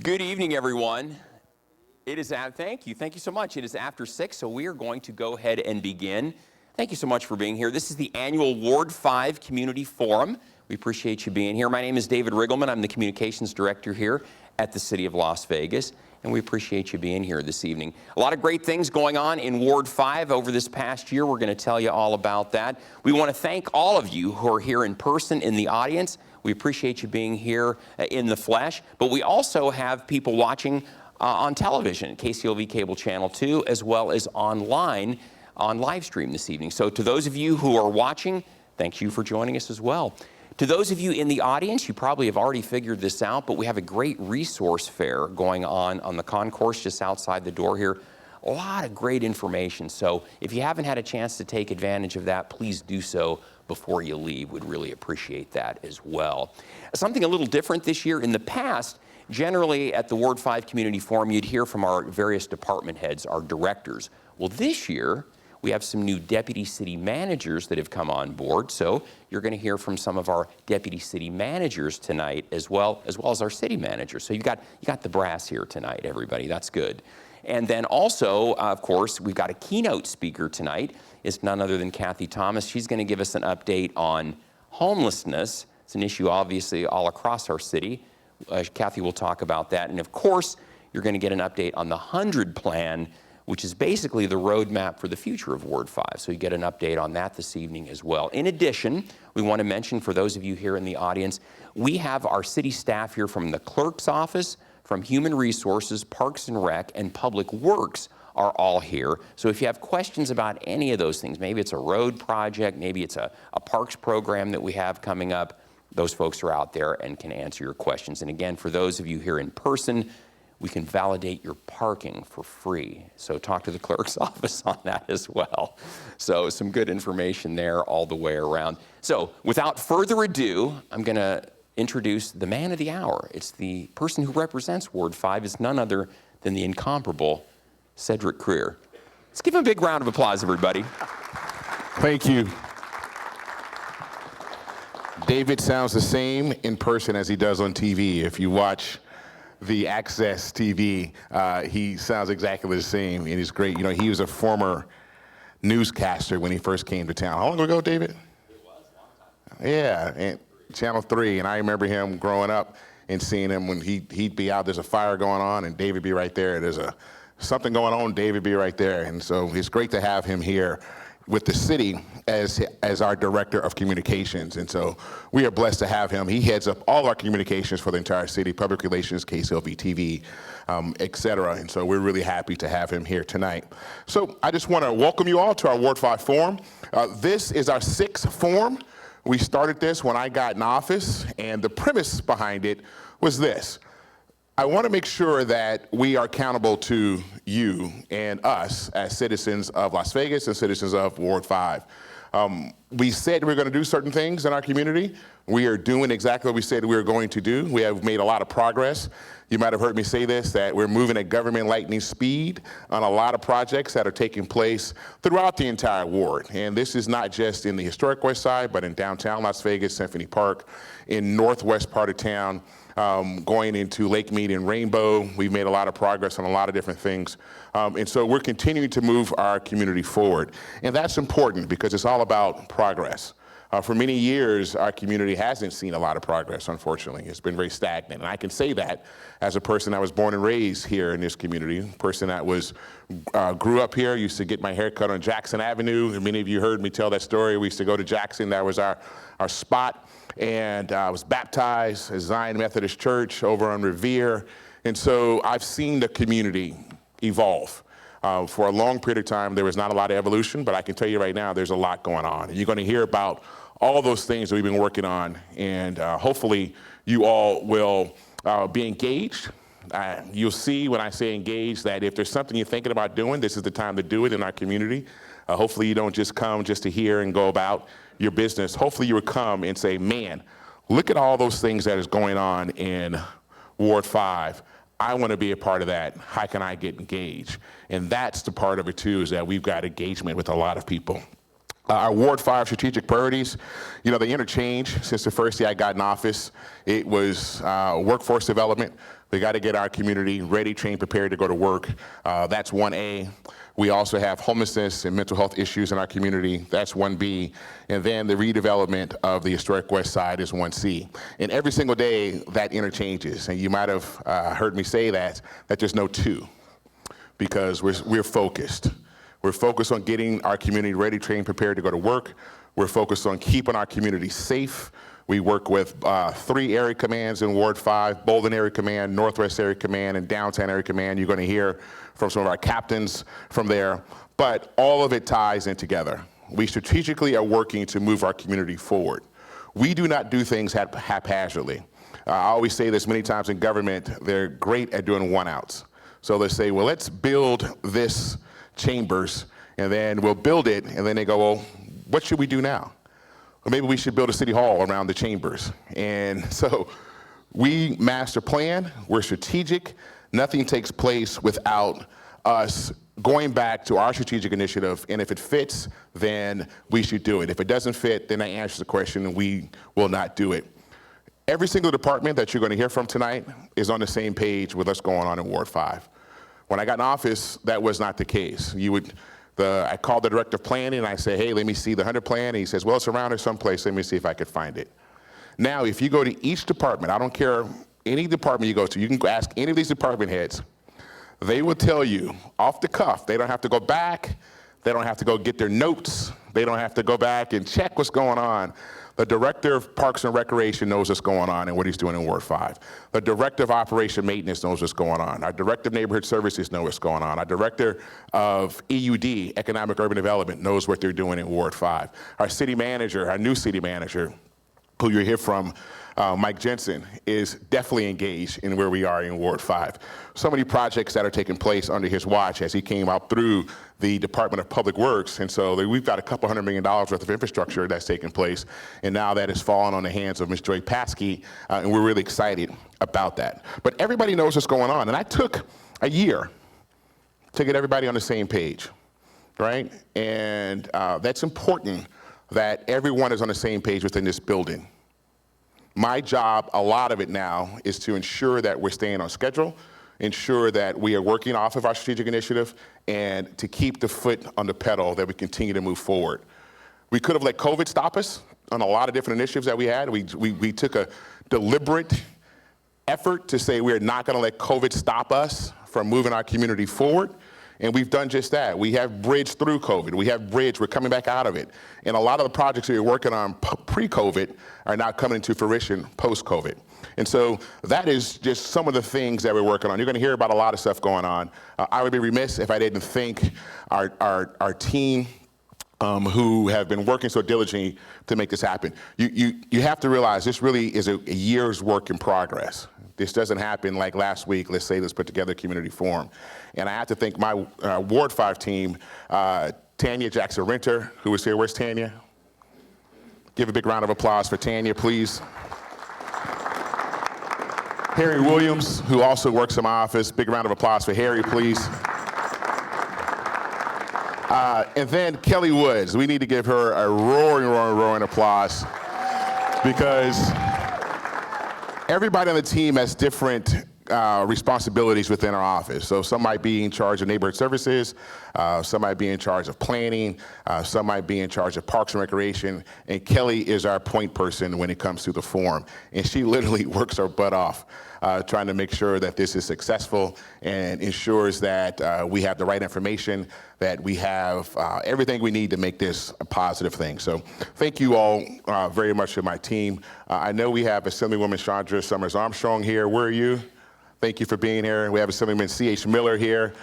Good evening, everyone. Thank you so much. It is after 6, so we are going to go ahead and begin. Thank you so much for being here. This is the annual Ward 5 Community Forum. We appreciate you being here. My name is David Riggleman. I'm the Communications Director here at the City of Las Vegas, and we appreciate you being here this evening. A lot of great things going on in Ward 5 over this past year. We're going to tell you all about that. We want to thank all of you who are here in person in the audience. We appreciate you being here in the flesh, but we also have people watching on television, KCLV Cable Channel 2, as well as online on live stream this evening. So to those of you who are watching, thank you for joining us as well. To those of you in the audience, you probably have already figured this out, but we have a great resource fair going on the concourse just outside the door here. A lot of great information. So if you haven't had a chance to take advantage of that, please do so before you leave. We'd really appreciate that as well. Something a little different this year. In the past, generally at the Ward 5 Community Forum, you'd hear from our various department heads, our directors. Well, this year, we have some new deputy city managers that have come on board. So you're going to hear from some of our deputy city managers tonight, as well as our city manager. So you got the brass here tonight, everybody. That's good. And then also, of course, we've got a keynote speaker tonight. It's none other than Kathy Thomas. She's going to give us an update on homelessness. It's an issue, obviously, all across our city. Kathy will talk about that. And of course, you're going to get an update on the 100 plan, which is basically the roadmap for the future of Ward 5. So you get an update on that this evening as well. In addition, we want to mention for those of you here in the audience, we have our city staff here from the clerk's office, from Human Resources, Parks and Rec, and Public Works are all here. So if you have questions about any of those things, maybe it's a road project, maybe it's a parks program that we have coming up, those folks are out there and can answer your questions. And again, for those of you here in person, we can validate your parking for free. So talk to the clerk's office on that as well. So some good information there all the way around. So without further ado, I'm going to introduce the man of the hour. It's the person who represents Ward 5 is none other than the incomparable Cedric Creer. Let's give him a big round of applause, everybody. Thank you. David sounds the same in person as he does on TV. If you watch the Access TV, he sounds exactly the same, and he's great. You know, he was a former newscaster when he first came to town. How long ago, David? It was a long time. Yeah, and Channel 3, and I remember him growing up and seeing him when he'd be out, there's a fire going on, and David be right there. There's something going on, David be right there. And so it's great to have him here with the city as our director of communications. And so we are blessed to have him. He heads up all our communications for the entire city, public relations, KCLV TV, et cetera. And so we're really happy to have him here tonight. So I just want to welcome you all to our Ward 5 Forum. This is our 6th forum. We started this when I got in office, and the premise behind it was this. I want to make sure that we are accountable to you and us as citizens of Las Vegas and citizens of Ward 5. We said we were going to do certain things in our community. We are doing exactly what we said we were going to do. We have made a lot of progress. You might have heard me say this, that we're moving at government lightning speed on a lot of projects that are taking place throughout the entire ward. And this is not just in the historic west side, but in downtown Las Vegas, Symphony Park, in northwest part of town, going into Lake Mead and Rainbow. We've made a lot of progress on a lot of different things. And so we're continuing to move our community forward. And that's important because it's all about progress. For many years, our community hasn't seen a lot of progress, unfortunately. It's been very stagnant. And I can say that as a person that was born and raised here in this community, a person that grew up here, used to get my hair cut on Jackson Avenue. And many of you heard me tell that story. We used to go to Jackson. That was our spot. And I was baptized at Zion Methodist Church over on Revere. And so I've seen the community evolve. For a long period of time, there was not a lot of evolution, but I can tell you right now, there's a lot going on. And you're going to hear about all those things that we've been working on, and hopefully you all will be engaged. You'll see when I say engaged that if there's something you're thinking about doing, this is the time to do it in our community. Hopefully you don't just come just to hear and go about your business. Hopefully you would come and say, man, look at all those things that is going on in Ward 5. I want to be a part of that. How can I get engaged? And that's the part of it too, is that we've got engagement with a lot of people. Our Ward 5 strategic priorities, you know, they interchange since the first day I got in office. It was workforce development. We got to get our community ready, trained, prepared to go to work. That's 1A. We also have homelessness and mental health issues in our community. That's 1B. And then the redevelopment of the historic West Side is 1C. And every single day that interchanges. And you might have heard me say that there's no 2, because we're focused. We're focused on getting our community ready, trained, prepared to go to work. We're focused on keeping our community safe. We work with 3 area commands in Ward 5, Bolden Area Command, Northwest Area Command, and Downtown Area Command. You're going to hear from some of our captains from there. But all of it ties in together. We strategically are working to move our community forward. We do not do things haphazardly. I always say this many times in government, they're great at doing one-outs. So they say, well, let's build this Chambers, and then we'll build it, and then they go, well, what should we do now? Well, maybe we should build a city hall around the Chambers. And so we master plan, we're strategic. Nothing takes place without us going back to our strategic initiative, and if it fits, then we should do it. If it doesn't fit, then that answers the question, and we will not do it. Every single department that you're going to hear from tonight is on the same page with what's going on in Ward 5. When I got in office, that was not the case. I called the director of planning and I said, hey, let me see the 100 plan. And he says, well, it's around here someplace. Let me see if I could find it. Now, if you go to each department, I don't care any department you go to, you can ask any of these department heads. They will tell you off the cuff. They don't have to go back. They don't have to go get their notes. They don't have to go back and check what's going on. The director of Parks and Recreation knows what's going on and what he's doing in Ward 5. The director of Operation Maintenance knows what's going on. Our director of Neighborhood Services knows what's going on. Our director of EUD, Economic Urban Development, knows what they're doing in Ward 5. Our city manager, our new city manager, who you'll hear from, Mike Jensen, is definitely engaged in where we are in Ward 5. So many projects that are taking place under his watch as he came out through the Department of Public Works. And so we've got a couple $100 million worth of infrastructure that's taking place. And now that is fallen on the hands of Ms. Joy Paskey, and we're really excited about that. But everybody knows what's going on. And I took a year to get everybody on the same page, right? And that's important that everyone is on the same page within this building. My job, a lot of it now, is to ensure that we're staying on schedule, ensure that we are working off of our strategic initiative, and to keep the foot on the pedal that we continue to move forward. We could have let COVID stop us on a lot of different initiatives that we had. We took a deliberate effort to say we're not going to let COVID stop us from moving our community forward. And we've done just that. We have bridged through COVID. We have bridged, we're coming back out of it. And a lot of the projects we were working on pre-COVID are now coming into fruition post-COVID. And so that is just some of the things that we're working on. You're gonna hear about a lot of stuff going on. I would be remiss if I didn't thank our team who have been working so diligently to make this happen. You have to realize this really is a year's work in progress. This doesn't happen like last week, let's put together a community forum. And I have to thank my Ward 5 team, Tanya Jackson-Renter, who is here. Where's Tanya? Give a big round of applause for Tanya, please. Harry Williams, who also works in my office. Big round of applause for Harry, please. And then Kelly Woods. We need to give her a roaring applause, because everybody on the team has different responsibilities within our office. So some might be in charge of neighborhood services, some might be in charge of planning, some might be in charge of parks and recreation, and Kelly is our point person when it comes to the forum. And she literally works her butt off trying to make sure that this is successful and ensures that we have the right information, that we have everything we need to make this a positive thing. So thank you all very much to my team. I know we have Assemblywoman Chandra Summers Armstrong here. Where are you? Thank you for being here. We have Assemblyman C.H. Miller here.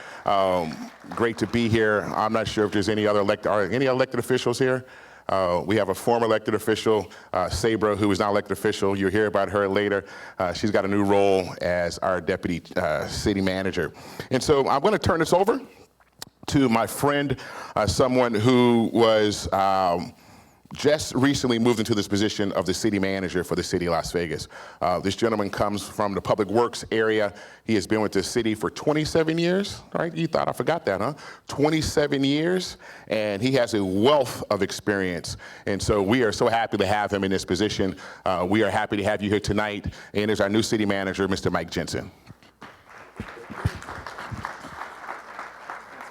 Great to be here. I'm not sure if there's any other elected officials here. We have a former elected official, Sabra, who is now elected official. You'll hear about her later. She's got a new role as our deputy city manager. And so I'm going to turn this over to my friend, someone who was just recently moved into this position of the city manager for the city of Las Vegas. This gentleman comes from the public works area. He has been with the city for 27 years, right? You thought I forgot that, huh? 27 years, and he has a wealth of experience. And so we are so happy to have him in this position. We are happy to have you here tonight, and there's our new city manager, Mr. Mike Jensen.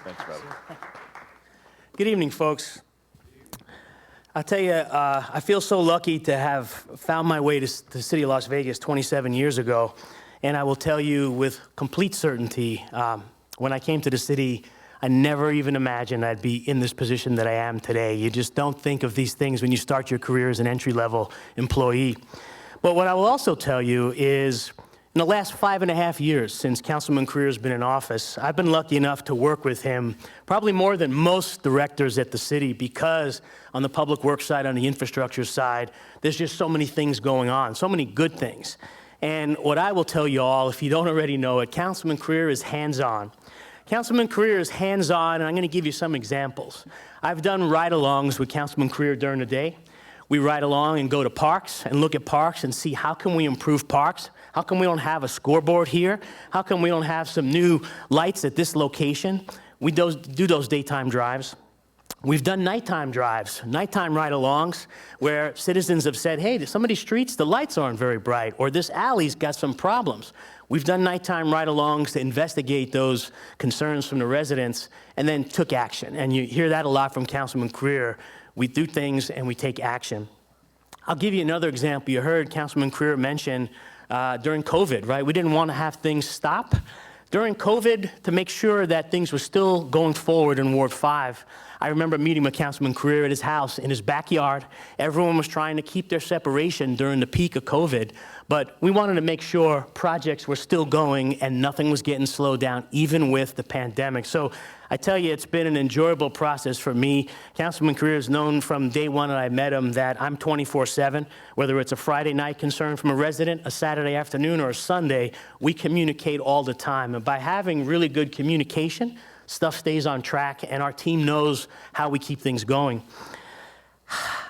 Thanks, brother. Good evening, folks. I'll tell you, I feel so lucky to have found my way to the city of Las Vegas 27 years ago. And I will tell you with complete certainty, when I came to the city, I never even imagined I'd be in this position that I am today. You just don't think of these things when you start your career as an entry-level employee. But what I will also tell you is, in the last 5.5 years since Councilman Creer has been in office, I've been lucky enough to work with him probably more than most directors at the city, because on the public works side, on the infrastructure side, there's just so many things going on, so many good things. And what I will tell you all, if you don't already know it, Councilman Creer is hands-on. Councilman Creer is hands-on, and I'm going to give you some examples. I've done ride-alongs with Councilman Creer during the day. We ride along and go to parks and look at parks and see how can we improve parks. How come we don't have a scoreboard here? How come we don't have some new lights at this location? We do those daytime drives. We've done nighttime drives, nighttime ride-alongs, where citizens have said, hey, some of these streets, the lights aren't very bright, or this alley's got some problems. We've done nighttime ride-alongs to investigate those concerns from the residents and then took action. And you hear that a lot from Councilman Creer. We do things and we take action. I'll give you another example. You heard Councilman Creer mention during COVID, right? We didn't want to have things stop. During COVID, to make sure that things were still going forward in Ward 5, I remember meeting with Councilman Creer at his house in his backyard. Everyone was trying to keep their separation during the peak of COVID, but we wanted to make sure projects were still going and nothing was getting slowed down, even with the pandemic. So I tell you, it's been an enjoyable process for me. Councilman Creer has known from day one that I met him that I'm 24/7. Whether it's a Friday night concern from a resident, a Saturday afternoon, or a Sunday, we communicate all the time. And by having really good communication, stuff stays on track and our team knows how we keep things going.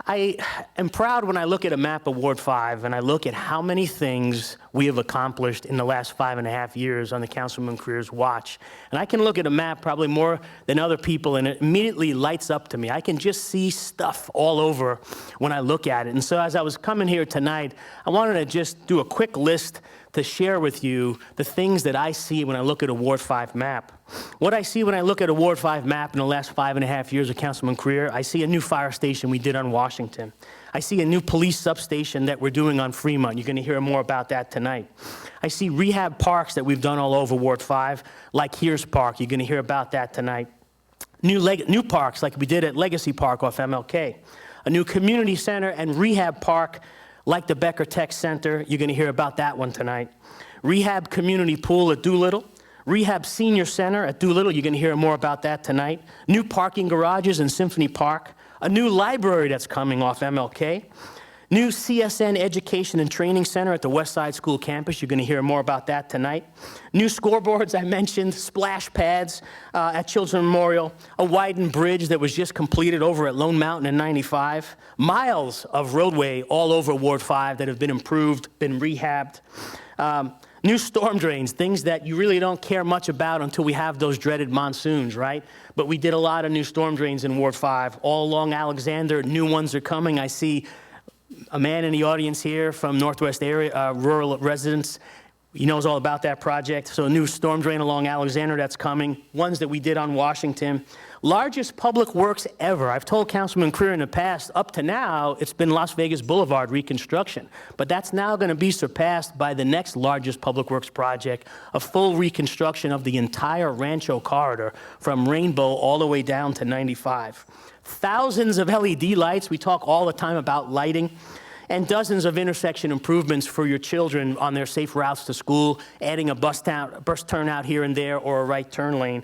I am proud when I look at a map of Ward 5 and I look at how many things we have accomplished in the last 5.5 years on the Councilman Creer's watch. And I can look at a map probably more than other people and it immediately lights up to me. I can just see stuff all over when I look at it. And so as I was coming here tonight, I wanted to just do a quick list to share with you the things that I see when I look at a Ward 5 map. What I see when I look at a Ward 5 map in the last 5.5 years of Councilman Creer, I see a new fire station we did on Washington. I see a new police substation that we're doing on Fremont. You're going to hear more about that tonight. I see rehab parks that we've done all over Ward 5, like Hears Park. You're going to hear about that tonight. New parks like we did at Legacy Park off MLK. A new community center and rehab park like the Becker Tech Center. You're going to hear about that one tonight. Rehab community pool at Doolittle. Rehab Senior Center at Doolittle. You're going to hear more about that tonight. New parking garages in Symphony Park. A new library that's coming off MLK. New CSN Education and Training Center at the Westside School campus. You're going to hear more about that tonight. New scoreboards, I mentioned, splash pads at Children's Memorial, a widened bridge that was just completed over at Lone Mountain in 95, miles of roadway all over Ward 5 that have been improved, been rehabbed. New storm drains, things that you really don't care much about until we have those dreaded monsoons, right? But we did a lot of new storm drains in Ward 5. All along Alexander, new ones are coming. I see a man in the audience here from Northwest area, rural residents. He knows all about that project. So a new storm drain along Alexander that's coming. Ones that we did on Washington. Largest public works ever. I've told Councilman Creer in the past, up to now, it's been Las Vegas Boulevard reconstruction. But that's now going to be surpassed by the next largest public works project, a full reconstruction of the entire Rancho corridor from Rainbow all the way down to 95. Thousands of LED lights. We talk all the time about lighting. And dozens of intersection improvements for your children on their safe routes to school, adding a bus turnout here and there or a right turn lane.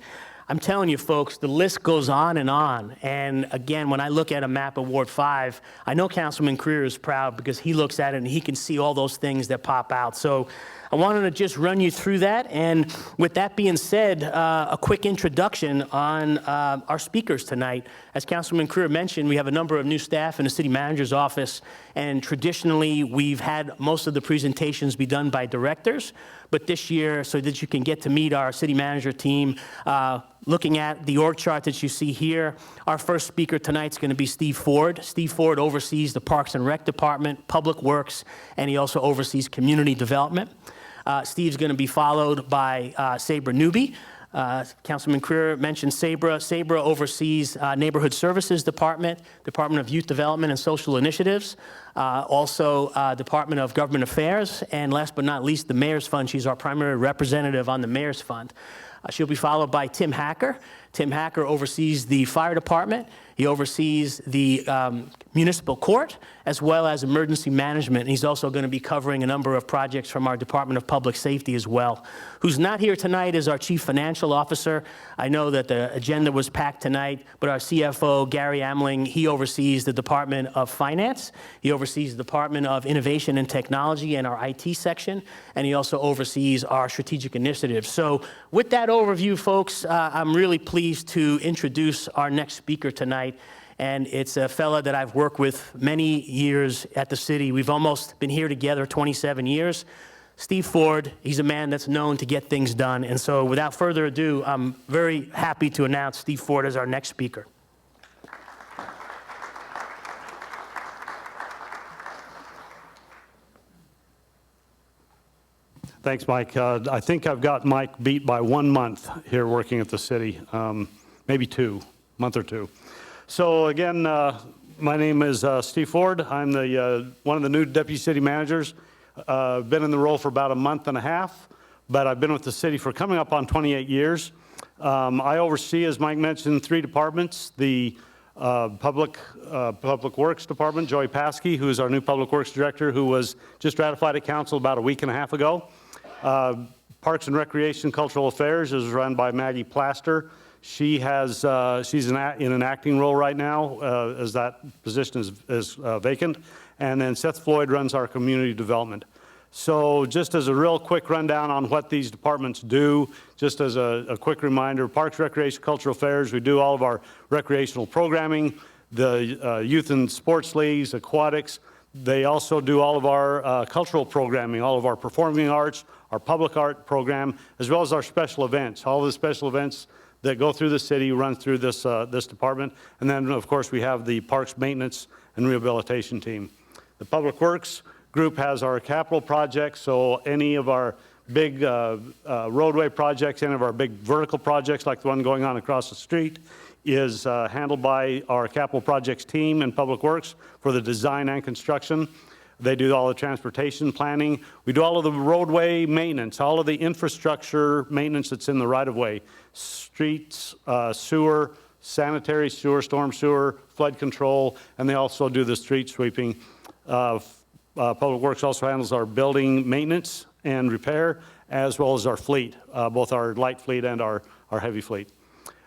I'm telling you, folks, the list goes on and on. And again, when I look at a map of Ward 5, I know Councilman Creer is proud because he looks at it and he can see all those things that pop out. So I wanted to just run you through that. And with that being said, a quick introduction on our speakers tonight. As Councilman Creer mentioned, we have a number of new staff in the city manager's office. And traditionally, we've had most of the presentations be done by directors. But this year, so that you can get to meet our city manager team, looking at the org chart that you see here, our first speaker tonight is going to be Steve Ford. Steve Ford oversees the Parks and Rec Department, Public Works, and he also oversees community development. Steve's going to be followed by Sabra Newby. Councilman Creer mentioned Sabra. Sabra oversees Neighborhood Services Department, Department of Youth Development and Social Initiatives, also Department of Government Affairs, and last but not least, the Mayor's Fund. She's our primary representative on the Mayor's Fund. She'll be followed by Tim Hacker. Tim Hacker oversees the fire department. He oversees the municipal court, as well as emergency management. He's also going to be covering a number of projects from our Department of Public Safety as well. Who's not here tonight is our Chief Financial Officer. I know that the agenda was packed tonight, but our CFO, Gary Amling, he oversees the Department of Finance. He oversees the Department of Innovation and Technology and our IT section, and he also oversees our strategic initiatives. So with that overview, folks, I'm really pleased to introduce our next speaker tonight. And it's a fella that I've worked with many years at the city. We've almost been here together 27 years. Steve Ford, he's a man that's known to get things done. And so without further ado, I'm very happy to announce Steve Ford as our next speaker. Thanks, Mike. I think I've got Mike beat by 1 month here working at the city, maybe 2, month or 2. So again, my name is Steve Ford. I'm the one of the new deputy city managers. Been in the role for about a month and a half, but I've been with the city for coming up on 28 years. I oversee, as Mike mentioned, 3 departments. The Public Works Department, Joey Paskey, who is our new Public Works Director, who was just ratified at council about a week and a half ago. Parks and Recreation Cultural Affairs is run by Maggie Plaster. She has, she's in an acting role right now as that position is vacant. And then Seth Floyd runs our community development. So just as a real quick rundown on what these departments do, just as a quick reminder, Parks, Recreation, Cultural Affairs, we do all of our recreational programming, the youth and sports leagues, aquatics. They also do all of our cultural programming, all of our performing arts, our public art program, as well as our special events. All the special events that go through the city run through this, this department. And then, of course, we have the Parks Maintenance and Rehabilitation team. The Public Works group has our capital projects, so any of our big roadway projects, any of our big vertical projects like the one going on across the street is handled by our capital projects team in Public Works for the design and construction. They do all the transportation planning. We do all of the roadway maintenance, all of the infrastructure maintenance that's in the right-of-way, streets, sewer, sanitary sewer, storm sewer, flood control, and they also do the street sweeping. Public Works also handles our building maintenance and repair, as well as our fleet, both our light fleet and our heavy fleet.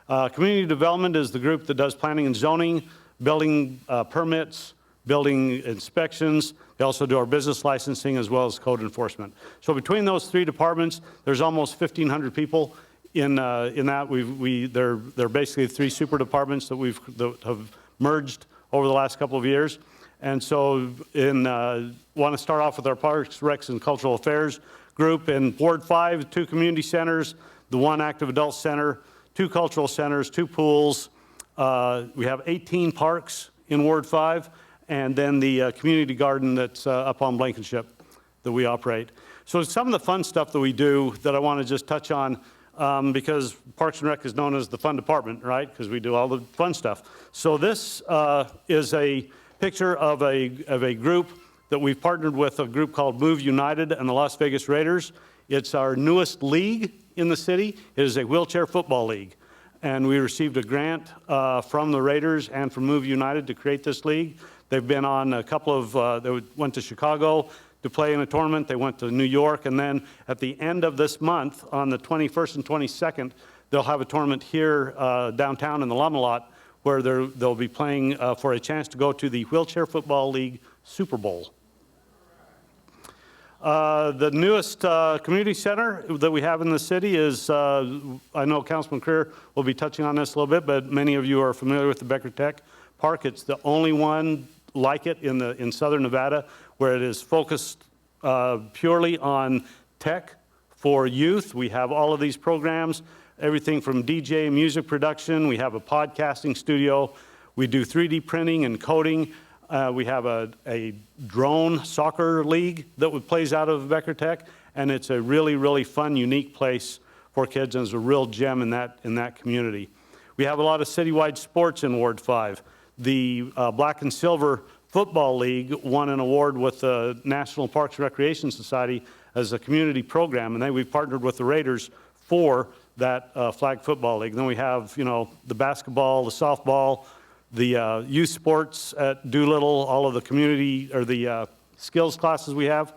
Community development is the group that does planning and zoning, building permits, building inspections. They also do our business licensing as well as code enforcement. So between those 3 departments, there's almost 1,500 people in that. They're basically 3 super departments that have merged over the last couple of years. And so want to start off with our Parks, Recs, and Cultural Affairs group. In Ward 5, 2 community centers, the 1 active adult center, 2 cultural centers, 2 pools. We have 18 parks in Ward 5, and then the community garden that's up on Blankenship that we operate. So some of the fun stuff that we do that I want to just touch on, because Parks and Rec is known as the fun department, right? Because we do all the fun stuff. So this is a picture of a group that we've partnered with, a group called Move United and the Las Vegas Raiders. It's our newest league in the city. It is a wheelchair football league. And we received a grant from the Raiders and from Move United to create this league. They've been on a couple of, they went to Chicago to play in a tournament. They went to New York. And then at the end of this month, on the 21st and 22nd, they'll have a tournament here downtown in the Llama Lot where they'll be playing for a chance to go to the Wheelchair Football League Super Bowl. The newest community center that we have in the city is, I know Councilman Creer will be touching on this a little bit, but many of you are familiar with the Becker Tech Park. It's the only one like it in Southern Nevada where it is focused purely on tech for youth. We have all of these programs, everything from DJ, music production. We have a podcasting studio. We do 3D printing and coding. We have a drone soccer league that plays out of Becker Tech, and it's a really, really fun, unique place for kids, and it's a real gem in that community. We have a lot of citywide sports in Ward 5. The Black and Silver Football League won an award with the National Parks and Recreation Society as a community program, and then we've partnered with the Raiders for that flag football league. And then we have, the basketball, the softball, the youth sports at Doolittle, all of the community or the skills classes we have.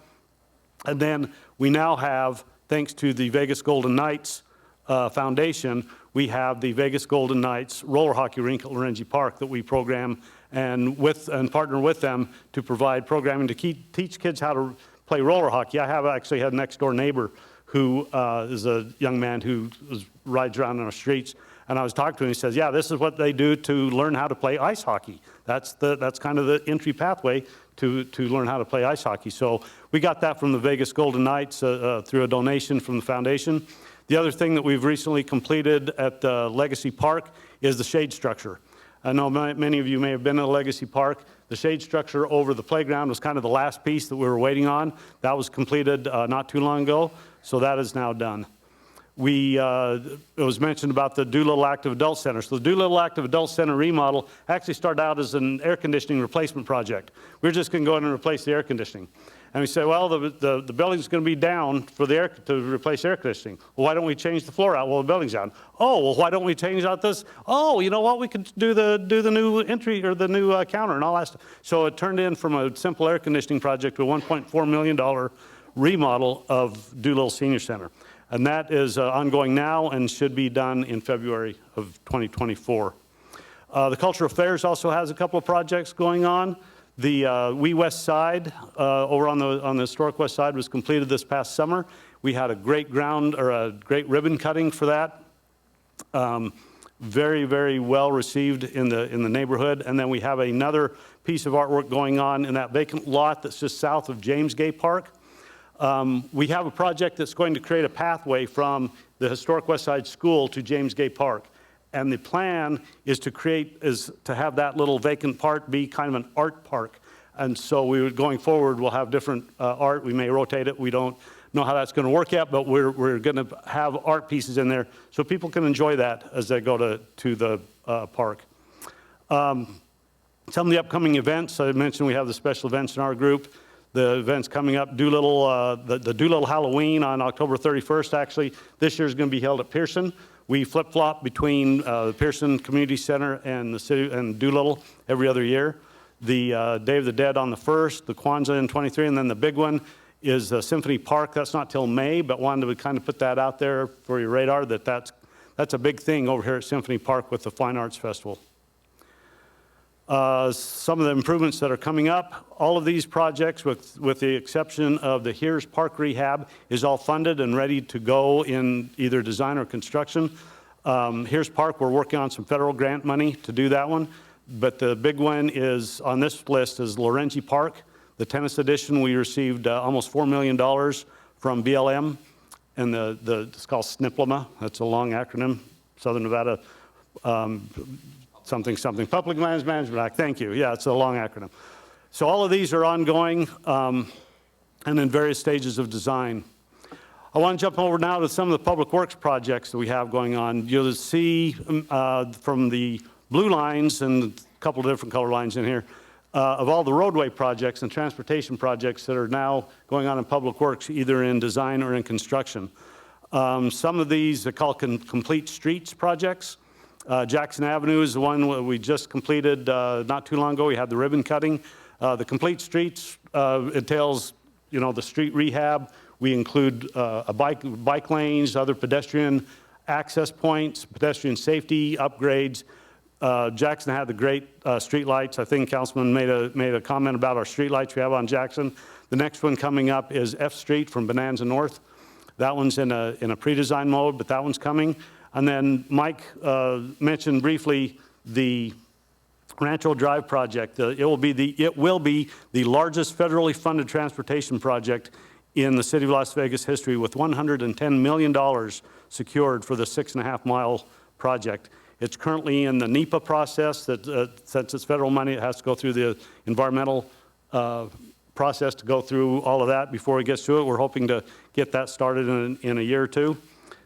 And then we now have, thanks to the Vegas Golden Knights Foundation, we have the Vegas Golden Knights roller hockey rink at Lorenzi Park that we program and partner with them to provide programming to teach kids how to play roller hockey. I have actually had a next door neighbor who is a young man who rides around on the streets. And I was talking to him, he says, yeah, this is what they do to learn how to play ice hockey. That's kind of the entry pathway to learn how to play ice hockey. So we got that from the Vegas Golden Knights through a donation from the foundation. The other thing that we've recently completed at Legacy Park is the shade structure. I know many of you may have been to Legacy Park. The shade structure over the playground was kind of the last piece that we were waiting on. That was completed not too long ago, so that is now done. It was mentioned about the Doolittle Active Adult Center. So the Doolittle Active Adult Center remodel actually started out as an air conditioning replacement project. We were just going to go in and replace the air conditioning. And we said, well, the building's going to be down to replace air conditioning. Well, why don't we change the floor out? Well, the building's down. Oh, well, why don't we change out this? Oh, you know what? We could do the new entry or the new counter and all that stuff. So it turned in from a simple air conditioning project to a $1.4 million remodel of Doolittle Senior Center. And that is ongoing now and should be done in February of 2024. The Cultural Affairs also has a couple of projects going on. The We West Side, over on the historic West Side, was completed this past summer. We had a great great ribbon cutting for that. Very, very well received in the neighborhood. And then we have another piece of artwork going on in that vacant lot that's just south of James Gay Park. We have a project that's going to create a pathway from the historic West Side School to James Gay Park. And the plan is to have that little vacant part be kind of an art park. And so going forward, we'll have different art. We may rotate it. We don't know how that's going to work yet, but we're going to have art pieces in there so people can enjoy that as they go to the park. Some of the upcoming events, I mentioned we have the special events in our group. The events coming up, Doolittle, the Doolittle Halloween on October 31st, actually. This year is going to be held at Pearson. We flip-flop between the Pearson Community Center and the city and Doolittle every other year. The Day of the Dead on the 1st, the Kwanzaa in 23, and then the big one is Symphony Park. That's not till May, but wanted to kind of put that out there for your radar that's a big thing over here at Symphony Park with the Fine Arts Festival. Some of the improvements that are coming up, all of these projects, with the exception of the Hears Park rehab, is all funded and ready to go in either design or construction. Hears Park, we're working on some federal grant money to do that one, but the big one is on this list is Lorenzi Park. The tennis edition, we received almost $4 million from BLM, and it's called SNPLMA. That's a long acronym, Southern Nevada something, Public Lands Management Act, thank you. Yeah, it's a long acronym. So all of these are ongoing and in various stages of design. I want to jump over now to some of the public works projects that we have going on. You'll see from the blue lines and a couple of different color lines in here, of all the roadway projects and transportation projects that are now going on in public works, either in design or in construction. Some of these are called complete streets projects. Jackson Avenue is the one we just completed not too long ago. We had the ribbon cutting. The complete streets entails, the street rehab. We include bike lanes, other pedestrian access points, pedestrian safety upgrades. Jackson had the great streetlights. I think Councilman made a comment about our streetlights we have on Jackson. The next one coming up is F Street from Bonanza North. That one's in a pre-design mode, but that one's coming. And then Mike mentioned briefly the Rancho Drive project. It will be the largest federally funded transportation project in the city of Las Vegas history, with $110 million secured for the 6.5-mile project. It's currently in the NEPA process. Since it's federal money, it has to go through the environmental process to go through all of that before it gets to it. We're hoping to get that started in a year or two.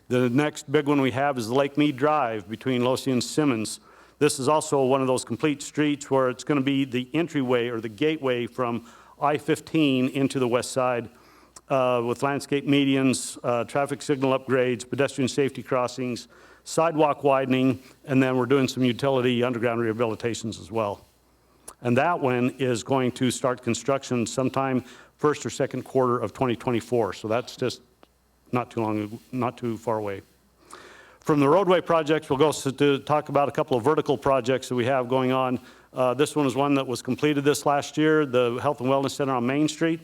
The next big one we have is the Lake Mead Drive between Losee and Simmons. This is also one of those complete streets where it's going to be the entryway or the gateway from I-15 into the west side with landscape medians, traffic signal upgrades, pedestrian safety crossings, sidewalk widening, and then we're doing some utility underground rehabilitations as well. And that one is going to start construction sometime first or second quarter of 2024. So that's just not too far away. From the roadway projects, we'll go to talk about a couple of vertical projects that we have going on. This one is one that was completed this last year, the Health and Wellness Center on Main Street,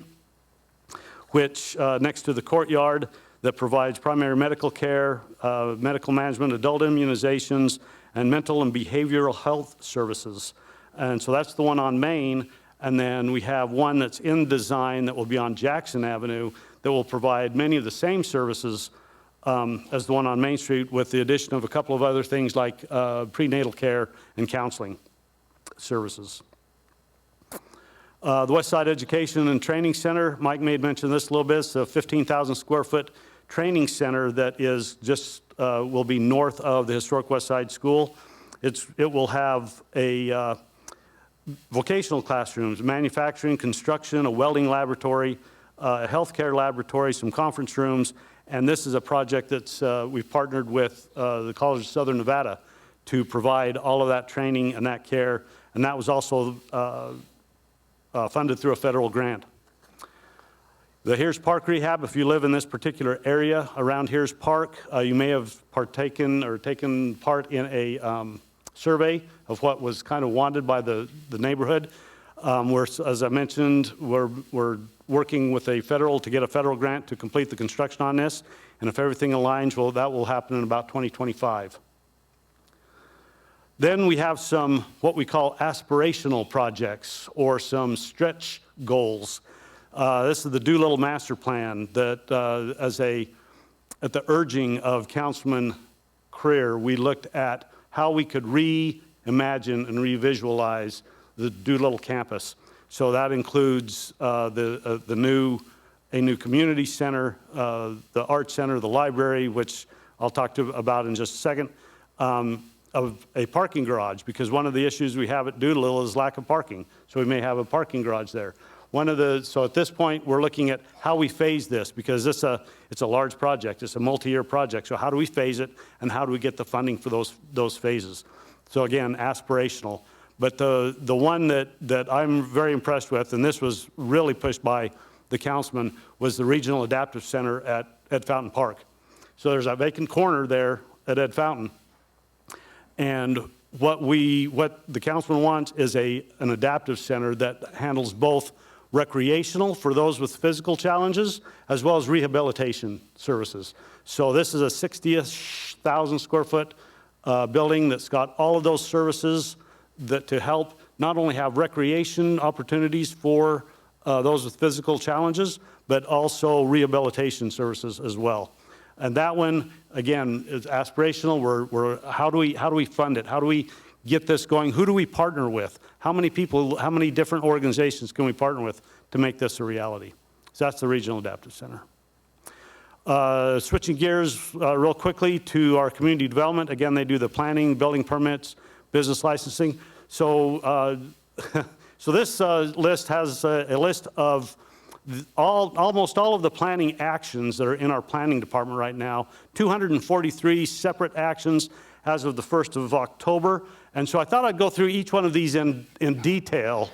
which next to the courtyard, that provides primary medical care, medical management, adult immunizations, and mental and behavioral health services. And so that's the one on Main. And then we have one that's in design that will be on Jackson Avenue that will provide many of the same services as the one on Main Street, with the addition of a couple of other things like prenatal care and counseling services. The West Side Education and Training Center, Mike made mention of this a little bit. It's a 15,000 square foot training center that is just, will be north of the historic West Side School. It will have a vocational classrooms, manufacturing, construction, a welding laboratory, a healthcare laboratory, some conference rooms, and this is a project that's we've partnered with the College of Southern Nevada to provide all of that training and that care, and that was also funded through a federal grant. The Hears Park rehab, if you live in this particular area around Hears Park, you may have taken part in a survey of what was kind of wanted by the neighborhood. As I mentioned, we're working with to get a federal grant to complete the construction on this, and if everything aligns, well, that will happen in about 2025. Then we have some what we call aspirational projects or some stretch goals. This is the Doolittle Master Plan that at the urging of Councilman Creer, we looked at how we could reimagine and revisualize the Doolittle campus. So that includes a new community center, the art center, the library, which I'll talk about in just a second, of a parking garage, because one of the issues we have at Doolittle is lack of parking. So we may have a parking garage there. So at this point, we're looking at how we phase this, because it's a large project. It's a multi-year project. So how do we phase it, and how do we get the funding for those phases? So again, aspirational. But the one that I'm very impressed with, and this was really pushed by the councilman, was the Regional Adaptive Center at Fountain Park. So there's a vacant corner there at Ed Fountain. And what the councilman wants is an adaptive center that handles both recreational for those with physical challenges, as well as rehabilitation services. So this is a 60,000 square foot building that's got all of those services to help not only have recreation opportunities for those with physical challenges, but also rehabilitation services as well. And that one, again, is aspirational. How do we fund it? How do we get this going? Who do we partner with? How many people, how many different organizations can we partner with to make this a reality? So that's the Regional Adaptive Center. Switching gears real quickly to our community development. Again, they do the planning, building permits, business licensing. So, so this list has a list of almost all of the planning actions that are in our planning department right now, 243 separate actions as of the 1st of October. And so I thought I'd go through each one of these in detail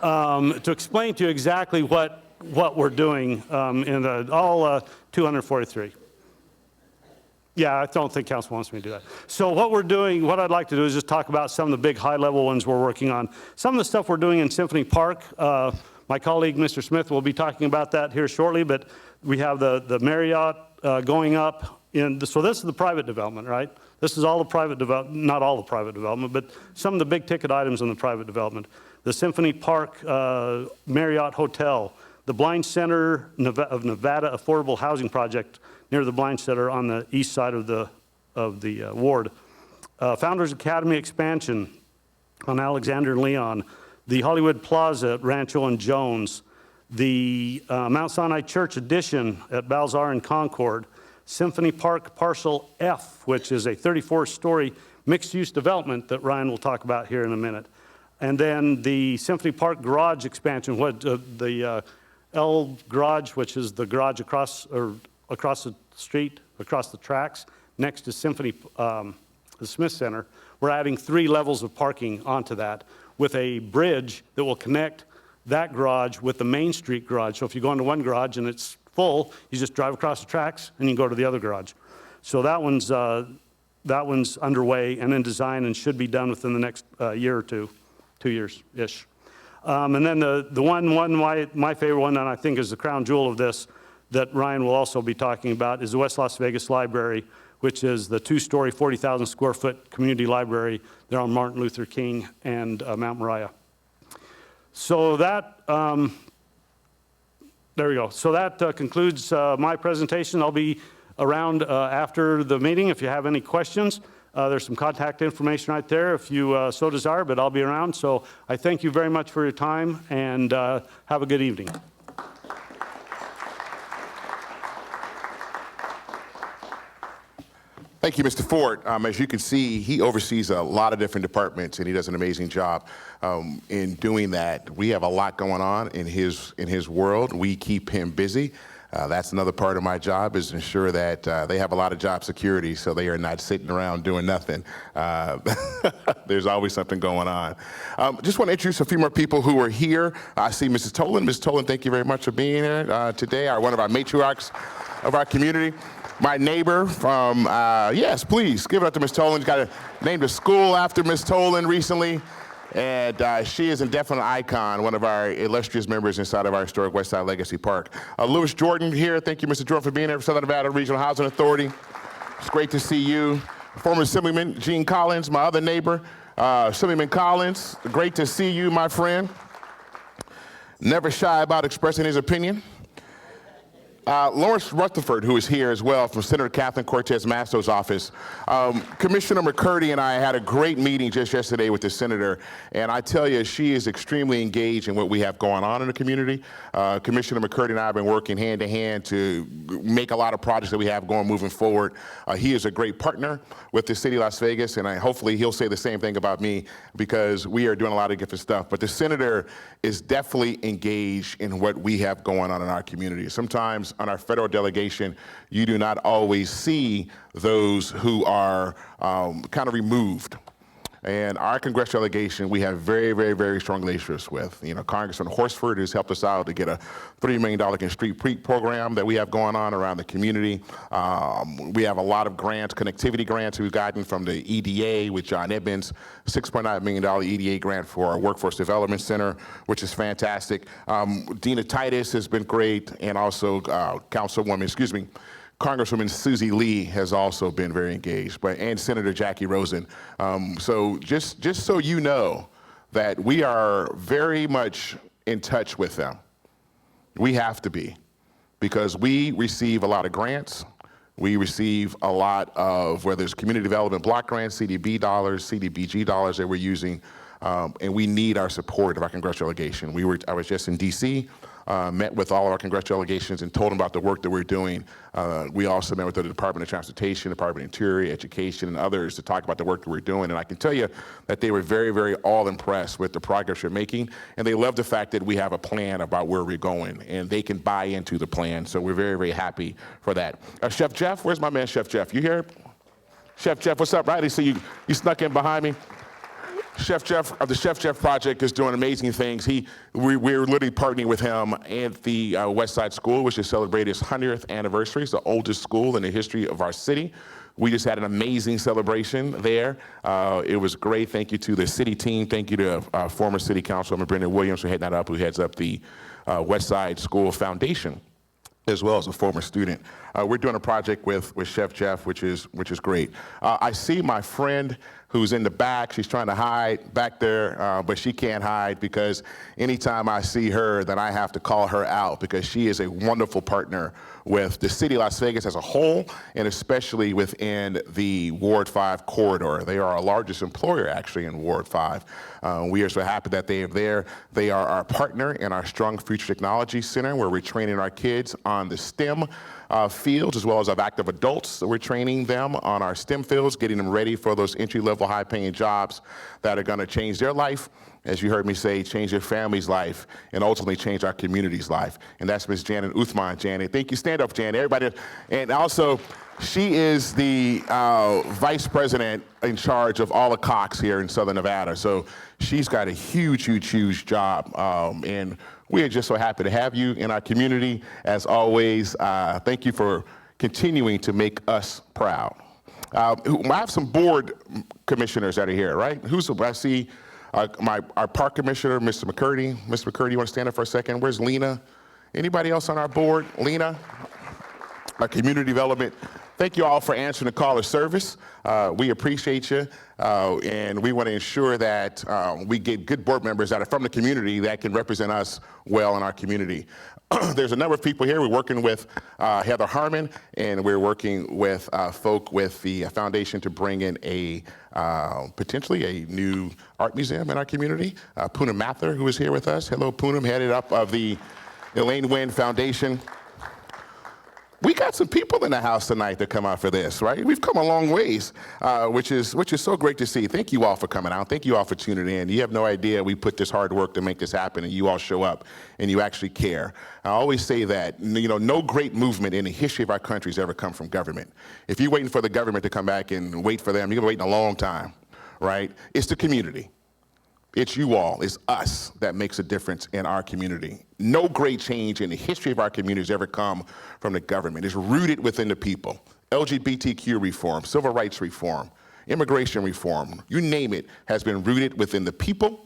to explain to you exactly what we're doing in all 243. Yeah, I don't think council wants me to do that. So what we're doing, what I'd like to do is just talk about some of the big high-level ones we're working on. Some of the stuff we're doing in Symphony Park, my colleague, Mr. Smith, will be talking about that here shortly, but we have the Marriott going up. So this is the private development, right? This is all the private development, not all the private development, but some of the big ticket items in the private development. The Symphony Park Marriott Hotel, the Blind Center of Nevada Affordable Housing Project near the Blind Center on the east side of the ward. Founders Academy expansion on Alexander and Leon, the Hollywood Plaza at Rancho and Jones, the Mount Sinai Church addition at Balzar and Concord, Symphony Park Parcel F, which is a 34-story mixed-use development that Ryan will talk about here in a minute. And then the Symphony Park garage expansion, the L Garage, which is the garage across the street, across the tracks, next to Symphony, the Smith Center. We're adding 3 levels of parking onto that with a bridge that will connect that garage with the Main Street garage. So if you go into one garage and it's full, you just drive across the tracks and you can go to the other garage. So that one's underway and in design and should be done within the next year or 2 years-ish. And then my favorite one, and I think is the crown jewel of this, that Ryan will also be talking about, is the West Las Vegas Library, which is the 2-story, 40,000 square foot community library there on Martin Luther King and Mount Moriah. So that, there we go. So that concludes my presentation. I'll be around after the meeting if you have any questions. There's some contact information right there if you so desire, but I'll be around. So I thank you very much for your time and have a good evening. Thank you, Mr. Ford. As you can see, he oversees a lot of different departments, and he does an amazing job in doing that. We have a lot going on in his world. We keep him busy. That's another part of my job, is to ensure that they have a lot of job security, so they are not sitting around doing nothing. There's always something going on. Just want to introduce a few more people who are here. I see Mrs. Tolan. Mrs. Tolan, thank you very much for being here today, one of our matriarchs of our community. My neighbor from, yes, please, give it up to Ms. Tolan. Got named a school after Ms. Tolan recently. And she is a definite icon, one of our illustrious members inside of our historic Westside Legacy Park. Lewis Jordan here. Thank you, Mr. Jordan, for being here for Southern Nevada Regional Housing Authority. It's great to see you. Former Assemblyman Gene Collins, my other neighbor. Assemblyman Collins, great to see you, my friend. Never shy about expressing his opinion. Lawrence Rutherford, who is here as well from Senator Kathleen Cortez Masto's office. Commissioner McCurdy and I had a great meeting just yesterday with the senator, and I tell you, she is extremely engaged in what we have going on in the community. Commissioner McCurdy and I have been working hand to hand to make a lot of projects that we have going moving forward. He is a great partner with the city of Las Vegas, and hopefully he'll say the same thing about me, because we are doing a lot of different stuff. But the senator is definitely engaged in what we have going on in our community. Sometimes on our federal delegation, you do not always see those who are kind of removed. And our congressional delegation, we have very, very, very strong relationships with. You know, Congressman Horsford has helped us out to get a $3 million Street Creek program that we have going on around the community. We have a lot of grants, connectivity grants we've gotten from the EDA with John Edmonds, $6.9 million EDA grant for our Workforce Development Center, which is fantastic. Dina Titus has been great, and also Congresswoman Susie Lee has also been very engaged, and Senator Jackie Rosen. So just so you know that we are very much in touch with them. We have to be, because we receive a lot of grants. We receive a lot of, whether it's community development block grants, CDB dollars, CDBG dollars that we're using, and we need our support of our congressional delegation. I was just in DC, met with all of our congressional delegations and told them about the work that we're doing. We also met with the Department of Transportation, Department of Interior, Education, and others to talk about the work that we're doing. And I can tell you that they were very, very all impressed with the progress we're making. And they love the fact that we have a plan about where we're going, and they can buy into the plan. So we're very, very happy for that. Chef Jeff, where's my man, Chef Jeff? You here? Chef Jeff, what's up? Right, I see you snuck in behind me. Chef Jeff of the Chef Jeff Project is doing amazing things. We're literally partnering with him at the West Side School, which is celebrating its 100th anniversary. It's the oldest school in the history of our city. We just had an amazing celebration there. It was great. Thank you to the city team. Thank you to former city councilman Brendan Williams, who heads up the West Side School Foundation, as well as a former student. We're doing a project with Chef Jeff, which is great. I see my friend who's in the back. She's trying to hide back there, but she can't hide because anytime I see her, then I have to call her out because she is a wonderful partner with the city of Las Vegas as a whole, and especially within the Ward 5 corridor. They are our largest employer, actually, in Ward 5. We are so happy that they are there. They are our partner in our Strong Future Technology Center, where we're training our kids on the STEM fields, as well as our active adults. So we're training them on our STEM fields, getting them ready for those entry-level, high-paying jobs that are going to change their life, as you heard me say, change their family's life, and ultimately change our community's life. And that's Ms. Janet Uthman. Janet, thank you. Stand up, Janet. Everybody. And also, she is the vice president in charge of all the Cox here in Southern Nevada. So she's got a huge, huge, huge job. And we are just so happy to have you in our community. As always, thank you for continuing to make us proud. I have some board commissioners that are here, right? I see our park commissioner, Mr. McCurdy. Mr. McCurdy, you want to stand up for a second? Where's Lena? Anybody else on our board? Lena? Our community development. Thank you all for answering the call of service. We appreciate you, and we want to ensure that we get good board members that are from the community that can represent us well in our community. There's a number of people here. We're working with Heather Harmon, and we're working with folk with the foundation to bring in potentially a new art museum in our community. Poonam Mathur, who is here with us. Hello, Poonam, headed up of the Elaine Wynn Foundation. We got some people in the house tonight that come out for this, right? We've come a long ways, which is so great to see. Thank you all for coming out. Thank you all for tuning in. You have no idea we put this hard work to make this happen, and you all show up, and you actually care. I always say that, no great movement in the history of our country has ever come from government. If you're waiting for the government to come back and wait for them, you're waiting a long time, right? It's the community. It's you all, it's us that makes a difference in our community. No great change in the history of our community has ever come from the government. It's rooted within the people. LGBTQ reform, civil rights reform, immigration reform, you name it, has been rooted within the people,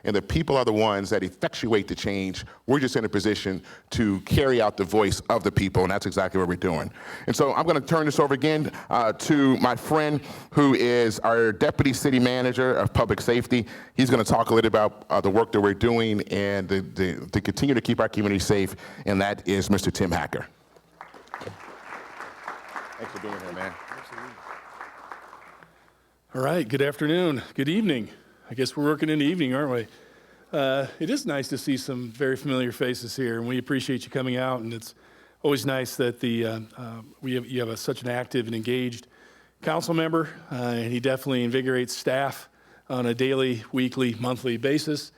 and the people are the ones that effectuate the change. We're just in a position to carry out the voice of the people, and that's exactly what we're doing. And so I'm going to turn this over again to my friend who is our Deputy City Manager of Public Safety. He's going to talk a little about the work that we're doing and to continue to keep our community safe, and that is Mr. Tim Hacker. Thanks for being here, man. All right, good afternoon, good evening. I guess we're working in the evening, aren't we? It is nice to see some very familiar faces here, and we appreciate you coming out, and it's always nice that you have such an active and engaged council member, and he definitely invigorates staff on a daily, weekly, monthly basis.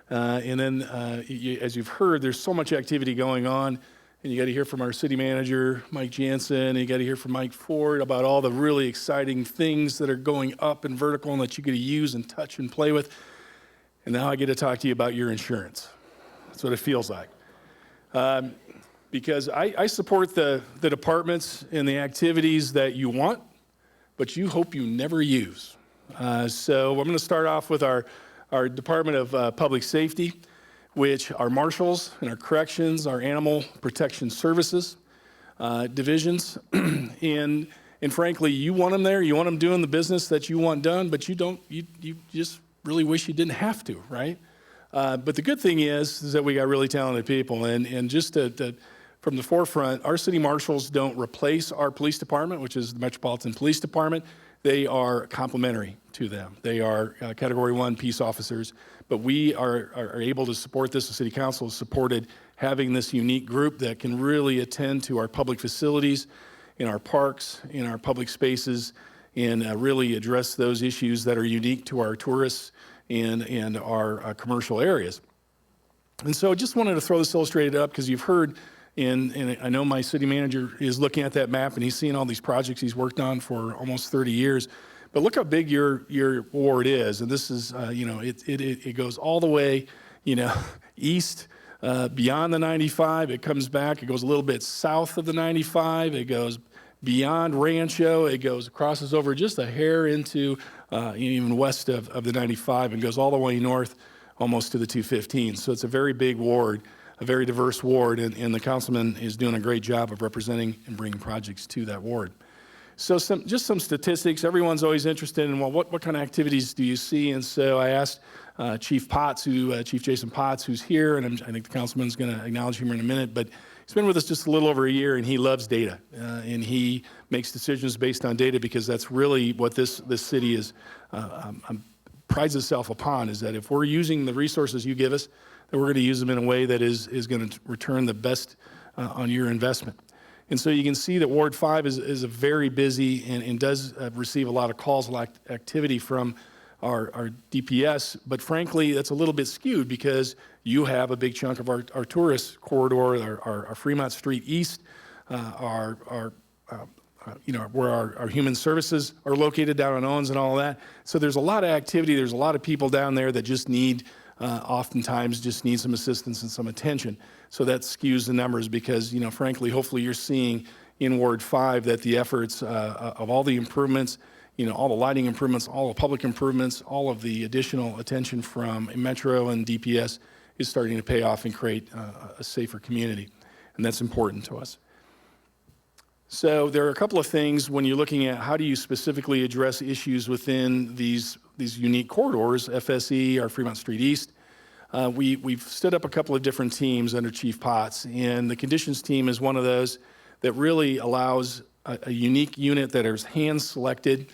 And then, as you've heard, there's so much activity going on, and you got to hear from our city manager, Mike Jansen, and you got to hear from Mike Ford about all the really exciting things that are going up and vertical and that you get to use and touch and play with. And now I get to talk to you about your insurance. That's what it feels like. Because I support the departments and the activities that you want, but you hope you never use. So I'm going to start off with our Department of Public Safety, which our marshals and our corrections, our animal protection services divisions. And frankly, you want them there, you want them doing the business that you want done, but you just really wish you didn't have to, right? But the good thing is that we got really talented people. And just from the forefront, our city marshals don't replace our police department, which is the Metropolitan Police Department. They are complementary to them. They are Category 1 peace officers, but we are able to support this. The City Council has supported having this unique group that can really attend to our public facilities, in our parks, in our public spaces, and really address those issues that are unique to our tourists and our commercial areas. And so I just wanted to throw this illustrated up because you've heard, and I know my city manager is looking at that map and he's seeing all these projects he's worked on for almost 30 years. But look how big your ward is, and this is, it goes all the way, east, beyond the 95. It comes back. It goes a little bit south of the 95. It goes beyond Rancho. It crosses over just a hair into even west of the 95 and goes all the way north almost to the 215. So it's a very big ward, a very diverse ward, and the councilman is doing a great job of representing and bringing projects to that ward. So just some statistics. Everyone's always interested in, well, what kind of activities do you see? And so I asked Chief Jason Potts, who's here, and I think the councilman's going to acknowledge him in a minute, but he's been with us just a little over a year, and he loves data, and he makes decisions based on data because that's really what this city is prides itself upon, is that if we're using the resources you give us, that we're going to use them in a way that is going to return the best on your investment. And so you can see that Ward 5 is a very busy and does receive a lot of calls, a lot of activity from our DPS, but frankly, that's a little bit skewed because you have a big chunk of our tourist corridor, our Fremont Street East, where our human services are located down on Owens and all of that. So there's a lot of activity. There's a lot of people down there that just oftentimes just need some assistance and some attention. So that skews the numbers because, frankly, hopefully you're seeing in Ward 5 that the efforts of all the improvements, all the lighting improvements, all the public improvements, all of the additional attention from Metro and DPS is starting to pay off and create a safer community. And that's important to us. So there are a couple of things when you're looking at how do you specifically address issues within these unique corridors, FSE, our Fremont Street East. We've stood up a couple of different teams under Chief Potts, and the conditions team is one of those that really allows a unique unit that is hand-selected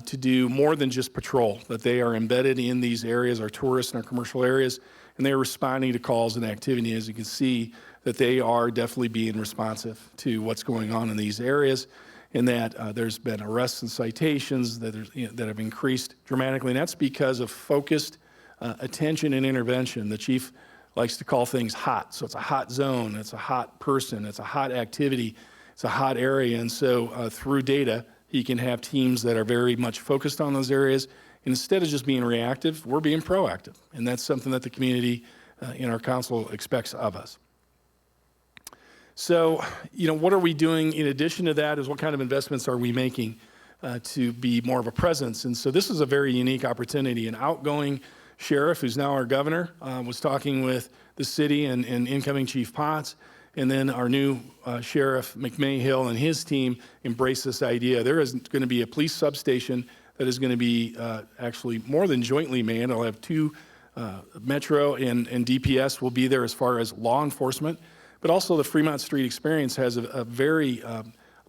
to do more than just patrol, that they are embedded in these areas, our tourist and our commercial areas, and they're responding to calls and activity. As you can see, that they are definitely being responsive to what's going on in these areas, and that there's been arrests and citations that have increased dramatically, and that's because of focused attention and intervention. The chief likes to call things hot. So it's a hot zone, it's a hot person, it's a hot activity, it's a hot area. And so through data, he can have teams that are very much focused on those areas. And instead of just being reactive, we're being proactive. And that's something that the community in our council expects of us. So, what are we doing in addition to that is what kind of investments are we making to be more of a presence? And so this is a very unique opportunity. An outgoing sheriff, who's now our governor, was talking with the city and incoming Chief Potts, and then our new Sheriff McMahill and his team embraced this idea. There is going to be a police substation that is going to be actually more than jointly manned. I'll have two Metro and DPS will be there as far as law enforcement, but also the Fremont Street Experience has a very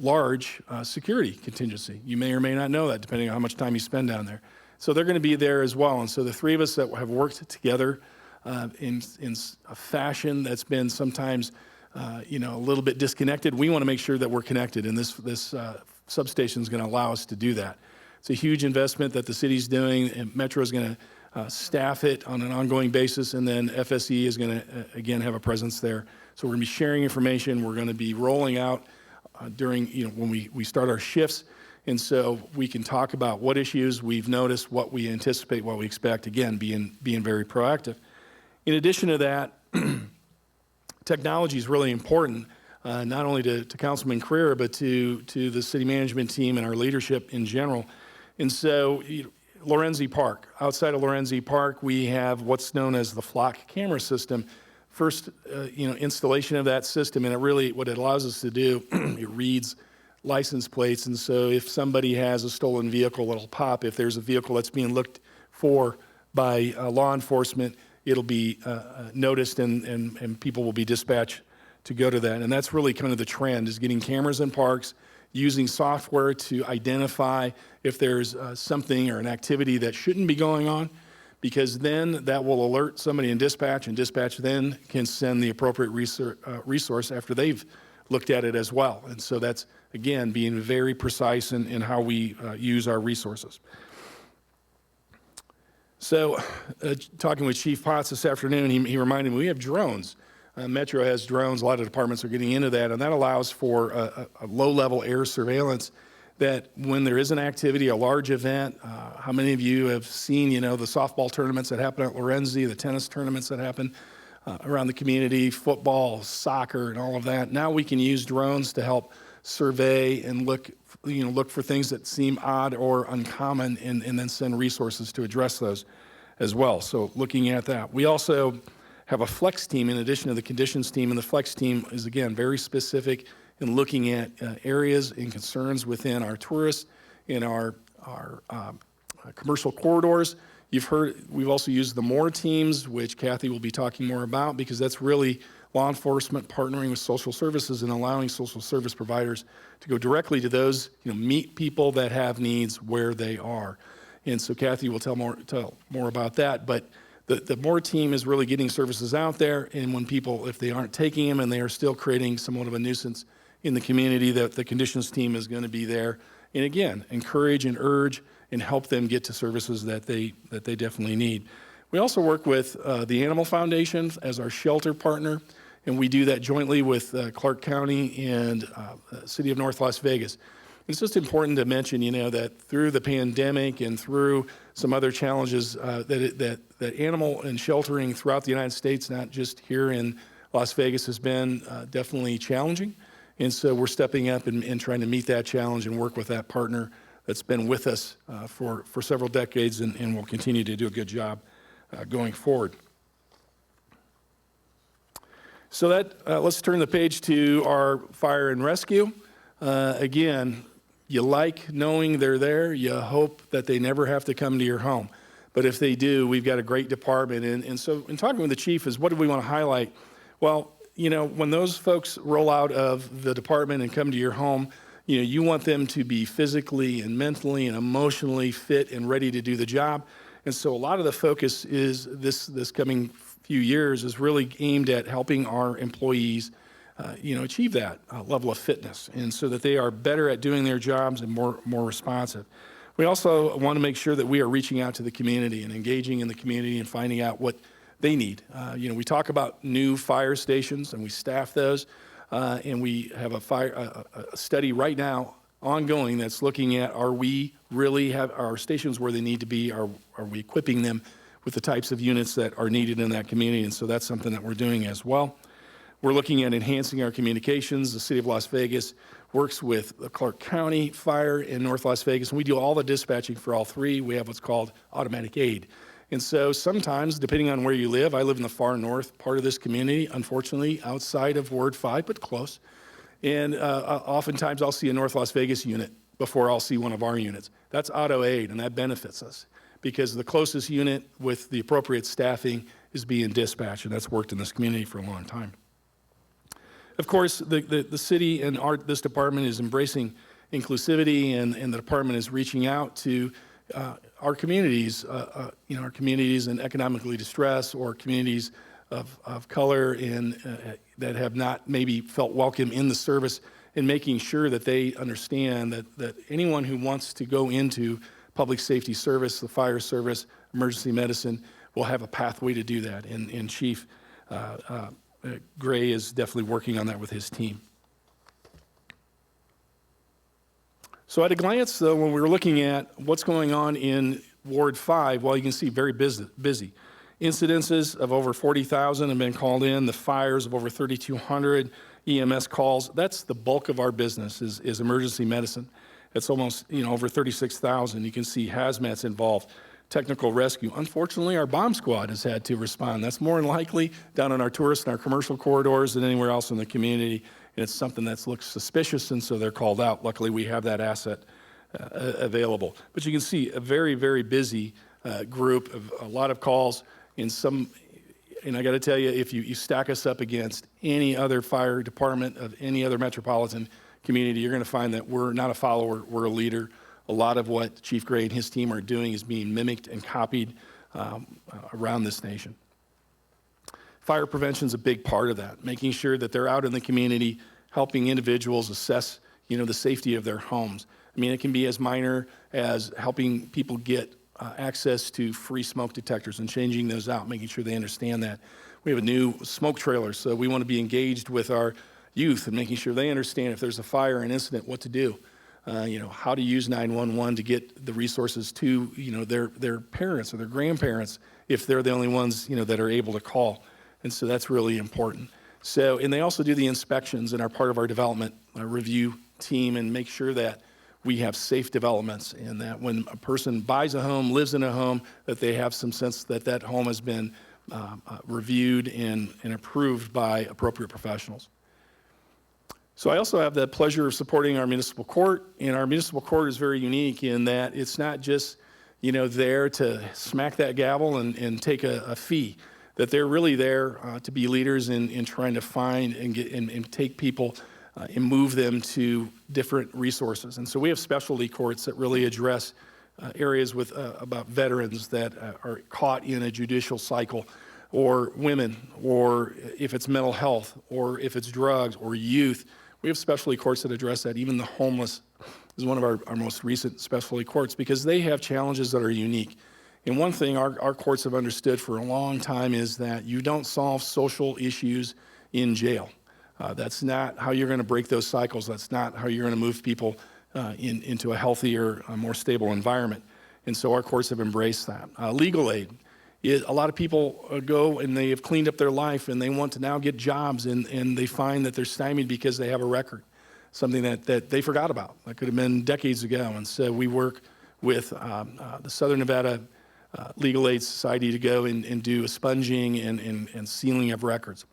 large security contingency. You may or may not know that, depending on how much time you spend down there. So they're going to be there as well. And so the three of us that have worked together in a fashion that's been sometimes, a little bit disconnected, we want to make sure that we're connected. And this substation is going to allow us to do that. It's a huge investment that the city's doing, and Metro is going to staff it on an ongoing basis, and then FSE is going to, again, have a presence there. So we're going to be sharing information. We're going to be rolling out during, when we start our shifts. And so we can talk about what issues we've noticed, what we anticipate, what we expect, again, being very proactive. In addition to that, technology is really important, not only to Councilman Carrera, but to the city management team and our leadership in general. And so Lorenzi Park, outside of Lorenzi Park, we have what's known as the Flock camera system. First, installation of that system, and what it allows us to do, it reads license plates, and so if somebody has a stolen vehicle, it'll pop. If there's a vehicle that's being looked for by law enforcement, it'll be noticed, and people will be dispatched to go to that. And that's really kind of the trend, is getting cameras in parks, using software to identify if there's something or an activity that shouldn't be going on, because then that will alert somebody in dispatch, and dispatch then can send the appropriate resource after they've looked at it as well. And so that's, again, being very precise in how we use our resources. So talking with Chief Potts this afternoon, he reminded me we have drones. Metro has drones. A lot of departments are getting into that, and that allows for a low-level air surveillance that when there is an activity, a large event, how many of you have seen, the softball tournaments that happen at Lorenzi, the tennis tournaments that happen around the community, football, soccer, and all of that? Now we can use drones to help survey and look for things that seem odd or uncommon, and then send resources to address those as well. So looking at that. We also have a flex team in addition to the conditions team, and the flex team is, again, very specific in looking at areas and concerns within our tourists, in our commercial corridors. You've heard, we've also used the MORE teams, which Kathy will be talking more about, because that's really law enforcement partnering with social services and allowing social service providers to go directly to those, meet people that have needs where they are. And so Kathy will tell more about that. But the MORE team is really getting services out there, and when people, if they aren't taking them and they are still creating somewhat of a nuisance in the community, that the conditions team is going to be there. And again, encourage and urge and help them get to services that they definitely need. We also work with the Animal Foundation as our shelter partner, and we do that jointly with Clark County and City of North Las Vegas. It's just important to mention, that through the pandemic and through some other challenges, that animal and sheltering throughout the United States, not just here in Las Vegas, has been definitely challenging. And so we're stepping up and trying to meet that challenge and work with that partner that's been with us for several decades and will continue to do a good job going forward. So let's turn the page to our fire and rescue. Again, you like knowing they're there. You hope that they never have to come to your home. But if they do, we've got a great department. And so in talking with the chief is, what do we want to highlight? Well, when those folks roll out of the department and come to your home, you want them to be physically and mentally and emotionally fit and ready to do the job. And so a lot of the focus is this coming few years is really aimed at helping our employees, achieve that level of fitness, and so that they are better at doing their jobs and more responsive. We also want to make sure that we are reaching out to the community and engaging in the community and finding out what they need. We talk about new fire stations, and we staff those, and we have a study right now ongoing that's looking at, are we really have our stations where they need to be? Are we equipping them with the types of units that are needed in that community? And so that's something that we're doing as well. We're looking at enhancing our communications. The City of Las Vegas works with the Clark County Fire in North Las Vegas, and we do all the dispatching for all three. We have what's called automatic aid. And so sometimes, depending on where you live, I live in the far north part of this community, unfortunately, outside of Ward 5, but close. And oftentimes I'll see a North Las Vegas unit before I'll see one of our units. That's auto aid, and that benefits us because the closest unit with the appropriate staffing is being dispatched, and that's worked in this community for a long time. Of course, the city and this department is embracing inclusivity, and the department is reaching out to our communities, our communities in economically distressed or communities of color and that have not maybe felt welcome in the service, and making sure that they understand that anyone who wants to go into public safety service, the fire service, emergency medicine, will have a pathway to do that. And Chief Gray is definitely working on that with his team. So at a glance, though, when we were looking at what's going on in Ward 5, well, you can see very busy. Incidences of over 40,000 have been called in. The fires of over 3,200 EMS calls. That's the bulk of our business is emergency medicine. It's almost over 36,000. You can see hazmat's involved. Technical rescue. Unfortunately, our bomb squad has had to respond. That's more than likely down on our tourist and our commercial corridors than anywhere else in the community. And it's something that looks suspicious, and so they're called out. Luckily, we have that asset available. But you can see a very, very busy group of a lot of calls. And I got to tell you, if you stack us up against any other fire department of any other metropolitan community, you're going to find that we're not a follower, we're a leader. A lot of what Chief Gray and his team are doing is being mimicked and copied around this nation. Fire prevention is a big part of that, making sure that they're out in the community, helping individuals assess, the safety of their homes. I mean, it can be as minor as helping people get access to free smoke detectors and changing those out, making sure they understand that. We have a new smoke trailer, so we want to be engaged with our youth and making sure they understand if there's a fire or an incident, what to do. how to use 911 to get the resources to, their parents or their grandparents if they're the only ones, that are able to call. And so that's really important. So, and they also do the inspections and are part of our development review team and make sure that we have safe developments and that when a person buys a home, lives in a home, that they have some sense that that home has been reviewed and approved by appropriate professionals. So I also have the pleasure of supporting our municipal court, and our municipal court is very unique in that it's not just, there to smack that gavel and take a fee, that they're really there to be leaders in trying to find and get and take people and move them to different resources. And so we have specialty courts that really address areas with about veterans that are caught in a judicial cycle, or women, or if it's mental health, or if it's drugs, or youth. We have specialty courts that address that. Even the homeless is one of our most recent specialty courts because they have challenges that are unique. And one thing our courts have understood for a long time is that you don't solve social issues in jail. That's not how you're going to break those cycles. That's not how you're going to move people into a healthier, more stable environment. And so our courts have embraced that. Legal aid. A lot of people go and they have cleaned up their life and they want to now get jobs and they find that they're stymied because they have a record, something that they forgot about. That could have been decades ago. And so we work with the Southern Nevada Legal Aid Society to go and do expunging and sealing of records.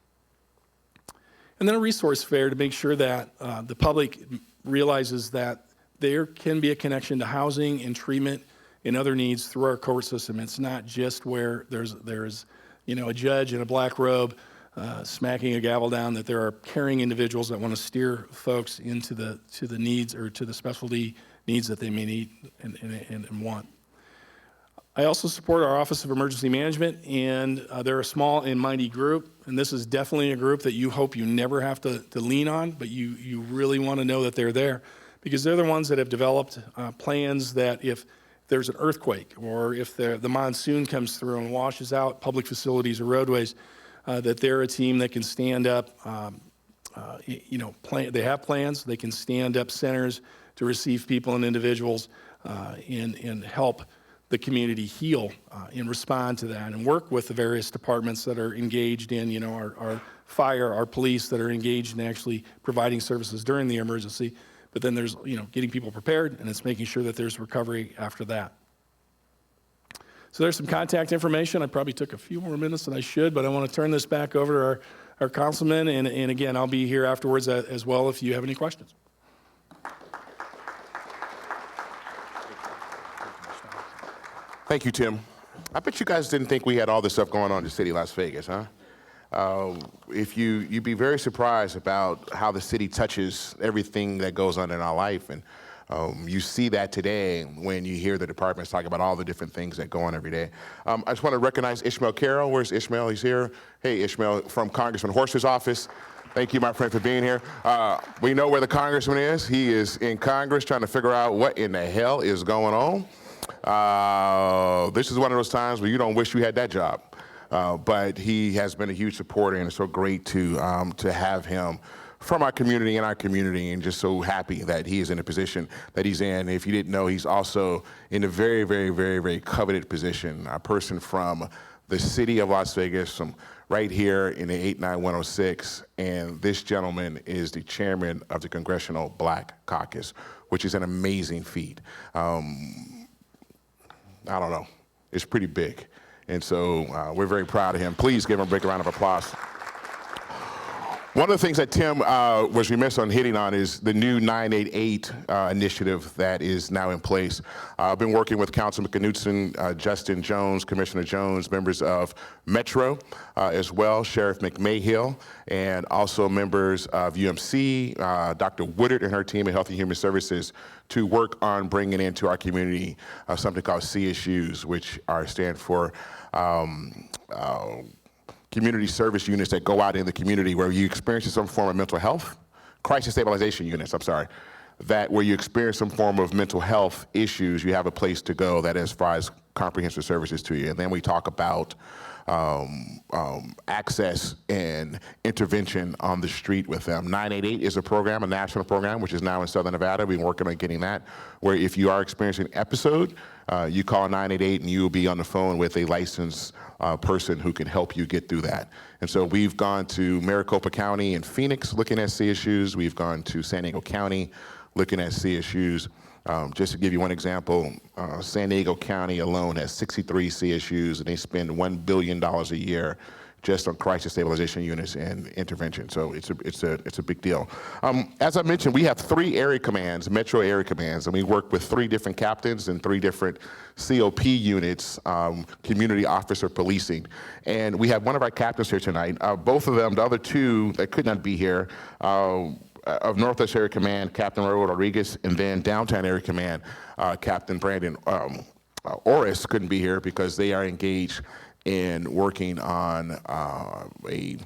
And then a resource fair to make sure that the public realizes that there can be a connection to housing and treatment and other needs through our court system. It's not just where there's a judge in a black robe smacking a gavel down, that there are caring individuals that want to steer folks into the needs or to the specialty needs that they may need and want. I also support our Office of Emergency Management, and they're a small and mighty group, and this is definitely a group that you hope you never have to lean on, but you really want to know that they're there, because they're the ones that have developed plans that if there's an earthquake or if the monsoon comes through and washes out public facilities or roadways, that they're a team that can stand up, they have plans, they can stand up centers to receive people and individuals and help the community heal and respond to that and work with the various departments that are engaged in, our fire, our police that are engaged in actually providing services during the emergency. But then there's, getting people prepared, and it's making sure that there's recovery after that. So there's some contact information. I probably took a few more minutes than I should, but I want to turn this back over to our councilman. And again, I'll be here afterwards as well if you have any questions. Thank you, Tim. I bet you guys didn't think we had all this stuff going on in the city of Las Vegas, huh? If you'd be very surprised about how the city touches everything that goes on in our life. And you see that today when you hear the departments talk about all the different things that go on every day. I just want to recognize Ishmael Carroll. Where's Ishmael? He's here. Hey, Ishmael, from Congressman Horst's office. Thank you, my friend, for being here. We know where the congressman is. He is in Congress trying to figure out what in the hell is going on. This is one of those times where you don't wish you had that job. But he has been a huge supporter, and it's so great to have him from our community and just so happy that he is in the position that he's in. If you didn't know, he's also in a very, very, very, very coveted position, a person from the city of Las Vegas, from right here in the 89106, and this gentleman is the chairman of the Congressional Black Caucus, which is an amazing feat. I don't know, it's pretty big. And so we're very proud of him. Please give him a big round of applause. One of the things that Tim was remiss on hitting on is the new 988 initiative that is now in place. I've been working with Councilman Knutson, Justin Jones, Commissioner Jones, members of Metro as well, Sheriff McMahill, and also members of UMC, Dr. Woodard and her team at Health and Human Services to work on bringing into our community something called CSUs, which stand for community service units that go out in the community where you experience some form of mental health, crisis stabilization units, that where you experience some form of mental health issues, you have a place to go that as far as comprehensive services to you. And then we talk about access and intervention on the street with them. 988 is a program, a national program, which is now in Southern Nevada. We've been working on getting that, where if you are experiencing an episode, you call 988 and you will be on the phone with a licensed person who can help you get through that. And so we've gone to Maricopa County and Phoenix looking at CSUs. We've gone to San Diego County looking at CSUs. Just to give you one example, San Diego County alone has 63 CSUs, and they spend $1 billion a year just on crisis stabilization units and intervention. So it's a big deal. As I mentioned, we have 3 area commands, metro area commands, and we work with 3 different captains and 3 different COP units, community officer policing. And we have one of our captains here tonight. Both of them, the other 2 that could not be here, of Northwest Area Command, Captain Raul Rodriguez, and then Downtown Area Command, Captain Brandon Orris couldn't be here because they are engaged in working on a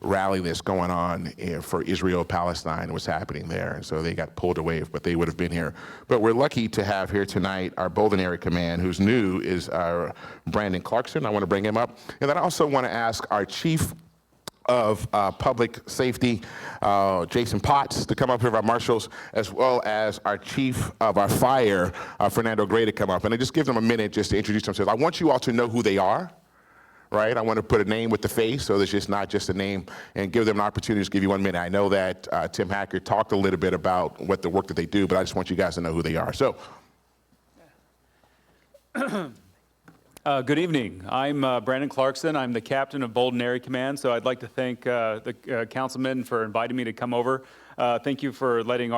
rally that's going on for Israel-Palestine, what's happening there. And so they got pulled away, but they would have been here. But we're lucky to have here tonight our Bolden Area Command, who's new, is Brandon Clarkson. I want to bring him up. And then I also want to ask our Chief of Public Safety, Jason Potts, to come up here, our marshals, as well as our Chief of our Fire, Fernando Gray, to come up. And I just give them a minute just to introduce themselves. I want you all to know who they are, right? I want to put a name with the face, so it's just not just a name, and give them an opportunity to give you 1 minute. I know that Tim Hacker talked a little bit about what the work that they do, but I just want you guys to know who they are. So. Good evening. I'm Brandon Clarkson. I'm the captain of Bolden Area Command, so I'd like to thank the councilmen for inviting me to come over. Thank you for letting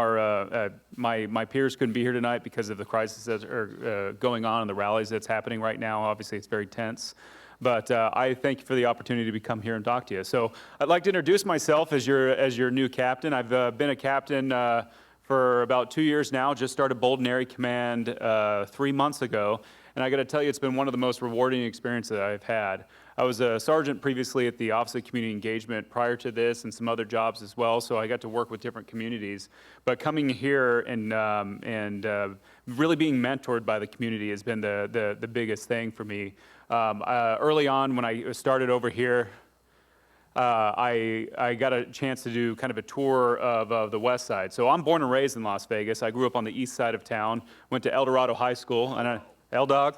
my peers couldn't be here tonight because of the crisis that are going on and the rallies that's happening right now. Obviously, it's very tense. But I thank you for the opportunity to come here and talk to you. So I'd like to introduce myself as your new captain. I've been a captain for about 2 years now. Just started Bolden Area Command 3 months ago. And I got to tell you, it's been one of the most rewarding experiences that I've had. I was a sergeant previously at the Office of Community Engagement prior to this, and some other jobs as well, so I got to work with different communities. But coming here and really being mentored by the community has been the biggest thing for me. Early on when I started over here, I got a chance to do kind of a tour of the west side. So I'm born and raised in Las Vegas. I grew up on the east side of town, went to El Dorado High School, and L-Dog.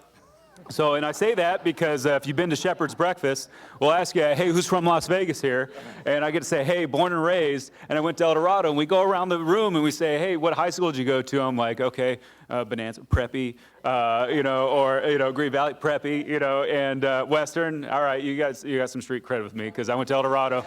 So, and I say that because if you've been to Shepherd's Breakfast, we'll ask you, hey, who's from Las Vegas here? And I get to say, hey, born and raised, and I went to El Dorado, and we go around the room and we say, hey, what high school did you go to? I'm like, okay, Bonanza, Preppy, or Green Valley, Preppy, and Western. All right, you got some street cred with me because I went to El Dorado.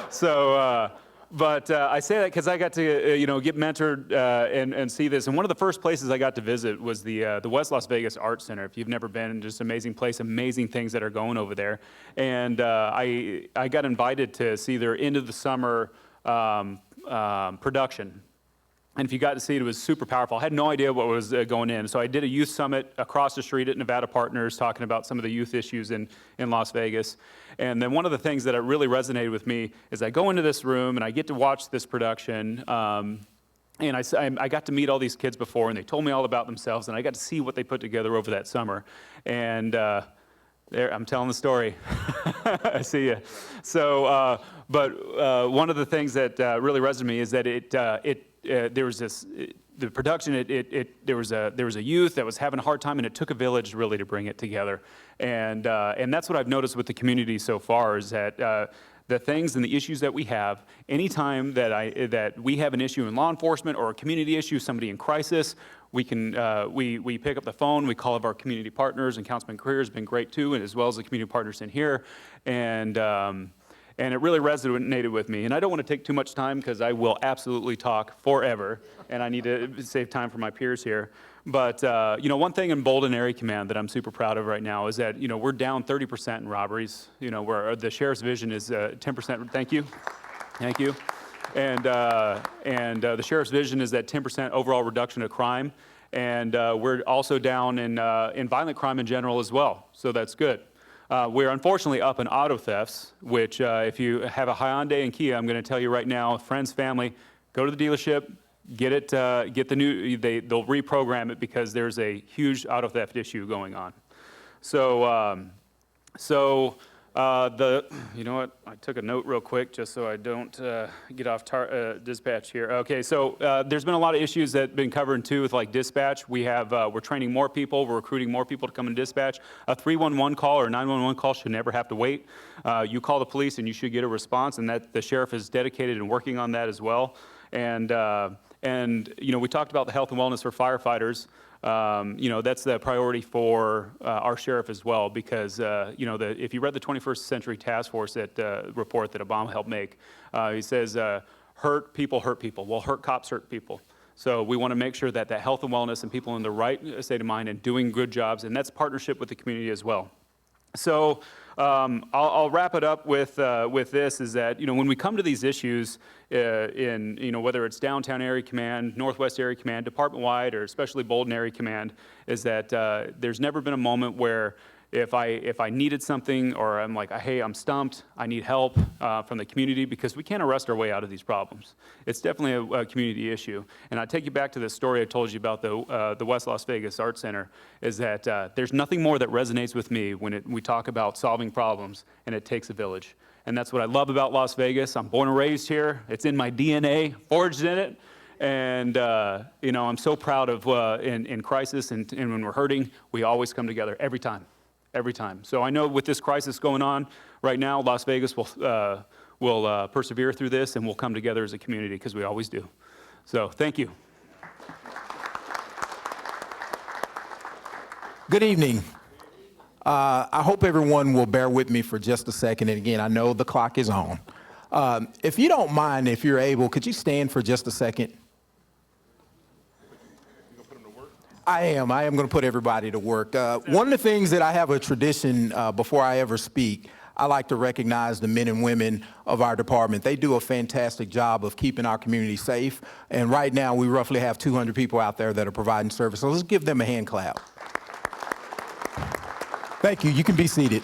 So, But I say that because I got to, get mentored and see this. And one of the first places I got to visit was the West Las Vegas Art Center. If you've never been, just an amazing place, amazing things that are going over there. And I got invited to see their end of the summer production. And if you got to see it, it was super powerful. I had no idea what was going in. So I did a youth summit across the street at Nevada Partners talking about some of the youth issues in Las Vegas. And then one of the things that really resonated with me is I go into this room and I get to watch this production. And I got to meet all these kids before, and they told me all about themselves, and I got to see what they put together over that summer. And there, I'm telling the story. I see you. So, but one of the things that really resonated with me is that there was the production. There was a youth that was having a hard time, and it took a village really to bring it together. And that's what I've noticed with the community so far is that the things and the issues that we have, anytime that we have an issue in law enforcement or a community issue, somebody in crisis, we can we pick up the phone, we call up our community partners, and Councilman Career has been great too, and as well as the community partners in here, and it really resonated with me. And I don't want to take too much time because I will absolutely talk forever, and I need to save time for my peers here. But one thing in Bolden Area Command that I'm super proud of right now is that we're down 30% in robberies. Where the sheriff's vision is 10%. Thank you. And the sheriff's vision is that 10% overall reduction of crime, and we're also down in violent crime in general as well. So that's good. We're unfortunately up in auto thefts, which if you have a Hyundai and Kia, I'm going to tell you right now, friends, family, go to the dealership, get it, get the new. They'll reprogram it because there's a huge auto theft issue going on. So You know what? I took a note real quick just so I don't get off dispatch here. Okay, so there's been a lot of issues that have been covered too with like dispatch. We're training more people, we're recruiting more people to come and dispatch. A 311 call or a 911 call should never have to wait. You call the police and you should get a response, and that the sheriff is dedicated and working on that as well. And you know, we talked about the health and wellness for firefighters. You know, that's the priority for our sheriff as well, because, you know, if you read the 21st Century Task Force report that Obama helped make, he says, hurt people. Well, hurt cops hurt people. So we want to make sure that health and wellness and people in the right state of mind and doing good jobs, and that's partnership with the community as well. So I'll wrap it up with this, is that, you know, when we come to these issues in, you know, whether it's downtown area command, northwest area command, department-wide, or especially Bolden area command, is that there's never been a moment where if I needed something, or I'm like, hey, I'm stumped, I need help from the community, because we can't arrest our way out of these problems. It's definitely a community issue. And I take you back to the story I told you about the West Las Vegas Art Center, is that there's nothing more that resonates with me when we talk about solving problems, and it takes a village. And that's what I love about Las Vegas. I'm born and raised here. It's in my DNA, forged in it. And, you know, I'm so proud of in crisis and when we're hurting, we always come together every time. Every time. So I know with this crisis going on right now, Las Vegas will persevere through this, and we'll come together as a community, because we always do. So thank you. Good evening. I hope everyone will bear with me for just a second. And again, I know the clock is on. If you don't mind, if you're able, could you stand for just a second? I am going to put everybody to work. One of the things that I have a tradition before I ever speak, I like to recognize the men and women of our department. They do a fantastic job of keeping our community safe. And right now, we roughly have 200 people out there that are providing service. So let's give them a hand clap. Thank you. You can be seated.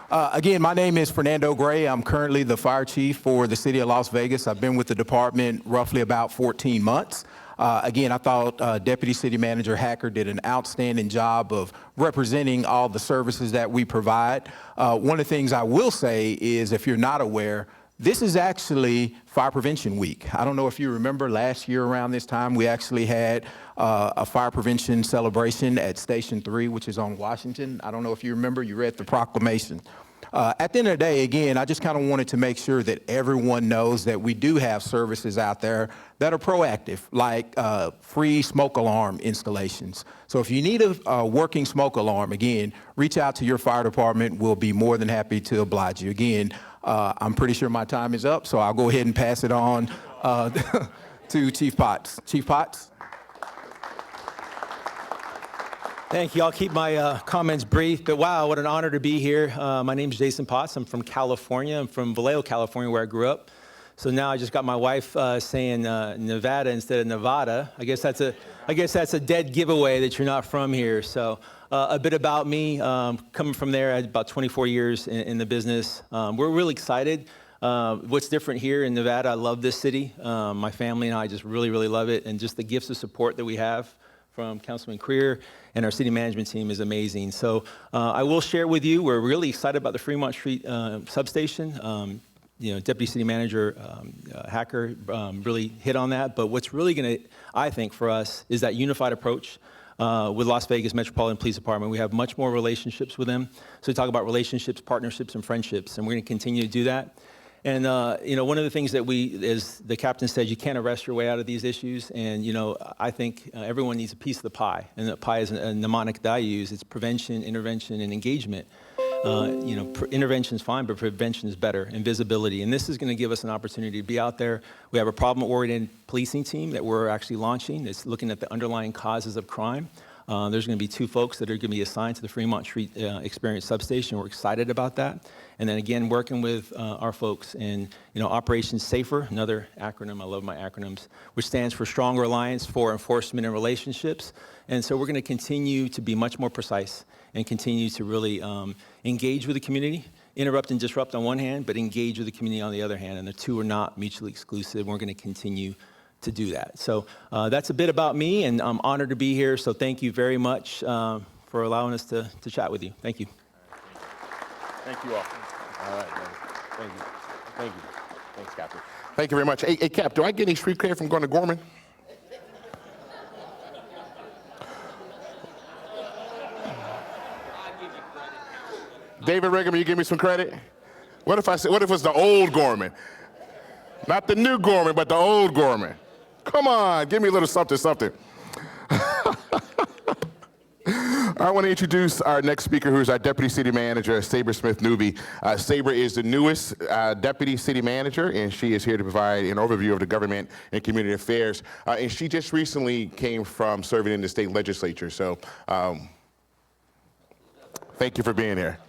Again, my name is Fernando Gray. I'm currently the fire chief for the city of Las Vegas. I've been with the department roughly about 14 months. Again, I thought Deputy City Manager Hacker did an outstanding job of representing all the services that we provide. One of the things I will say is, if you're not aware, this is actually Fire Prevention Week. I don't know if you remember last year around this time, we actually had a fire prevention celebration at Station 3, which is on Washington. I don't know if you remember, you read the proclamation. At the end of the day, again, I just kind of wanted to make sure that everyone knows that we do have services out there that are proactive, like free smoke alarm installations. So if you need a working smoke alarm, again, reach out to your fire department. We'll be more than happy to oblige you. Again, I'm pretty sure my time is up, so I'll go ahead and pass it on to Chief Potts. Chief Potts? Thank you. I'll keep my comments brief, but wow, what an honor to be here. My name is Jason Potts. I'm from California. I'm from Vallejo, California, where I grew up. So now I just got my wife saying Nevada instead of Nevada. I guess that's a dead giveaway that you're not from here. So a bit about me, coming from there, I had about 24 years in the business. We're really excited. What's different here in Nevada, I love this city. My family and I just really, really love it. And just the gifts of support that we have from Councilman Creer and our city management team is amazing. So I will share with you, we're really excited about the Fremont Street substation. You know, Deputy City Manager Hacker really hit on that. But what's really going to, I think, for us is that unified approach with Las Vegas Metropolitan Police Department. We have much more relationships with them. So we talk about relationships, partnerships, and friendships, and we're going to continue to do that. And, you know, one of the things that as the captain said, you can't arrest your way out of these issues. And, you know, I think everyone needs a piece of the pie. And the pie is a mnemonic that I use. It's prevention, intervention, and engagement. You know, intervention is fine, but prevention is better, and visibility. And this is going to give us an opportunity to be out there. We have a problem-oriented policing team that we're actually launching. It's looking at the underlying causes of crime. There's going to be 2 folks that are going to be assigned to the Fremont Street Experience Substation. We're excited about that. And then again, working with our folks in, you know, Operation SAFER, another acronym, I love my acronyms, which stands for Stronger Alliance for Enforcement and Relationships. And so we're going to continue to be much more precise and continue to really engage with the community, interrupt and disrupt on one hand, but engage with the community on the other hand. And the two are not mutually exclusive. We're going to continue to do that. So that's a bit about me, and I'm honored to be here. So thank you very much for allowing us to chat with you. Thank you. Thank you all. All right, man. Thank you. Thank you. Thanks, Captain. Thank you very much. Hey, Cap, do I get any street cred from going to Gorman? David Riggum, you give me some credit? What if it's the old Gorman? Not the new Gorman, but the old Gorman. Come on, give me a little something, something. I want to introduce our next speaker, who is our Deputy City Manager, Sabre Smith-Newby. Sabre is the newest Deputy City Manager, and she is here to provide an overview of the government and community affairs. And she just recently came from serving in the state legislature, so thank you for being here.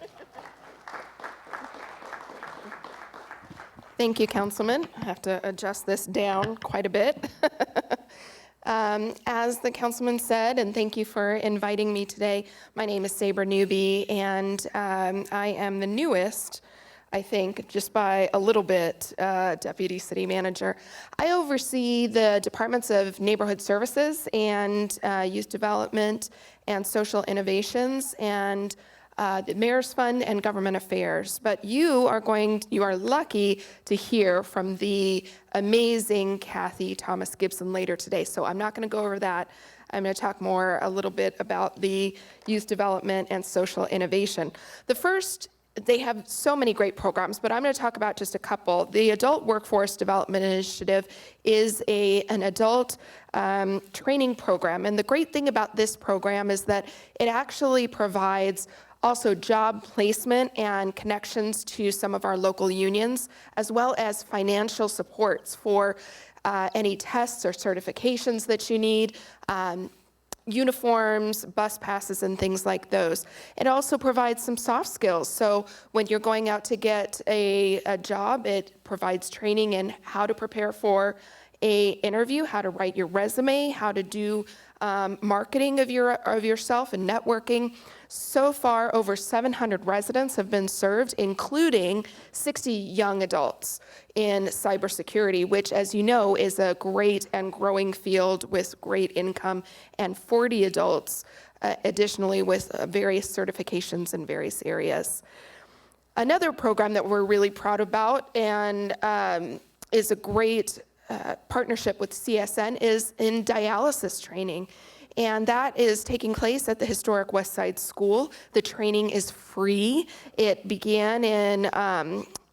Thank you, Councilman. I have to adjust this down quite a bit. As the Councilman said, and thank you for inviting me today, my name is Sabre Newby, and I am the newest, I think, just by a little bit, Deputy City Manager. I oversee the Departments of Neighborhood Services and Youth Development and Social Innovations and the Mayor's Fund and Government Affairs. But you are lucky to hear from the amazing Kathy Thomas Gibson later today. So I'm not going to go over that. I'm going to talk a little bit about the youth development and social innovation. They have so many great programs, but I'm going to talk about just a couple. The Adult Workforce Development Initiative is an adult training program. And the great thing about this program is that it actually provides also job placement and connections to some of our local unions, as well as financial supports for any tests or certifications that you need, uniforms, bus passes, and things like those. It also provides some soft skills. So when you're going out to get a job, it provides training in how to prepare for an interview, how to write your resume, how to do marketing of yourself and networking. So far, over 700 residents have been served, including 60 young adults in cybersecurity, which, as you know, is a great and growing field with great income, and 40 adults additionally with various certifications in various areas. Another program that we're really proud about and is a great partnership with CSN is in dialysis training. And that is taking place at the historic West Side School. The training is free. It began in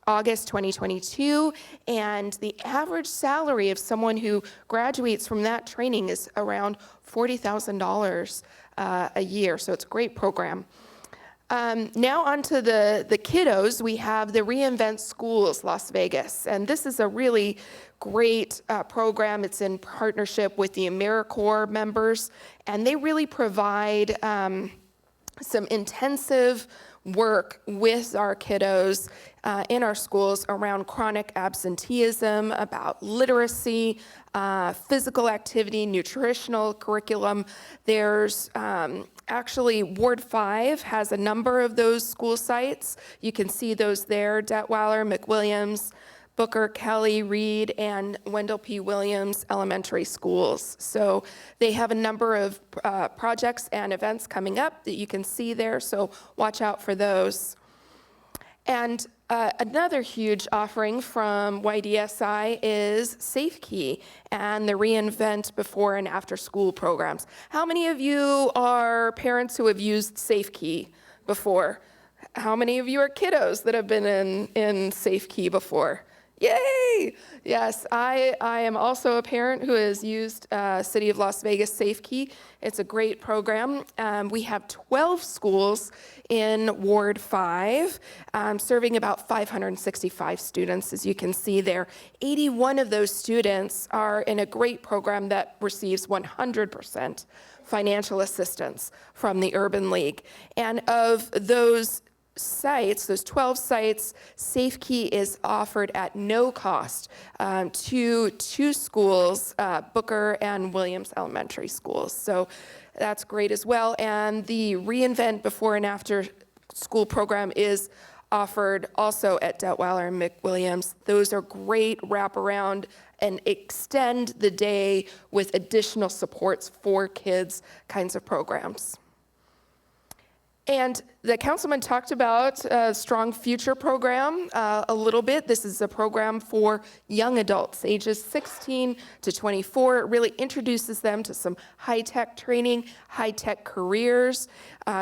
August 2022, and the average salary of someone who graduates from that training is around $40,000 a year, so it's a great program. Now onto the kiddos, we have the Reinvent Schools Las Vegas, and this is a really great program. It's in partnership with the AmeriCorps members, and they really provide some intensive work with our kiddos in our schools around chronic absenteeism, about literacy, physical activity, nutritional curriculum. There's actually Ward 5 has a number of those school sites. You can see those there: Detweiler, McWilliams, Booker, Kelly, Reed, and Wendell P. Williams elementary schools. So they have a number of projects and events coming up that you can see there, so watch out for those. And another huge offering from YDSI is SafeKey and the Reinvent before and after school programs. How many of you are parents who have used SafeKey before? How many of you are kiddos that have been in SafeKey before? Yay! Yes, I am also a parent who has used City of Las Vegas SafeKey. It's a great program. We have 12 schools in Ward 5, serving about 565 students, as you can see there. 81 of those students are in a great program that receives 100% financial assistance from the Urban League. And of those sites, those 12 sites, SafeKey is offered at no cost to two schools, Booker and Williams Elementary Schools. So that's great as well. And the Reinvent before and after school program is offered also at Detweiler and McWilliams. Those are great wraparound and extend the day with additional supports for kids kinds of programs. And the councilman talked about a Strong Future program a little bit. This is a program for young adults, ages 16 to 24. It really introduces them to some high-tech training, high-tech careers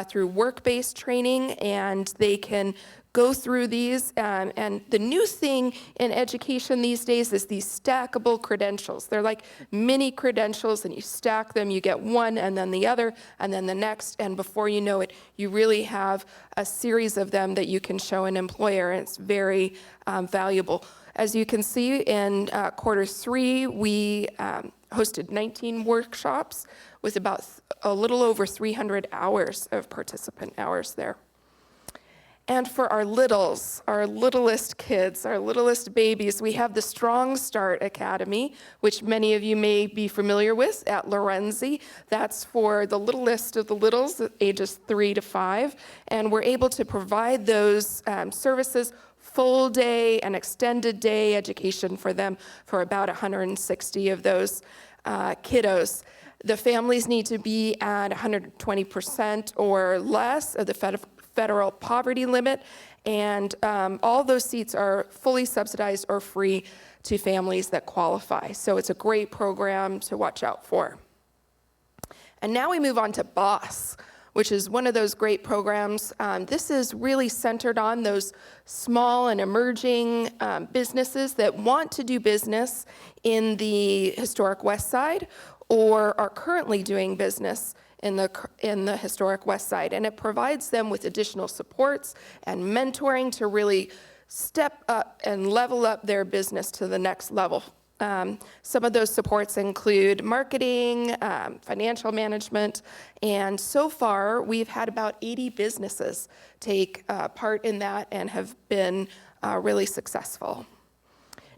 through work-based training, and they can go through these. And the new thing in education these days is these stackable credentials. They're like mini credentials, and you stack them. You get one, and then the other, and then the next. And before you know it, you really have a series of them that you can show an employer, and it's very valuable. As you can see, in Q3, we hosted 19 workshops with about a little over 300 hours of participant hours there. And for our littles, our littlest kids, our littlest babies, we have the Strong Start Academy, which many of you may be familiar with at Lorenzi. That's for the littlest of the littles, ages 3 to 5. And we're able to provide those services, full day and extended day education for them for about 160 of those kiddos. The families need to be at 120% or less of the federal poverty limit, and all those seats are fully subsidized or free to families that qualify. So it's a great program to watch out for. And now we move on to BOSS, which is one of those great programs. This is really centered on those small and emerging businesses that want to do business in the historic West Side or are currently doing business in the historic West Side. And it provides them with additional supports and mentoring to really step up and level up their business to the next level. Some of those supports include marketing, financial management, and so far we've had about 80 businesses take part in that and have been really successful.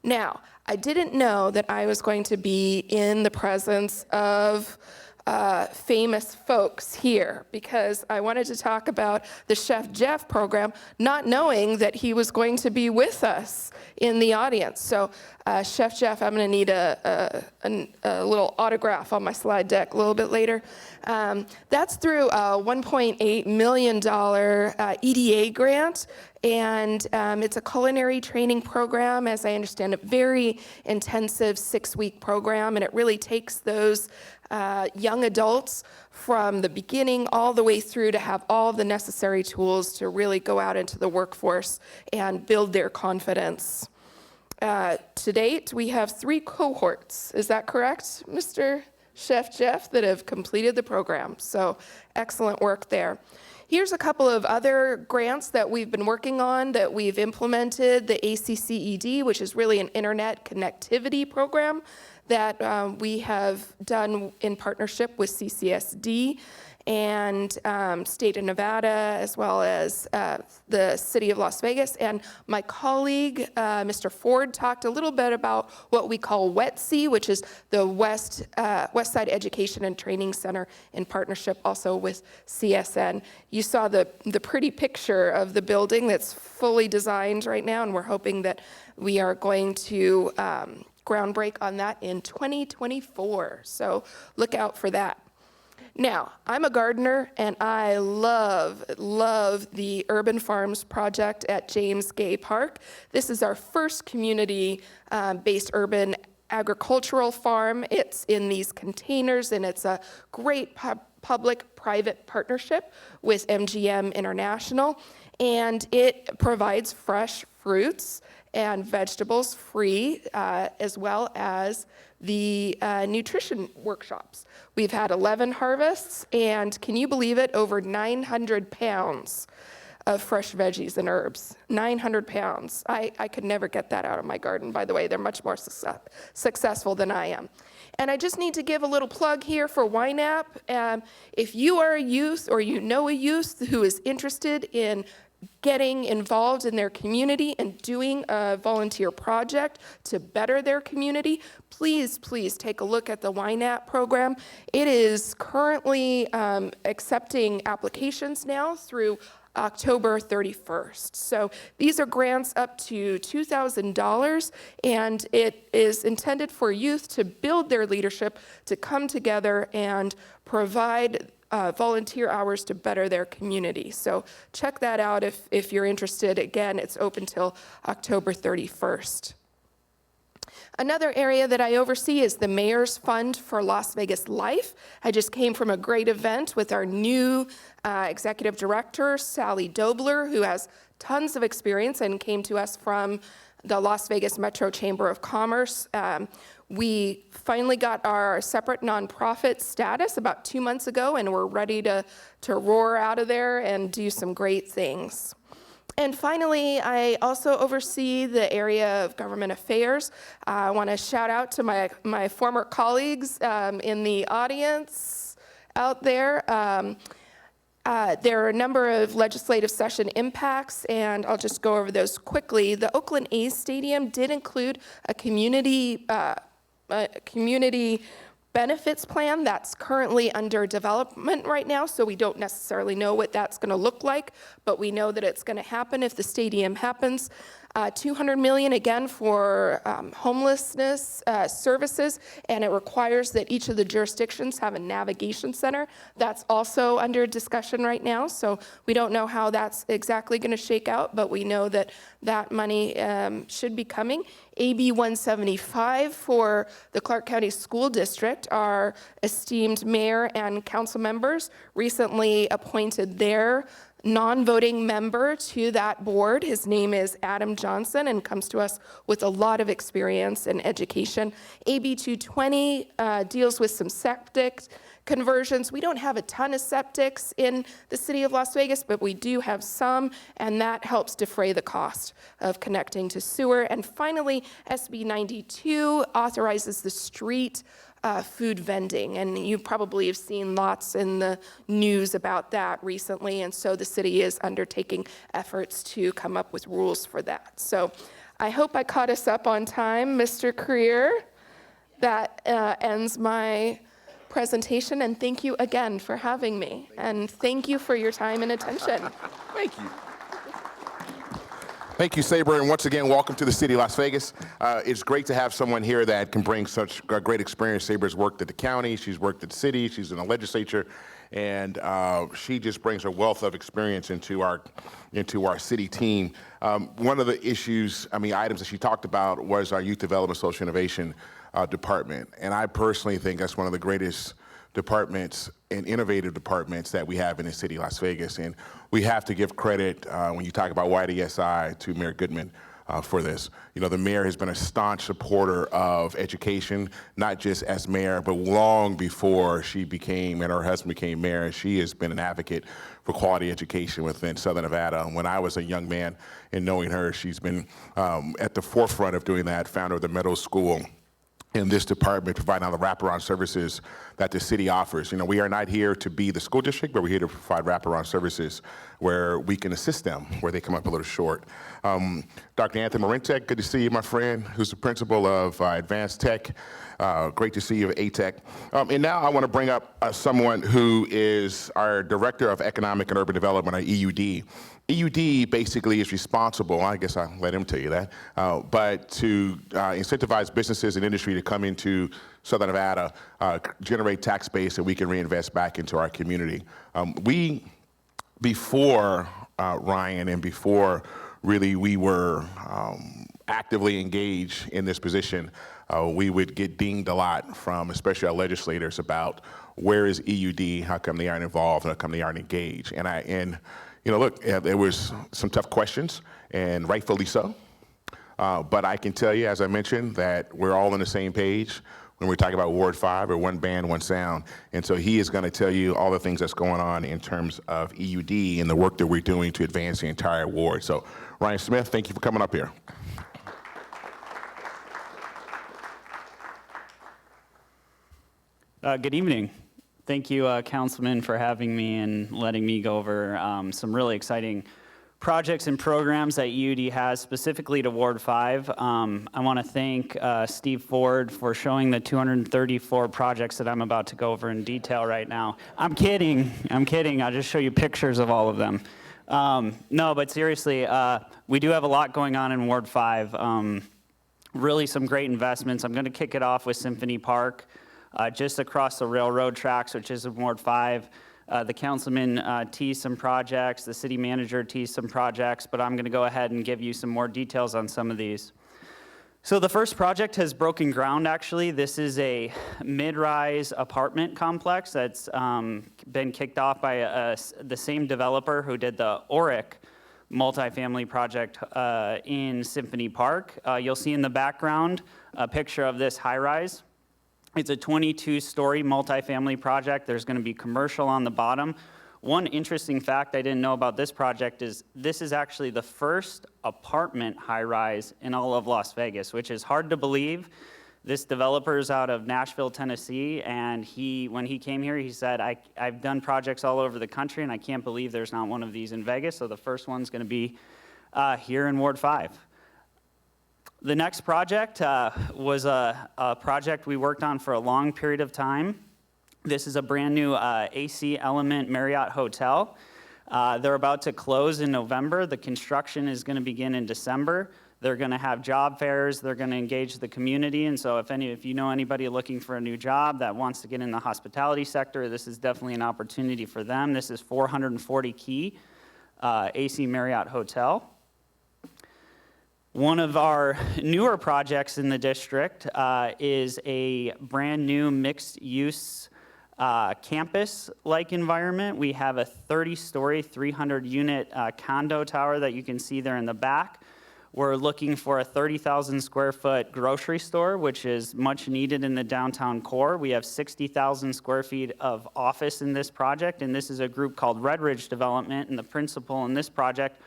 Now, I didn't know that I was going to be in the presence of famous folks here because I wanted to talk about the Chef Jeff program, not knowing that he was going to be with us in the audience. So Chef Jeff, I'm going to need a little autograph on my slide deck a little bit later. That's through a $1.8 million EDA grant, and it's a culinary training program, as I understand it, very intensive 6-week program, and it really takes those young adults from the beginning all the way through to have all the necessary tools to really go out into the workforce and build their confidence. To date, we have 3 cohorts. Is that correct, Mr. Chef Jeff, that have completed the program? So excellent work there. Here's a couple of other grants that we've been working on that we've implemented. The ACCED, which is really an internet connectivity program that we have done in partnership with CCSD and State of Nevada, as well as the City of Las Vegas. And my colleague, Mr. Ford, talked a little bit about what we call WETC, which is the West Side Education and Training Center in partnership also with CSN. You saw the pretty picture of the building that's fully designed right now, and we're hoping that we are going to groundbreak on that in 2024. So look out for that. Now, I'm a gardener, and I love the Urban Farms project at James Gay Park. This is our first community-based urban agricultural farm. It's in these containers, and it's a great public-private partnership with MGM International, and it provides fresh fruits and vegetables free, as well as the nutrition workshops. We've had 11 harvests, and can you believe it, over 900 pounds of fresh veggies and herbs. 900 pounds. I could never get that out of my garden, by the way. They're much more successful than I am. And I just need to give a little plug here for YNAP. If you are a youth or you know a youth who is interested in getting involved in their community and doing a volunteer project to better their community, please take a look at the YNAP program. It is currently accepting applications now through October 31st. So these are grants up to $2,000, and it is intended for youth to build their leadership, to come together and provide volunteer hours to better their community. So check that out if you're interested. Again, it's open till October 31st. Another area that I oversee is the Mayor's Fund for Las Vegas Life. I just came from a great event with our new executive director, Sally Dobler, who has tons of experience and came to us from the Las Vegas Metro Chamber of Commerce. We finally got our separate nonprofit status about 2 months ago, and we're ready to roar out of there and do some great things. And finally, I also oversee the area of government affairs. I want to shout out to my former colleagues in the audience out there. There are a number of legislative session impacts, and I'll just go over those quickly. The Oakland A's Stadium did include a community benefits plan that's currently under development right now, so we don't necessarily know what that's going to look like, but we know that it's going to happen if the stadium happens. $200 million again for homelessness services, and it requires that each of the jurisdictions have a navigation center. That's also under discussion right now, so we don't know how that's exactly going to shake out, but we know that that money should be coming. AB 175 for the Clark County School District. Our esteemed mayor and council members recently appointed their non-voting member to that board. His name is Adam Johnson and comes to us with a lot of experience and education. AB 220 deals with some septic conversions. We don't have a ton of septics in the city of Las Vegas, but we do have some, and that helps defray the cost of connecting to sewer. And finally, SB 92 authorizes the street food vending, and you probably have seen lots in the news about that recently, and so the city is undertaking efforts to come up with rules for that. So I hope I caught us up on time, Mr. Creer. That ends my presentation, and thank you again for having me, and thank you for your time and attention. Thank you. Thank you, Saber, and once again, welcome to the city of Las Vegas. It's great to have someone here that can bring such a great experience. Saber's worked at the county, she's worked at the city, she's in the legislature, and she just brings a wealth of experience into our city team. One of the items that she talked about was our Youth Development Social Innovation department, and I personally think that's one of the greatest departments and innovative departments that we have in the city of Las Vegas. And we have to give credit, when you talk about YDSI, to Mayor Goodman for this. You know, the mayor has been a staunch supporter of education, not just as mayor, but long before she became, and her husband became mayor. She has been an advocate for quality education within Southern Nevada. When I was a young man and knowing her, she's been at the forefront of doing that, founder of the Meadows School in this department, providing all the wraparound services that the city offers. You know, we are not here to be the school district, but we're here to provide wraparound services where we can assist them where they come up a little short. Dr. Anthony Marintek, good to see you, my friend, who's the principal of Advanced Tech. Great to see you at ATEC. And now I want to bring up someone who is our Director of Economic and Urban Development, our EUD. EUD basically is responsible, I guess I'll let him tell you that, but to incentivize businesses and industry to come into Southern Nevada, generate tax base that we can reinvest back into our community. Before Ryan and before really we were actively engaged in this position, we would get dinged a lot from especially our legislators about where is EUD, how come they aren't involved, and how come they aren't engaged. And you know, look, there was some tough questions, and rightfully so. But I can tell you, as I mentioned, that we're all on the same page when we're talking about Ward 5 or one band, one sound. And so he is going to tell you all the things that's going on in terms of EUD and the work that we're doing to advance the entire ward. So Ryan Smith, thank you for coming up here. Good evening. Thank you, Councilman, for having me and letting me go over some really exciting projects and programs that EUD has specifically to Ward 5. I want to thank Steve Ford for showing the 234 projects that I'm about to go over in detail right now. I'm kidding. I'll just show you pictures of all of them. No, but seriously, we do have a lot going on in Ward 5. Really some great investments. I'm going to kick it off with Symphony Park. Just across the railroad tracks, which is in Ward 5. The councilman teased some projects, the city manager teased some projects, but I'm going to go ahead and give you some more details on some of these. So the first project has broken ground, actually. This is a mid-rise apartment complex that's been kicked off by the same developer who did the Oric multifamily project in Symphony Park. You'll see in the background a picture of this high-rise. It's a 22-story multifamily project. There's going to be commercial on the bottom. One interesting fact I didn't know about this project is this is actually the first apartment high-rise in all of Las Vegas, which is hard to believe. This developer is out of Nashville, Tennessee, and when he came here, he said, I've done projects all over the country, and I can't believe there's not one of these in Vegas, so the first one's going to be here in Ward 5. The next project was a project we worked on for a long period of time. This is a brand new AC Element Marriott Hotel. They're about to close in November. The construction is going to begin in December. They're going to have job fairs. They're going to engage the community. And so if you know anybody looking for a new job that wants to get in the hospitality sector, this is definitely an opportunity for them. This is 440 key AC Marriott Hotel. One of our newer projects in the district is a brand new mixed-use campus-like environment. We have a 30-story, 300-unit condo tower that you can see there in the back. We're looking for a 30,000 square foot grocery store, which is much needed in the downtown core. We have 60,000 square feet of office in this project, and this is a group called Red Ridge Development, and the principal in this project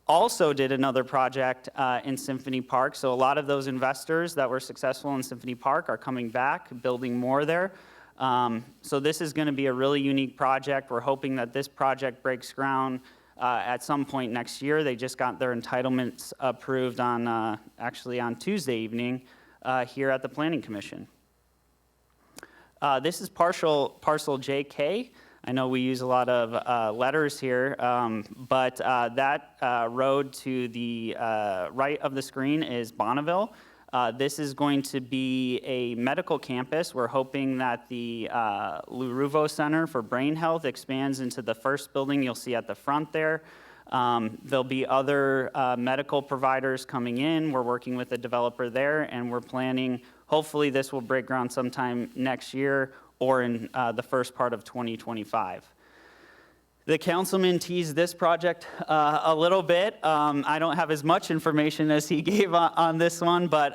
also did another project in Symphony Park. So a lot of those investors that were successful in Symphony Park are coming back, building more there. So this is going to be a really unique project. We're hoping that this project breaks ground at some point next year. They just got their entitlements approved on actually on Tuesday evening here at the Planning Commission. This is parcel JK. I know we use a lot of letters here, but that road to the right of the screen is Bonneville. This is going to be a medical campus. We're hoping that the Luruvo Center for Brain Health expands into the first building you'll see at the front there. There'll be other medical providers coming in. We're working with the developer there, and we're planning, hopefully this will break ground sometime next year or in the first part of 2025. The councilman teased this project a little bit. I don't have as much information as he gave on this one, but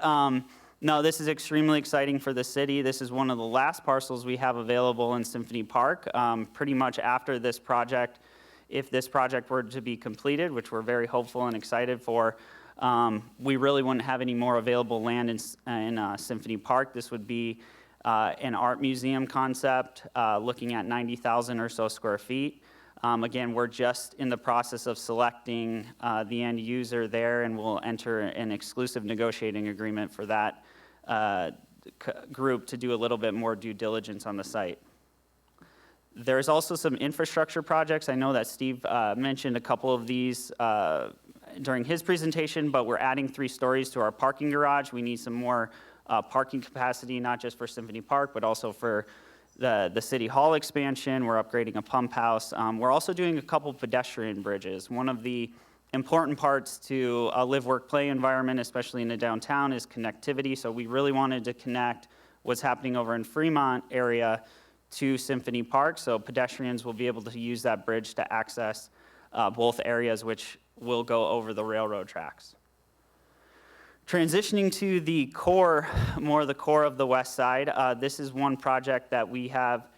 no, this is extremely exciting for the city. This is one of the last parcels we have available in Symphony Park. Pretty much after this project, if this project were to be completed, which we're very hopeful and excited for, we really wouldn't have any more available land in Symphony Park. This would be an art museum concept, looking at 90,000 or so square feet. Again, we're just in the process of selecting the end user there, and we'll enter an exclusive negotiating agreement for that group to do a little bit more due diligence on the site. There's also some infrastructure projects. I know that Steve mentioned a couple of these during his presentation, but we're adding 3 stories to our parking garage. We need some more parking capacity, not just for Symphony Park, but also for the City Hall expansion. We're upgrading a pump house. We're also doing a couple pedestrian bridges. One of the important parts to a live, work, play environment, especially in the downtown, is connectivity. So we really wanted to connect what's happening over in Fremont area to Symphony Park. So pedestrians will be able to use that bridge to access both areas, which will go over the railroad tracks. Transitioning to the core, more the core of the west side, this is one project that we have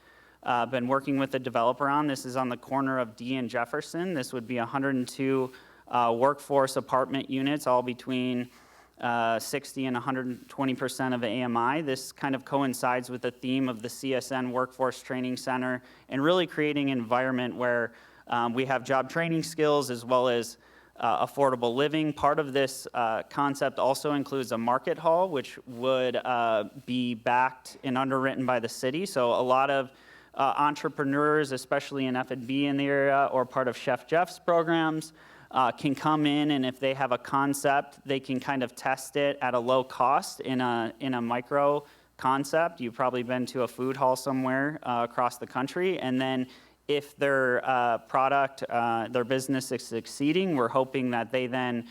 been working with the developer on. This is on the corner of D and Jefferson. This would be 102 workforce apartment units, all between 60 and 120% of AMI. This kind of coincides with the theme of the CSN Workforce Training Center and really creating an environment where we have job training skills as well as affordable living. Part of this concept also includes a market hall, which would be backed and underwritten by the city. So a lot of entrepreneurs, especially in F&B in the area or part of Chef Jeff's programs, can come in, and if they have a concept, they can kind of test it at a low cost in a micro concept. You've probably been to a food hall somewhere across the country, and then if their product, their business is succeeding, we're hoping that they then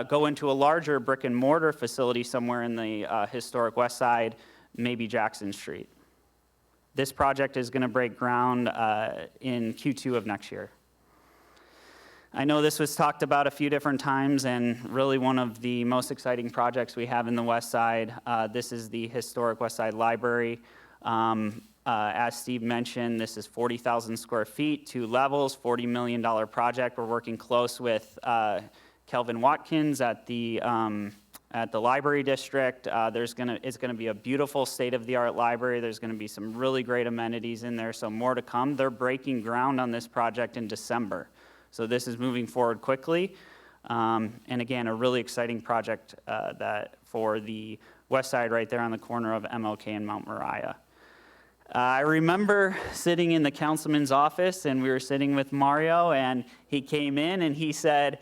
go into a larger brick and mortar facility somewhere in the historic West Side, maybe Jackson Street. This project is going to break ground in Q2 of next year. I know this was talked about a few different times, and really one of the most exciting projects we have in the West Side. This is the historic West Side Library. As Steve mentioned, this is 40,000 square feet, 2 levels, $40 million project. We're working close with Kelvin Watkins at the library district. It's gonna be a beautiful state-of-the-art library. There's gonna be some really great amenities in there, so more to come. They're breaking ground on this project in December. So this is moving forward quickly. And again, a really exciting project that for the West Side right there on the corner of MLK and Mount Moriah. I remember sitting in the councilman's office, and we were sitting with Mario, and he came in and he said,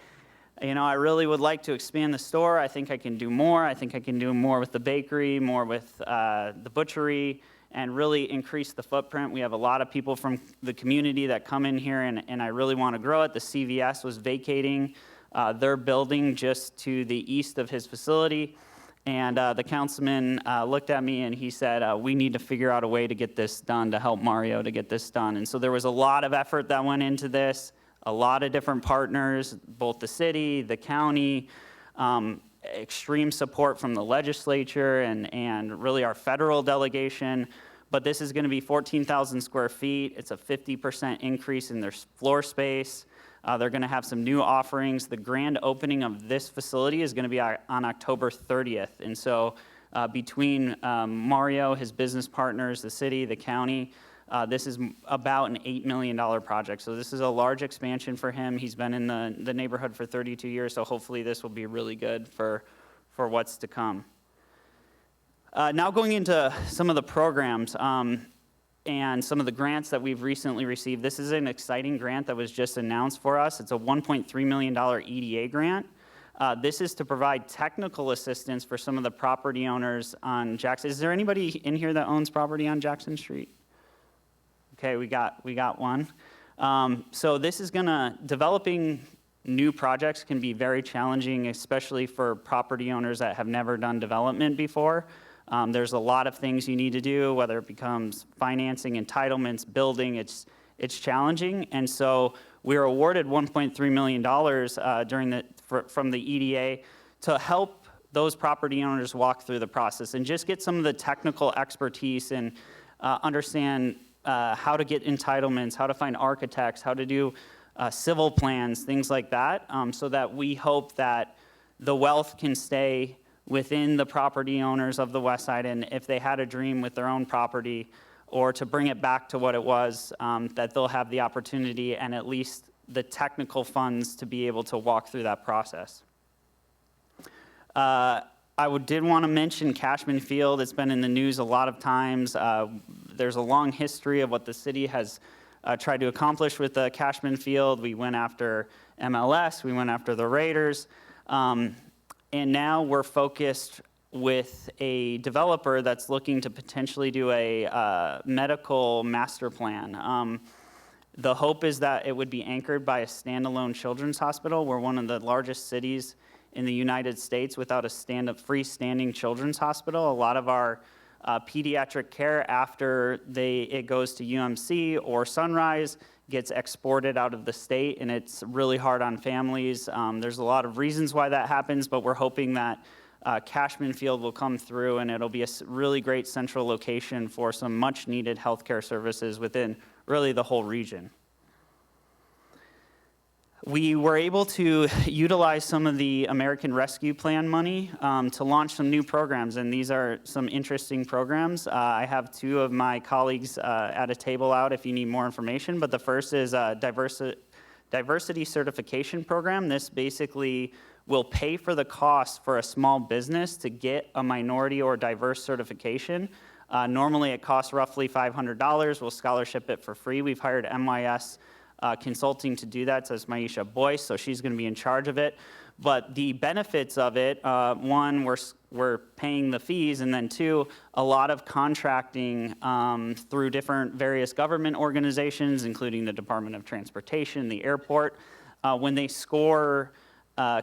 you know, I really would like to expand the store. I think I can do more. I think I can do more with the bakery, more with the butchery, and really increase the footprint. We have a lot of people from the community that come in here, and I really want to grow it. The CVS was vacating their building just to the east of his facility. And the councilman looked at me and he said, we need to figure out a way to get this done, to help Mario to get this done. And so there was a lot of effort that went into this, a lot of different partners, both the city, the county, extreme support from the legislature and really our federal delegation. But this is going to be 14,000 square feet. It's a 50% increase in their floor space. They're going to have some new offerings. The grand opening of this facility is going to be on October 30th. And so between Mario, his business partners, the city, the county, this is about an $8 million project. So this is a large expansion for him. He's been in the neighborhood for 32 years, so hopefully this will be really good for what's to come. Now going into some of the programs, and some of the grants that we've recently received. This is an exciting grant that was just announced for us. It's a $1.3 million EDA grant. This is to provide technical assistance for some of the property owners on Jackson. Is there anybody in here that owns property on Jackson Street? Okay, we got one. So this is developing new projects can be very challenging, especially for property owners that have never done development before. There's a lot of things you need to do, whether it becomes financing, entitlements, building, it's challenging. And so we were awarded $1.3 million from the EDA to help those property owners walk through the process and just get some of the technical expertise and understand how to get entitlements, how to find architects, how to do civil plans, things like that, so that we hope that the wealth can stay within the property owners of the West Side, and if they had a dream with their own property or to bring it back to what it was, that they'll have the opportunity and at least the technical funds to be able to walk through that process. I did want to mention Cashman Field. It's been in the news a lot of times. There's a long history of what the city has tried to accomplish with the Cashman Field. We went after MLS, we went after the Raiders. And now we're focused with a developer that's looking to potentially do a medical master plan. The hope is that it would be anchored by a standalone children's hospital. We're one of the largest cities in the United States without a freestanding children's hospital. A lot of our pediatric care after it goes to UMC or Sunrise gets exported out of the state, and it's really hard on families. There's a lot of reasons why that happens, but we're hoping that Cashman Field will come through, and it'll be a really great central location for some much-needed healthcare services within really the whole region. We were able to utilize some of the American Rescue Plan money to launch some new programs, and these are some interesting programs. I have two of my colleagues at a table out if you need more information, but the first is a diversity certification program. This basically will pay for the cost for a small business to get a minority or diverse certification. Normally it costs roughly $500. We'll scholarship it for free. We've hired MYS consulting to do that. So it's Maisha Boyce, so she's going to be in charge of it. But the benefits of it, one, we're paying the fees, and then two, a lot of contracting through different various government organizations, including the Department of Transportation, the airport. When they score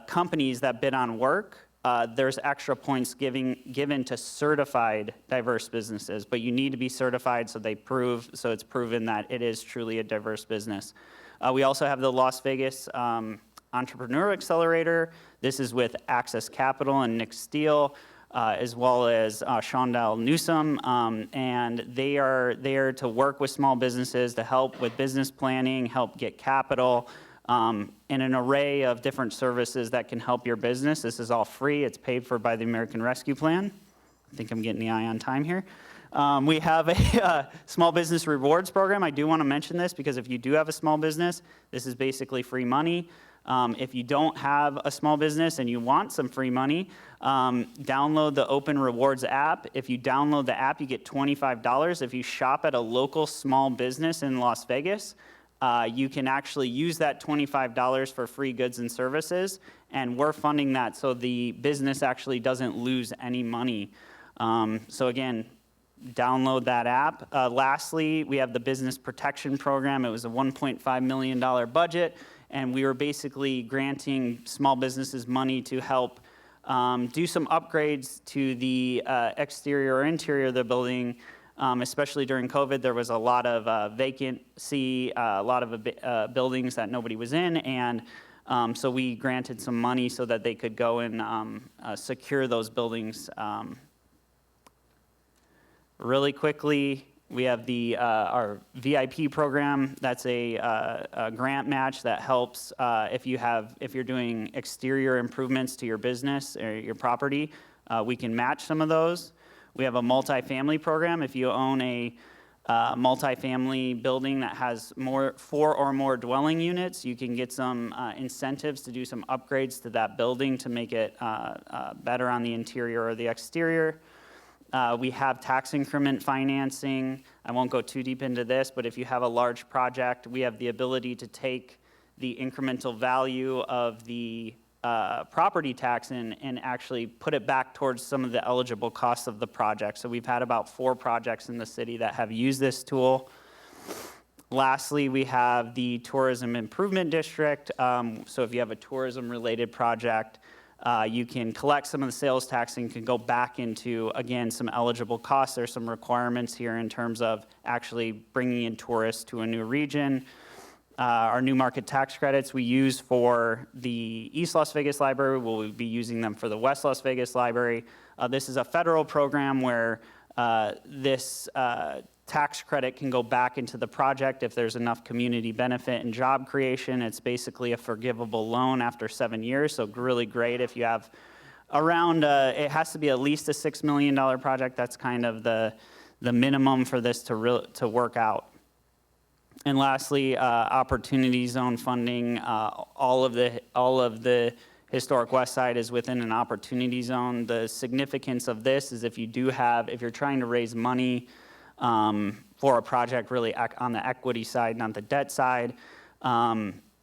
companies that bid on work, there's extra points given to certified diverse businesses, but you need to be certified so it's proven that it is truly a diverse business. We also have the Las Vegas Entrepreneur Accelerator. This is with Access Capital and Nick Steele, as well as Shondell Newsom, and they are there to work with small businesses to help with business planning, help get capital, and an array of different services that can help your business. This is all free. It's paid for by the American Rescue Plan. I think I'm getting the eye on time here. We have a small business rewards program. I do want to mention this because if you do have a small business, this is basically free money. If you don't have a small business and you want some free money, download the Open Rewards app. If you download the app, you get $25. If you shop at a local small business in Las Vegas, you can actually use that $25 for free goods and services, and we're funding that so the business actually doesn't lose any money. So again, download that app. Lastly, we have the Business Protection Program. It was a $1.5 million budget, and we were basically granting small businesses money to help do some upgrades to the exterior or interior of the building. Especially during COVID, there was a lot of vacancy, a lot of buildings that nobody was in, and so we granted some money so that they could go and secure those buildings. Really quickly, we have our VIP program. That's a grant match that helps if you're doing exterior improvements to your business or your property. We can match some of those. We have a multifamily program. If you own a multifamily building that has 4 or more dwelling units, you can get some incentives to do some upgrades to that building to make it better on the interior or the exterior. We have tax increment financing. I won't go too deep into this, but if you have a large project, we have the ability to take the incremental value of the property tax and actually put it back towards some of the eligible costs of the project. So we've had about 4 projects in the city that have used this tool. Lastly, we have the Tourism Improvement District. So if you have a tourism-related project, you can collect some of the sales tax and can go back into, again, some eligible costs. There's some requirements here in terms of actually bringing in tourists to a new region. Our new market tax credits we use for the East Las Vegas Library. We'll be using them for the West Las Vegas Library. This is a federal program where this tax credit can go back into the project if there's enough community benefit and job creation. It's basically a forgivable loan after 7 years, so really great if you have around, it has to be at least a $6 million project. That's kind of the minimum for this to work out. And lastly, Opportunity Zone funding. All of the historic West Side is within an Opportunity Zone. The significance of this is if you're trying to raise money for a project really on the equity side, not the debt side,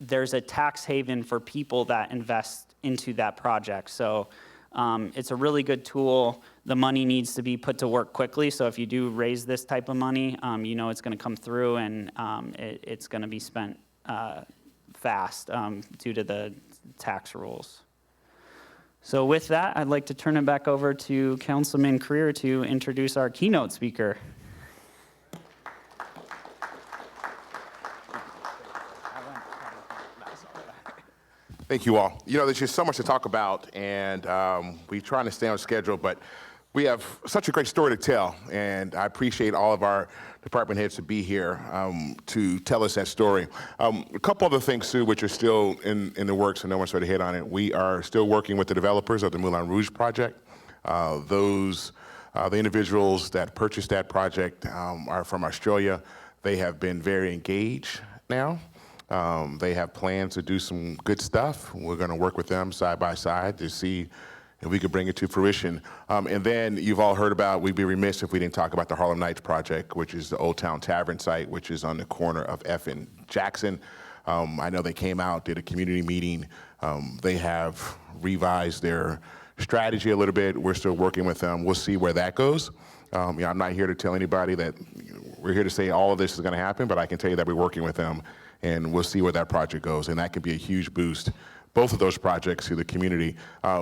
there's a tax haven for people that invest into that project. So it's a really good tool. The money needs to be put to work quickly. So if you do raise this type of money, you know it's going to come through and it's going to be spent fast due to the tax rules. So with that, I'd like to turn it back over to Councilman Creer to introduce our keynote speaker. Thank you all. You know, there's just so much to talk about, and we're trying to stay on schedule, but we have such a great story to tell, and I appreciate all of our department heads to be here to tell us that story. A couple other things, Sue, which are still in the works, and no one's sort of hit on it. We are still working with the developers of the Moulin Rouge project. The individuals that purchased that project are from Australia. They have been very engaged now. They have plans to do some good stuff. We're going to work with them side by side to see, and we could bring it to fruition. And then you've all heard about, we'd be remiss if we didn't talk about the Harlem Nights project, which is the Old Town Tavern site, which is on the corner of F and Jackson. I know they came out, did a community meeting. They have revised their strategy a little bit. We're still working with them. We'll see where that goes. I'm not here to tell anybody that we're here to say all of this is going to happen, but I can tell you that we're working with them, and we'll see where that project goes. And that could be a huge boost, both of those projects, to the community.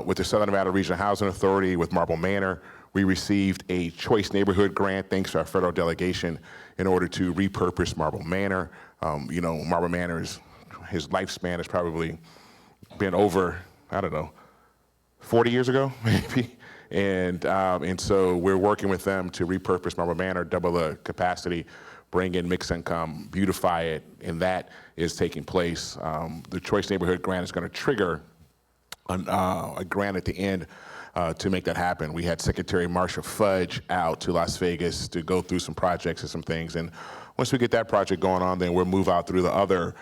With the Southern Nevada Regional Housing Authority, with Marble Manor, we received a Choice Neighborhood grant, thanks to our federal delegation, in order to repurpose Marble Manor. Marble Manor's, his lifespan has probably been over, 40 years ago, maybe. And so we're working with them to repurpose Marble Manor, double the capacity, bring in mixed income, beautify it, and that is taking place. The Choice Neighborhood Grant is going to trigger a grant at the end to make that happen. We had Secretary Marsha Fudge out to Las Vegas to go through some projects and some things. And once we get that project going on, then we'll move out through the other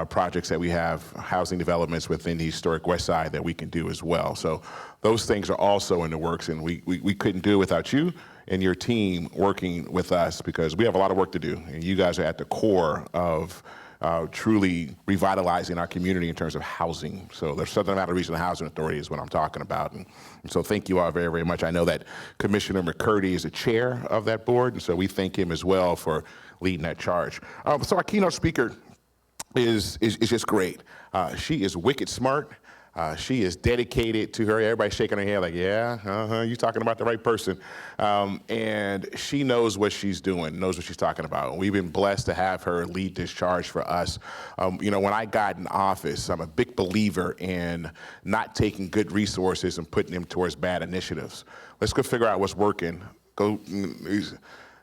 projects that we have, housing developments within the historic West Side that we can do as well. So those things are also in the works, and we couldn't do it without you and your team working with us, because we have a lot of work to do, and you guys are at the core of truly revitalizing our community in terms of housing. So the Southern Nevada Regional Housing Authority is what I'm talking about. And so thank you all very, very much. I know that Commissioner McCurdy is the chair of that board, and so we thank him as well for leading that charge. So our keynote speaker is just great. She is wicked smart. She is dedicated to her. Everybody's shaking her head like, yeah, you're talking about the right person. And she knows what she's doing, knows what she's talking about. We've been blessed to have her lead this charge for us. When I got in office, I'm a big believer in not taking good resources and putting them towards bad initiatives. Let's go figure out what's working.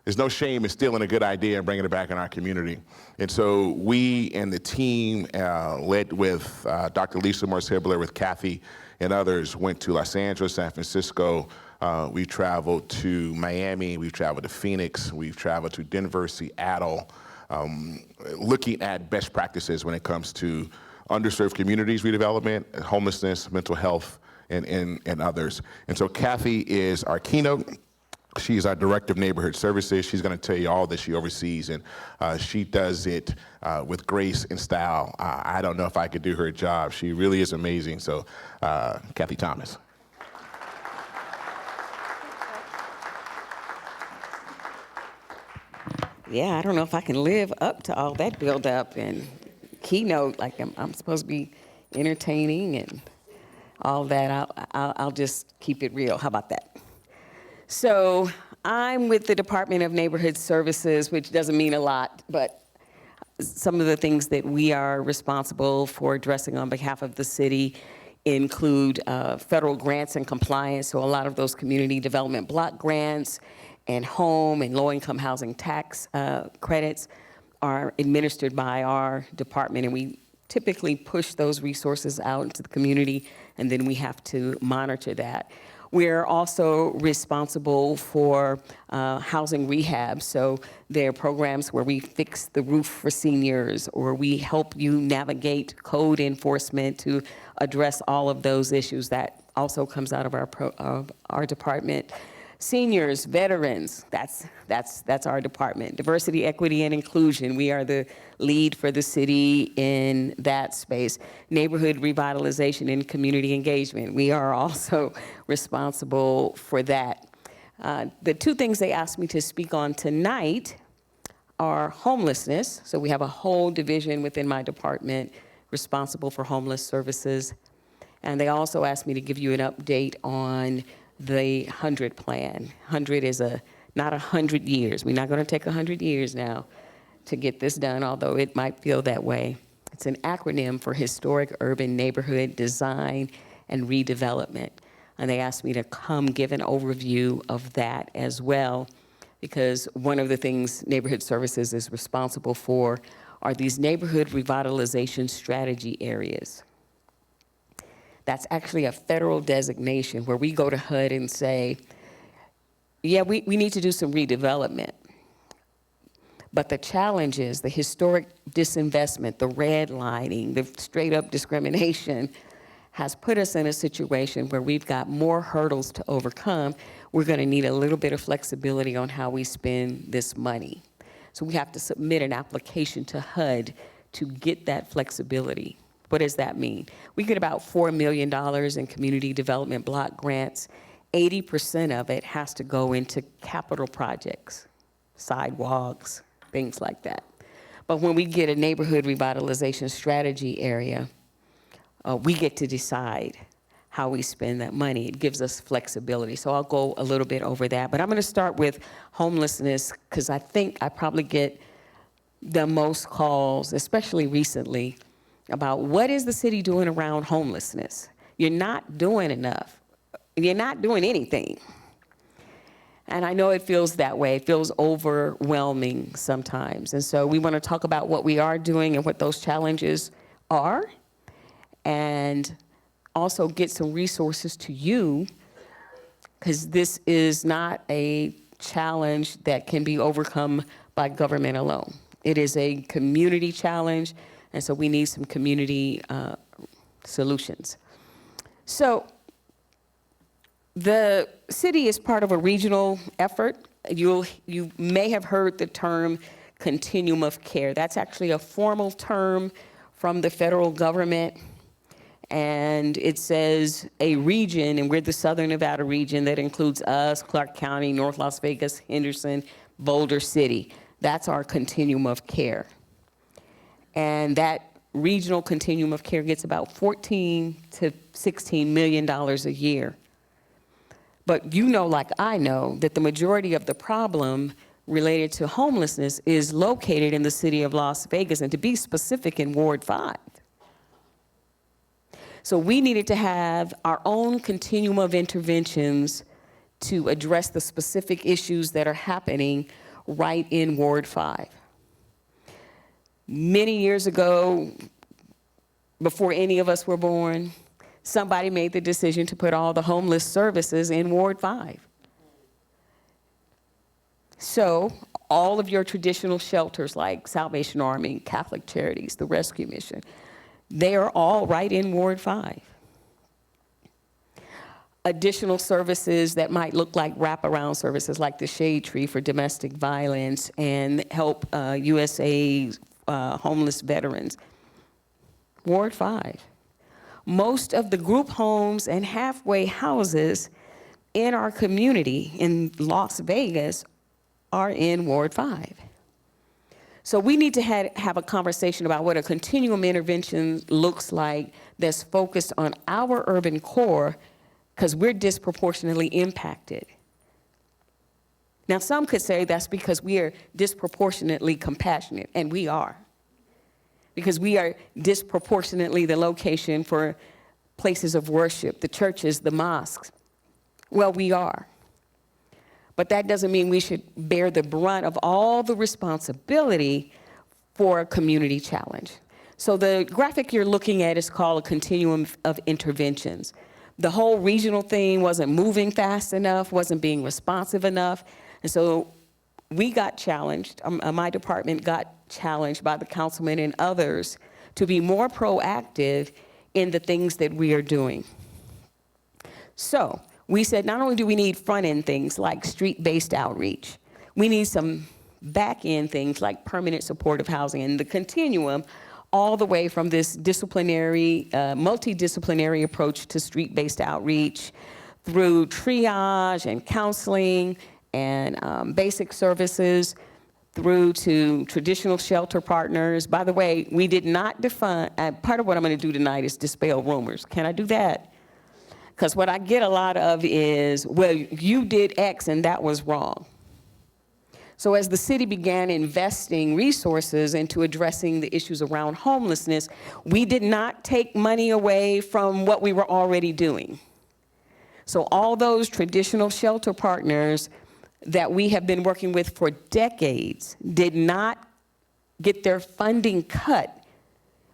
There's no shame in stealing a good idea and bringing it back in our community. And so we and the team, led with Dr. Lisa Morse-Hibbler, with Kathy and others, went to Los Angeles, San Francisco. We traveled to Miami. We've traveled to Phoenix. We've traveled to Denver, Seattle, looking at best practices when it comes to underserved communities redevelopment, homelessness, mental health, and others. And so Kathy is our keynote. She is our Director of Neighborhood Services. She's going to tell you all that she oversees, and she does it with grace and style. I don't know if I could do her job. She really is amazing. So, Kathy Thomas. Yeah, I don't know if I can live up to all that build-up and keynote. Like I'm supposed to be entertaining and all that. I'll just keep it real. How about that? So I'm with the Department of Neighborhood Services, which doesn't mean a lot, but some of the things that we are responsible for addressing on behalf of the city include federal grants and compliance. So a lot of those community development block grants and home and low-income housing tax credits are administered by our department, and we typically push those resources out into the community, and then we have to monitor that. We're also responsible for housing rehab. So there are programs where we fix the roof for seniors, or we help you navigate code enforcement to address all of those issues. That also comes out of our department. Seniors, veterans, that's our department. Diversity, equity, and inclusion, we are the lead for the city in that space. Neighborhood revitalization and community engagement, we are also responsible for that. The two things they asked me to speak on tonight are homelessness. So we have a whole division within my department responsible for homeless services. And they also asked me to give you an update on the 100 plan. 100 is not 100 years. We're not going to take 100 years now to get this done, although it might feel that way. It's an acronym for Historic Urban Neighborhood Design and Redevelopment. And they asked me to come give an overview of that as well, because one of the things Neighborhood Services is responsible for are these neighborhood revitalization strategy areas. That's actually a federal designation where we go to HUD and say, yeah, we need to do some redevelopment. But the challenge is the historic disinvestment, the redlining, the straight up discrimination has put us in a situation where we've got more hurdles to overcome. We're going to need a little bit of flexibility on how we spend this money. So we have to submit an application to HUD to get that flexibility. What does that mean? We get about $4 million in community development block grants. 80% of it has to go into capital projects, sidewalks, things like that. But when we get a neighborhood revitalization strategy area, we get to decide how we spend that money. It gives us flexibility. So I'll go a little bit over that. But I'm going to start with homelessness because I think I probably get the most calls, especially recently, about what is the city doing around homelessness? You're not doing enough. You're not doing anything. And I know it feels that way. It feels overwhelming sometimes. And so we want to talk about what we are doing and what those challenges are, and also get some resources to you, because this is not a challenge that can be overcome by government alone. It is a community challenge, and so we need some community solutions. So the city is part of a regional effort. You may have heard the term continuum of care. That's actually a formal term from the federal government. And it says a region, and we're the Southern Nevada region that includes us, Clark County, North Las Vegas, Henderson, Boulder City. That's our continuum of care. And that regional continuum of care gets about $14 to $16 million a year. But you know, like I know, that the majority of the problem related to homelessness is located in the city of Las Vegas, and to be specific, in Ward 5. So we needed to have our own continuum of interventions to address the specific issues that are happening right in Ward 5. Many years ago, before any of us were born, somebody made the decision to put all the homeless services in Ward 5. So all of your traditional shelters like Salvation Army, Catholic Charities, the Rescue Mission, they are all right in Ward 5. Additional services that might look like wraparound services like the Shade Tree for domestic violence and Help USA homeless veterans. Ward 5. Most of the group homes and halfway houses in our community in Las Vegas are in Ward 5. So we need to have a conversation about what a continuum intervention looks like that's focused on our urban core, because we're disproportionately impacted. Now, some could say that's because we are disproportionately compassionate, and we are, because we are disproportionately the location for places of worship, the churches, the mosques. Well, we are. But that doesn't mean we should bear the brunt of all the responsibility for a community challenge. So the graphic you're looking at is called a continuum of interventions. The whole regional thing wasn't moving fast enough, wasn't being responsive enough. And so we got challenged, my department got challenged by the councilman and others to be more proactive in the things that we are doing. So we said, not only do we need front-end things like street-based outreach, we need some back-end things like permanent supportive housing and the continuum all the way from this disciplinary, multidisciplinary approach to street-based outreach through triage and counseling and basic services through to traditional shelter partners. By the way, we did not define, part of what I'm gonna do tonight is dispel rumors. Can I do that? Because what I get a lot of is, well, you did X and that was wrong. So as the city began investing resources into addressing the issues around homelessness, we did not take money away from what we were already doing. So all those traditional shelter partners that we have been working with for decades did not get their funding cut.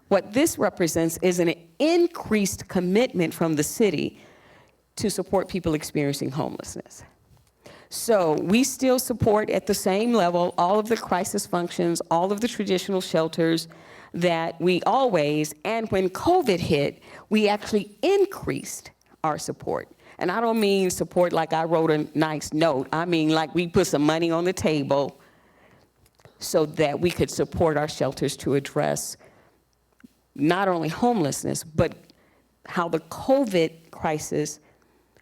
What this represents is an increased commitment from the city to support people experiencing homelessness. So we still support at the same level all of the crisis functions, all of the traditional shelters that we always, and when COVID hit, we actually increased our support. And I don't mean support like I wrote a nice note. I mean like we put some money on the table so that we could support our shelters to address not only homelessness, but how the COVID crisis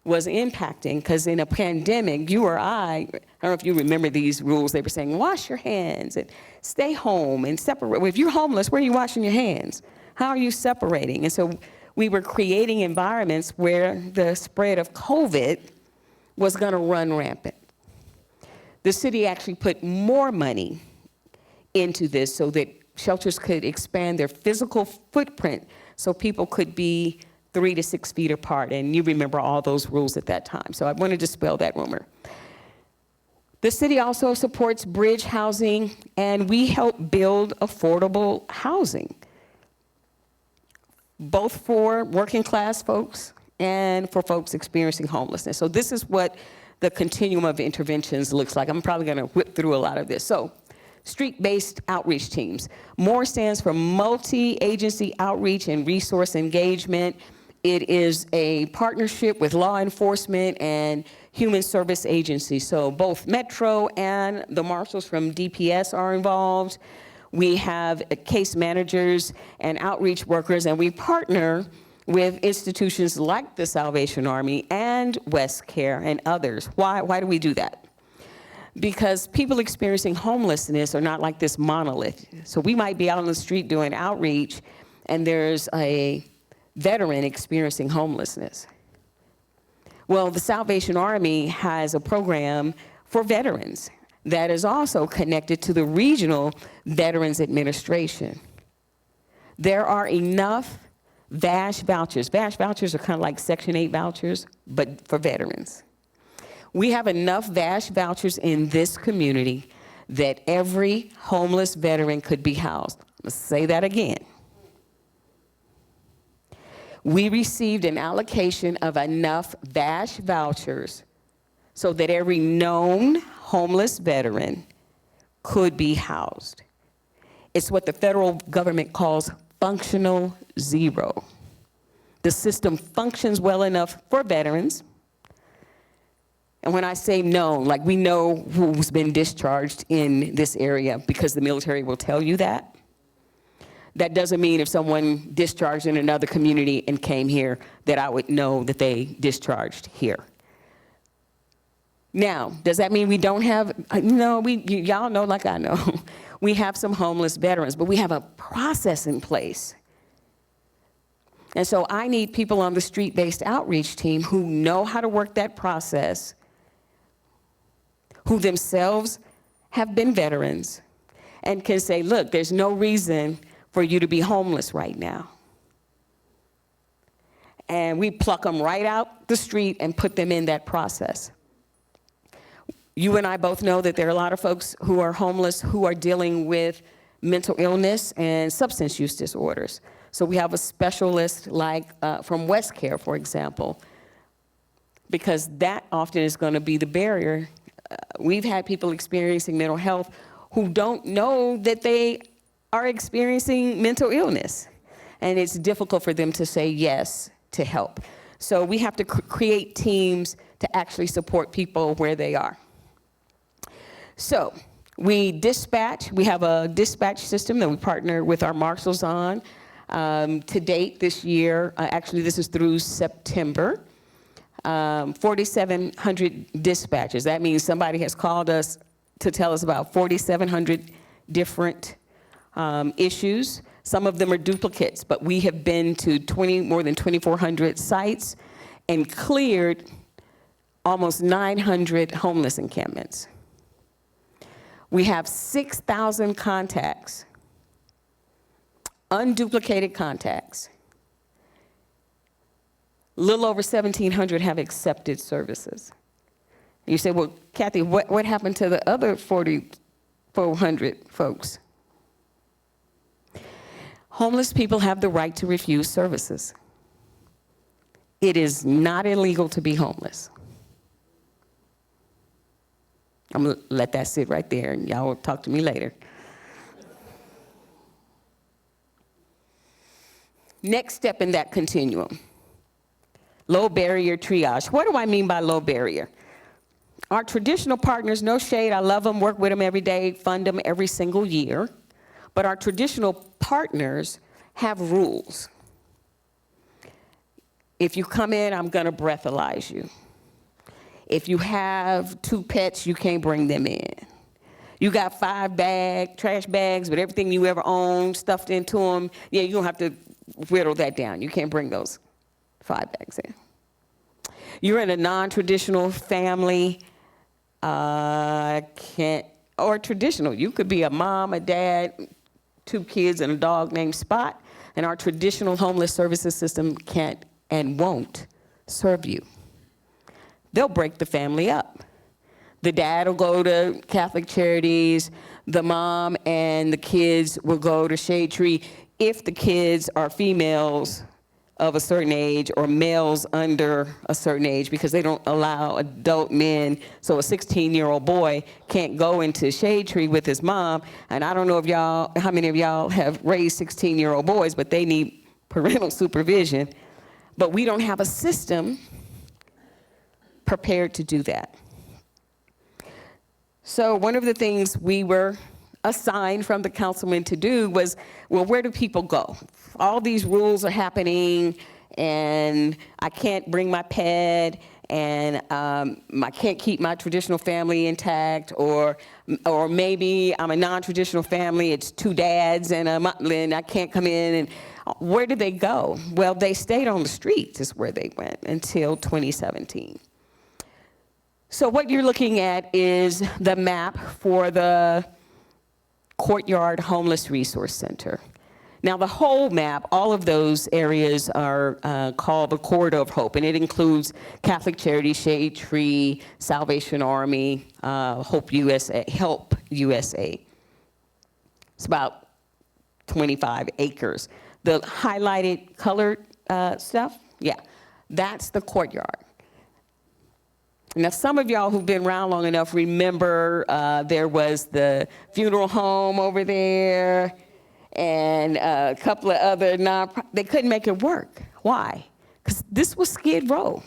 was impacting, because in a pandemic, you or I don't know if you remember these rules, they were saying, wash your hands and stay home and separate. Well, if you're homeless, where are you washing your hands? How are you separating? And so we were creating environments where the spread of COVID was gonna run rampant. The city actually put more money into this so that shelters could expand their physical footprint so people could be 3 to 6 feet apart, and you remember all those rules at that time. So I want to dispel that rumor. The city also supports bridge housing, and we help build affordable housing, both for working class folks and for folks experiencing homelessness. So this is what the continuum of interventions looks like. I'm probably going to whip through a lot of this. So street-based outreach teams. MORE stands for Multi-Agency Outreach and Resource Engagement. It is a partnership with law enforcement and human service agencies. So both Metro and the marshals from DPS are involved. We have case managers and outreach workers, and we partner with institutions like the Salvation Army and WestCare and others. Why do we do that? Because people experiencing homelessness are not like this monolith. So we might be out on the street doing outreach, and there's a veteran experiencing homelessness. Well, the Salvation Army has a program for veterans that is also connected to the Regional Veterans Administration. There are enough VASH vouchers. VASH vouchers are kind of like Section 8 vouchers, but for veterans. We have enough VASH vouchers in this community that every homeless veteran could be housed. Let's say that again. We received an allocation of enough VASH vouchers so that every known homeless veteran could be housed. It's what the federal government calls functional zero. The system functions well enough for veterans. And when I say known, like we know who's been discharged in this area because the military will tell you that. That doesn't mean if someone discharged in another community and came here that I would know that they discharged here. Now, does that mean we don't have, no, y'all know like I know, we have some homeless veterans, but we have a process in place. And so I need people on the street-based outreach team who know how to work that process, who themselves have been veterans, and can say, look, there's no reason for you to be homeless right now. And we pluck them right out the street and put them in that process. You and I both know that there are a lot of folks who are homeless who are dealing with mental illness and substance use disorders. So we have a specialist like from WestCare, for example, because that often is going to be the barrier. We've had people experiencing mental health who don't know that they are experiencing mental illness, and it's difficult for them to say yes to help. So we have to create teams to actually support people where they are. So we dispatch, we have a dispatch system that we partner with our marshals on. To date this year, actually this is through September, 4,700 dispatches. That means somebody has called us to tell us about 4,700 different issues. Some of them are duplicates, but we have been to more than 2,400 sites and cleared almost 900 homeless encampments. We have 6,000 contacts, unduplicated contacts. A little over 1,700 have accepted services. You say, well, Kathy, what happened to the other 4,400 folks? Homeless people have the right to refuse services. It is not illegal to be homeless. I'm gonna let that sit right there, and y'all will talk to me later. Next step in that continuum, low barrier triage. What do I mean by low barrier? Our traditional partners, no shade, I love them, work with them every day, fund them every single year. But our traditional partners have rules. If you come in, I'm gonna breathalyze you. If you have 2 pets, you can't bring them in. You got 5 trash bags with everything you ever owned stuffed into them. Yeah, you're gonna have to whittle that down. You can't bring those 5 bags in. You're in a non-traditional family, or traditional. You could be a mom, a dad, 2 kids, and a dog named Spot, and our traditional homeless services system can't and won't serve you. They'll break the family up. The dad will go to Catholic Charities, the mom and the kids will go to Shade Tree if the kids are females of a certain age or males under a certain age, because they don't allow adult men. So a 16-year-old boy can't go into Shade Tree with his mom. And I don't know how many of y'all have raised 16-year-old boys, but they need parental supervision. But we don't have a system prepared to do that. So one of the things we were assigned from the councilman to do was, well, where do people go? All these rules are happening, and I can't bring my pet, and I can't keep my traditional family intact, or maybe I'm a non-traditional family, it's 2 dads and a mutlin, I can't come in. And where did they go? Well, they stayed on the streets is where they went until 2017. So what you're looking at is the map for the Courtyard Homeless Resource Center. Now the whole map, all of those areas are called the Corridor of Hope, and it includes Catholic Charities, Shade Tree, Salvation Army, Help USA. It's about 25 acres. The highlighted colored stuff, yeah, that's the courtyard. Now, some of y'all who've been around long enough remember there was the funeral home over there and a couple of other they couldn't make it work. Why? Because this was Skid Row.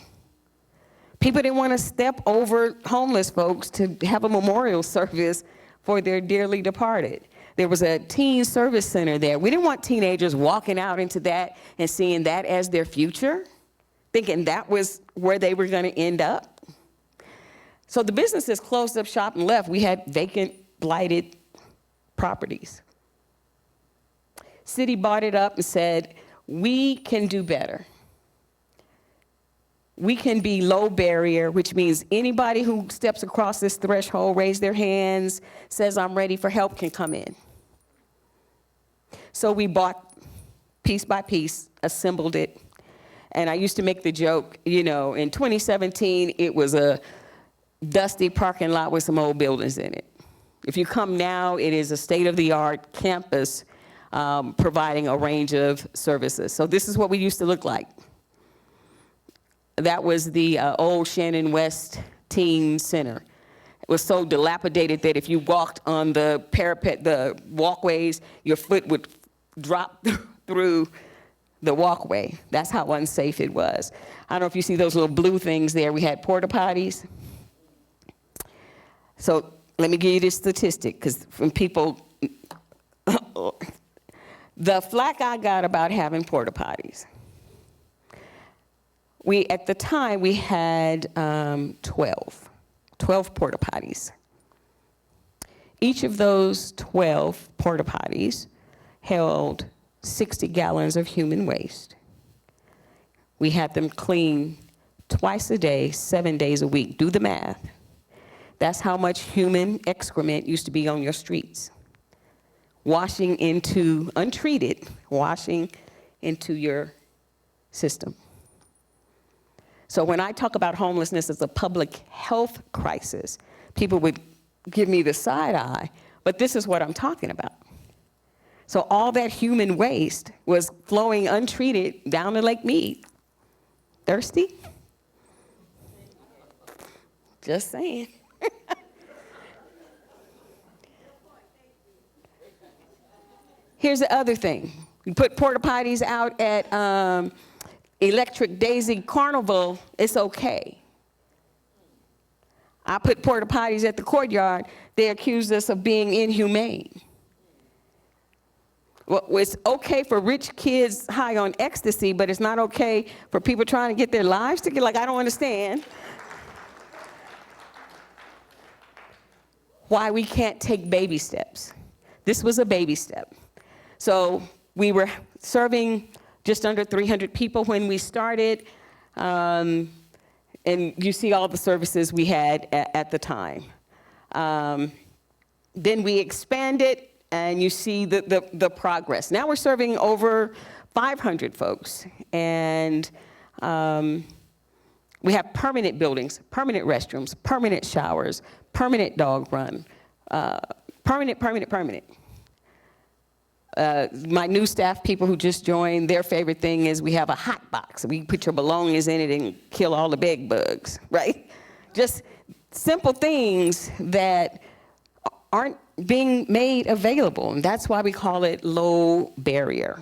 People didn't want to step over homeless folks to have a memorial service for their dearly departed. There was a teen service center there. We didn't want teenagers walking out into that and seeing that as their future, thinking that was where they were going to end up. So the businesses closed up shop and left. We had vacant, blighted properties. City bought it up and said, we can do better. We can be low barrier, which means anybody who steps across this threshold, raise their hands, says I'm ready for help, can come in. So we bought piece by piece, assembled it. And I used to make the joke, you know, in 2017, it was a dusty parking lot with some old buildings in it. If you come now, it is a state-of-the-art campus providing a range of services. So this is what we used to look like. That was the old Shannon West Teen Center. It was so dilapidated that if you walked on the parapet, the walkways, your foot would drop through the walkway. That's how unsafe it was. I don't know if you see those little blue things there. We had porta potties. So let me give you this statistic, because from people, the flack I got about having porta potties. At the time, we had 12 porta potties. Each of those 12 porta potties held 60 gallons of human waste. We had them clean twice a day, 7 days a week. Do the math. That's how much human excrement used to be on your streets. Washing into, untreated, washing into your system. So when I talk about homelessness as a public health crisis, people would give me the side eye, but this is what I'm talking about. So all that human waste was flowing untreated down to Lake Mead. Thirsty? Just saying. Here's the other thing. You put porta potties out at Electric Daisy Carnival, it's okay. I put porta potties at the courtyard, they accused us of being inhumane. Well, it's okay for rich kids high on ecstasy, but it's not okay for people trying to get their lives together. Like, I don't understand why we can't take baby steps. This was a baby step. So we were serving just under 300 people when we started, and you see all the services we had at the time. Then we expanded, and you see the progress. Now we're serving over 500 folks, and we have permanent buildings, permanent restrooms, permanent showers, permanent dog run, permanent. My new staff people who just joined, their favorite thing is we have a hot box. We put your belongings in it and kill all the bed bugs, right? Just simple things that aren't being made available, and that's why we call it low barrier.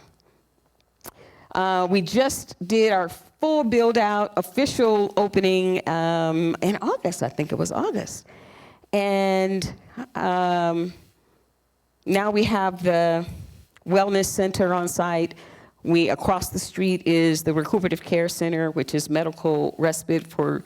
We just did our full build-out, official opening in August, I think it was August. And now we have the wellness center on site. Across the street is the recuperative care center, which is medical respite for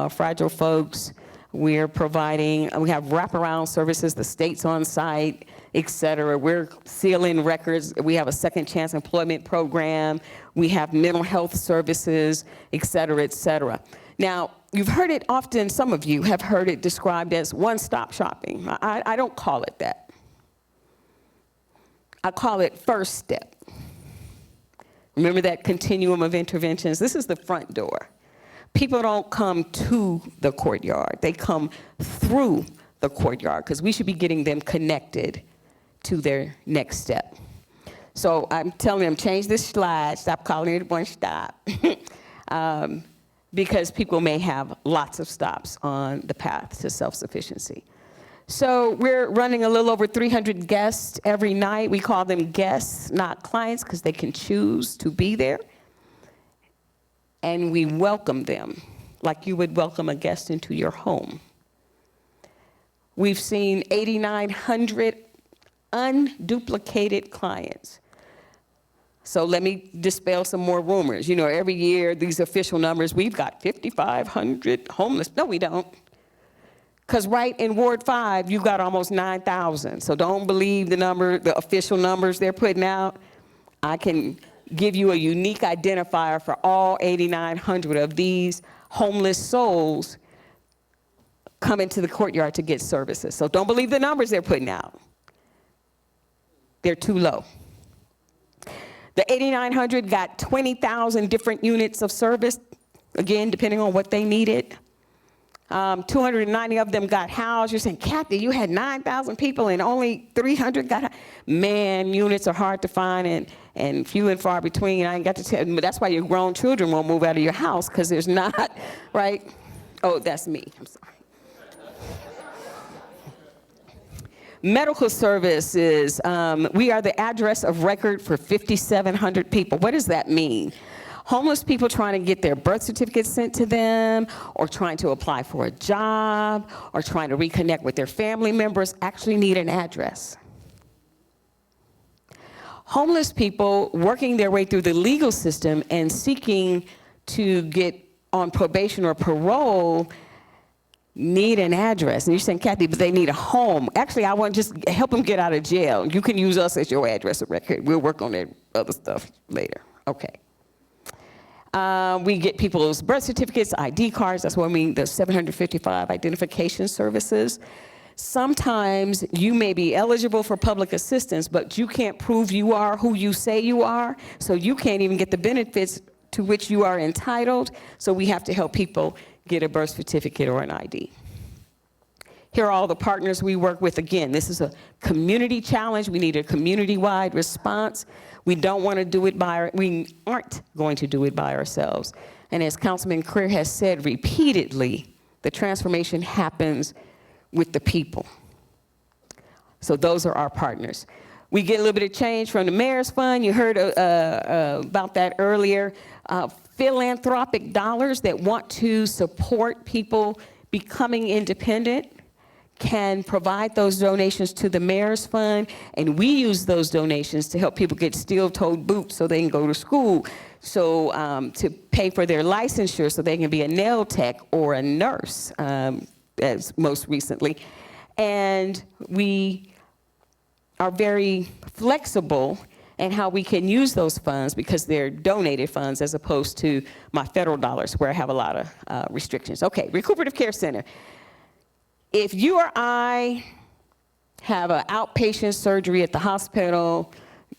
fragile folks. We have wraparound services, the state's on site, et cetera. We're sealing records. We have a second chance employment program. We have mental health services, et cetera, et cetera. Now, you've heard it often, some of you have heard it described as one-stop shopping. I don't call it that. I call it first step. Remember that continuum of interventions? This is the front door. People don't come to the courtyard. They come through the courtyard because we should be getting them connected to their next step. So I'm telling them, change this slide, stop calling it one stop. Because people may have lots of stops on the path to self-sufficiency. So we're running a little over 300 guests every night. We call them guests, not clients, because they can choose to be there. And we welcome them like you would welcome a guest into your home. We've seen 8,900 unduplicated clients. So let me dispel some more rumors. You know, every year, these official numbers, we've got 5,500 homeless. No, we don't. Because right in Ward 5, you've got almost 9,000. So don't believe the official numbers they're putting out. I can give you a unique identifier for all 8,900 of these homeless souls coming to the courtyard to get services. So don't believe the numbers they're putting out. They're too low. The 8,900 got 20,000 different units of service, again, depending on what they needed. 290 of them got housed. You're saying, Kathy, you had 9,000 people and only 300 got housed. Man, units are hard to find and few and far between. I ain't got to tell you, but that's why your grown children won't move out of your house, because there's not, right? Oh, that's me. I'm sorry. Medical services, we are the address of record for 5,700 people. What does that mean? Homeless people trying to get their birth certificates sent to them, or trying to apply for a job, or trying to reconnect with their family members actually need an address. Homeless people working their way through the legal system and seeking to get on probation or parole need an address. And you're saying, Kathy, but they need a home. Actually, I want to just help them get out of jail. You can use us as your address of record. We'll work on that other stuff later. Okay. We get people's birth certificates, ID cards. That's what I mean, the 755 identification services. Sometimes you may be eligible for public assistance, but you can't prove you are who you say you are, so you can't even get the benefits to which you are entitled. So we have to help people get a birth certificate or an ID. Here are all the partners we work with. Again, this is a community challenge. We need a community-wide response. We aren't going to do it by ourselves. And as Councilman Creer has said repeatedly, the transformation happens with the people. So those are our partners. We get a little bit of change from the Mayor's Fund. You heard about that earlier. Philanthropic dollars that want to support people becoming independent can provide those donations to the Mayor's Fund, and we use those donations to help people get steel-toed boots so they can go to school, so to pay for their licensure so they can be a nail tech or a nurse, as most recently. And we are very flexible in how we can use those funds because they're donated funds as opposed to my federal dollars where I have a lot of restrictions. Okay, Recuperative Care Center. If you or I have an outpatient surgery at the hospital,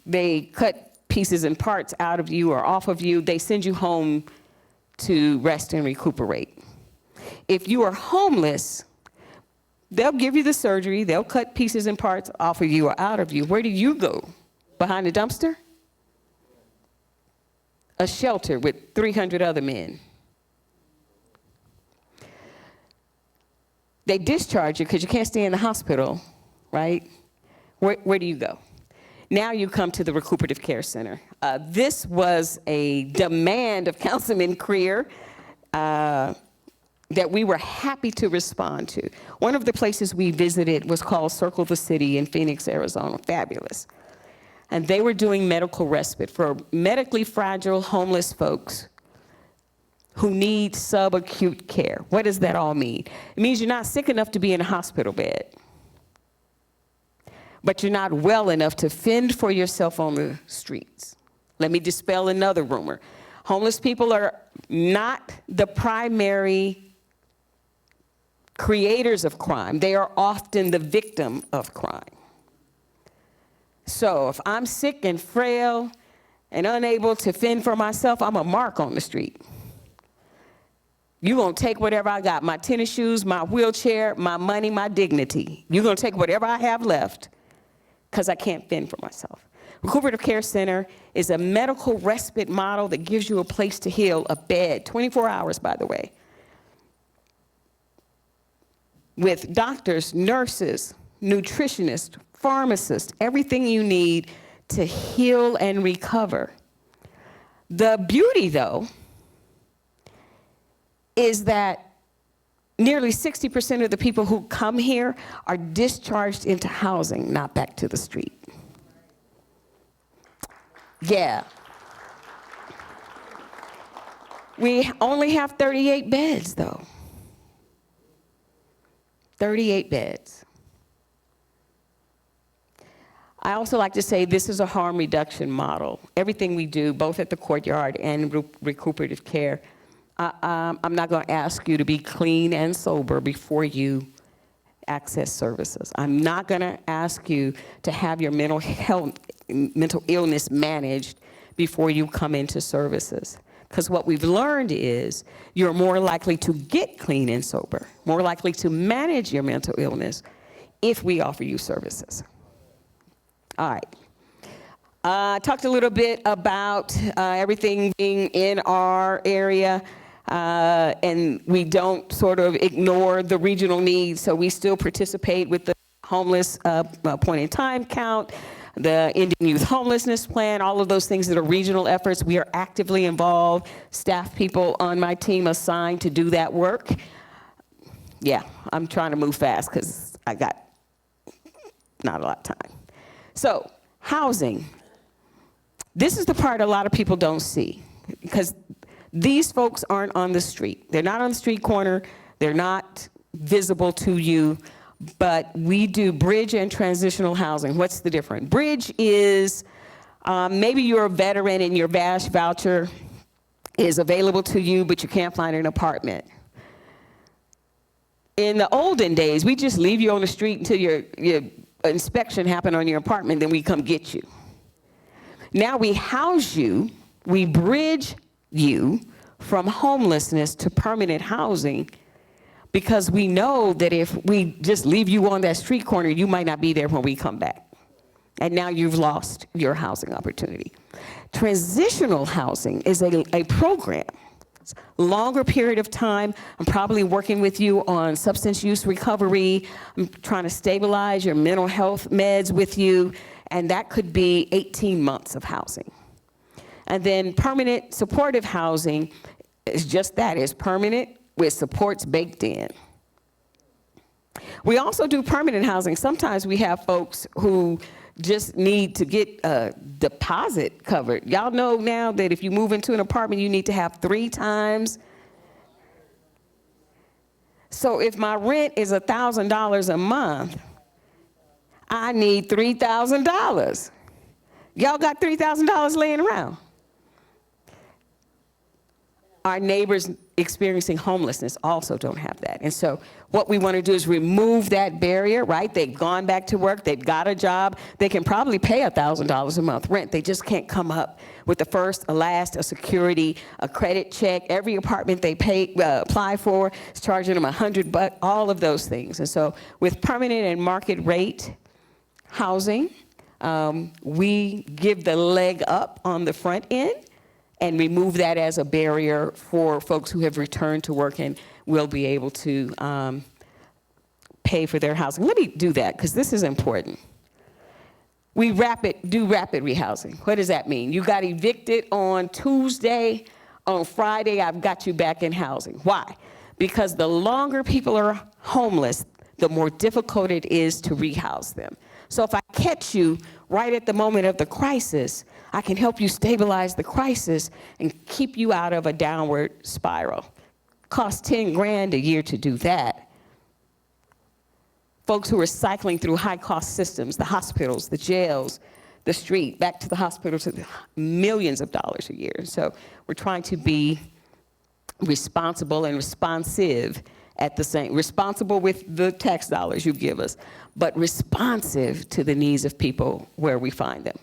they cut pieces and parts out of you or off of you, they send you home to rest and recuperate. If you are homeless, they'll give you the surgery, they'll cut pieces and parts off of you or out of you. Where do you go? Behind the dumpster? A shelter with 300 other men. They discharge you because you can't stay in the hospital, right? Where do you go? Now you come to the Recuperative Care Center. This was a demand of Councilman Creer that we were happy to respond to. One of the places we visited was called Circle the City in Phoenix, Arizona. Fabulous. And they were doing medical respite for medically fragile homeless folks who need subacute care. What does that all mean? It means you're not sick enough to be in a hospital bed, but you're not well enough to fend for yourself on the streets. Let me dispel another rumor. Homeless people are not the primary creators of crime. They are often the victim of crime. So if I'm sick and frail and unable to fend for myself, I'm a mark on the street. You're going to take whatever I got, my tennis shoes, my wheelchair, my money, my dignity. You're going to take whatever I have left because I can't fend for myself. Recuperative Care Center is a medical respite model that gives you a place to heal, a bed, 24 hours, by the way, with doctors, nurses, nutritionists, pharmacists, everything you need to heal and recover. The beauty, though, is that nearly 60% of the people who come here are discharged into housing, not back to the street. Yeah. We only have 38 beds, though. 38 beds. I also like to say this is a harm reduction model. Everything we do, both at the courtyard and recuperative care, I'm not going to ask you to be clean and sober before you access services. I'm not going to ask you to have your mental illness managed before you come into services. Because what we've learned is you're more likely to get clean and sober, more likely to manage your mental illness if we offer you services. All right. Talked a little bit about everything being in our area. And we don't sort of ignore the regional needs, so we still participate with the homeless point in time count, the Indian Youth Homelessness Plan, all of those things that are regional efforts. We are actively involved, staff people on my team assigned to do that work. Yeah, I'm trying to move fast because I got not a lot of time. So, housing. This is the part a lot of people don't see because these folks aren't on the street. They're not on the street corner. They're not visible to you, but we do bridge and transitional housing. What's the difference? Bridge is maybe you're a veteran and your VASH voucher is available to you, but you can't find an apartment. In the olden days, we just leave you on the street until your inspection happened on your apartment, then we come get you. Now we house you, we bridge you from homelessness to permanent housing because we know that if we just leave you on that street corner, you might not be there when we come back. And now you've lost your housing opportunity. Transitional housing is a program. It's a longer period of time. I'm probably working with you on substance use recovery. I'm trying to stabilize your mental health meds with you. and that could be 18 months of housing. And then permanent supportive housing is just that, it's permanent with supports baked in. We also do permanent housing. Sometimes we have folks who just need to get a deposit covered. Y'all know now that if you move into an apartment, you need to have 3 times. So if my rent is $1,000 a month, I need $3,000. Y'all got $3,000 laying around. Our neighbors experiencing homelessness also don't have that. And so what we want to do is remove that barrier, right? They've gone back to work, they've got a job, they can probably pay $1,000 a month rent. They just can't come up with a first, a last, a security, a credit check. Every apartment they apply for is charging them $100, all of those things. And so with permanent and market rate housing, we give the leg up on the front end and remove that as a barrier for folks who have returned to work and will be able to pay for their housing. Let me do that, because this is important. We do rapid rehousing. What does that mean? You got evicted on Tuesday, on Friday, I've got you back in housing. Why? Because the longer people are homeless, the more difficult it is to rehouse them. So if I catch you right at the moment of the crisis, I can help you stabilize the crisis and keep you out of a downward spiral. Costs 10 grand a year to do that. Folks who are cycling through high-cost systems, the hospitals, the jails, the street, back to the hospitals, millions of dollars a year. So we're trying to be responsible and responsive at the same, responsible with the tax dollars you give us, but responsive to the needs of people where we find them.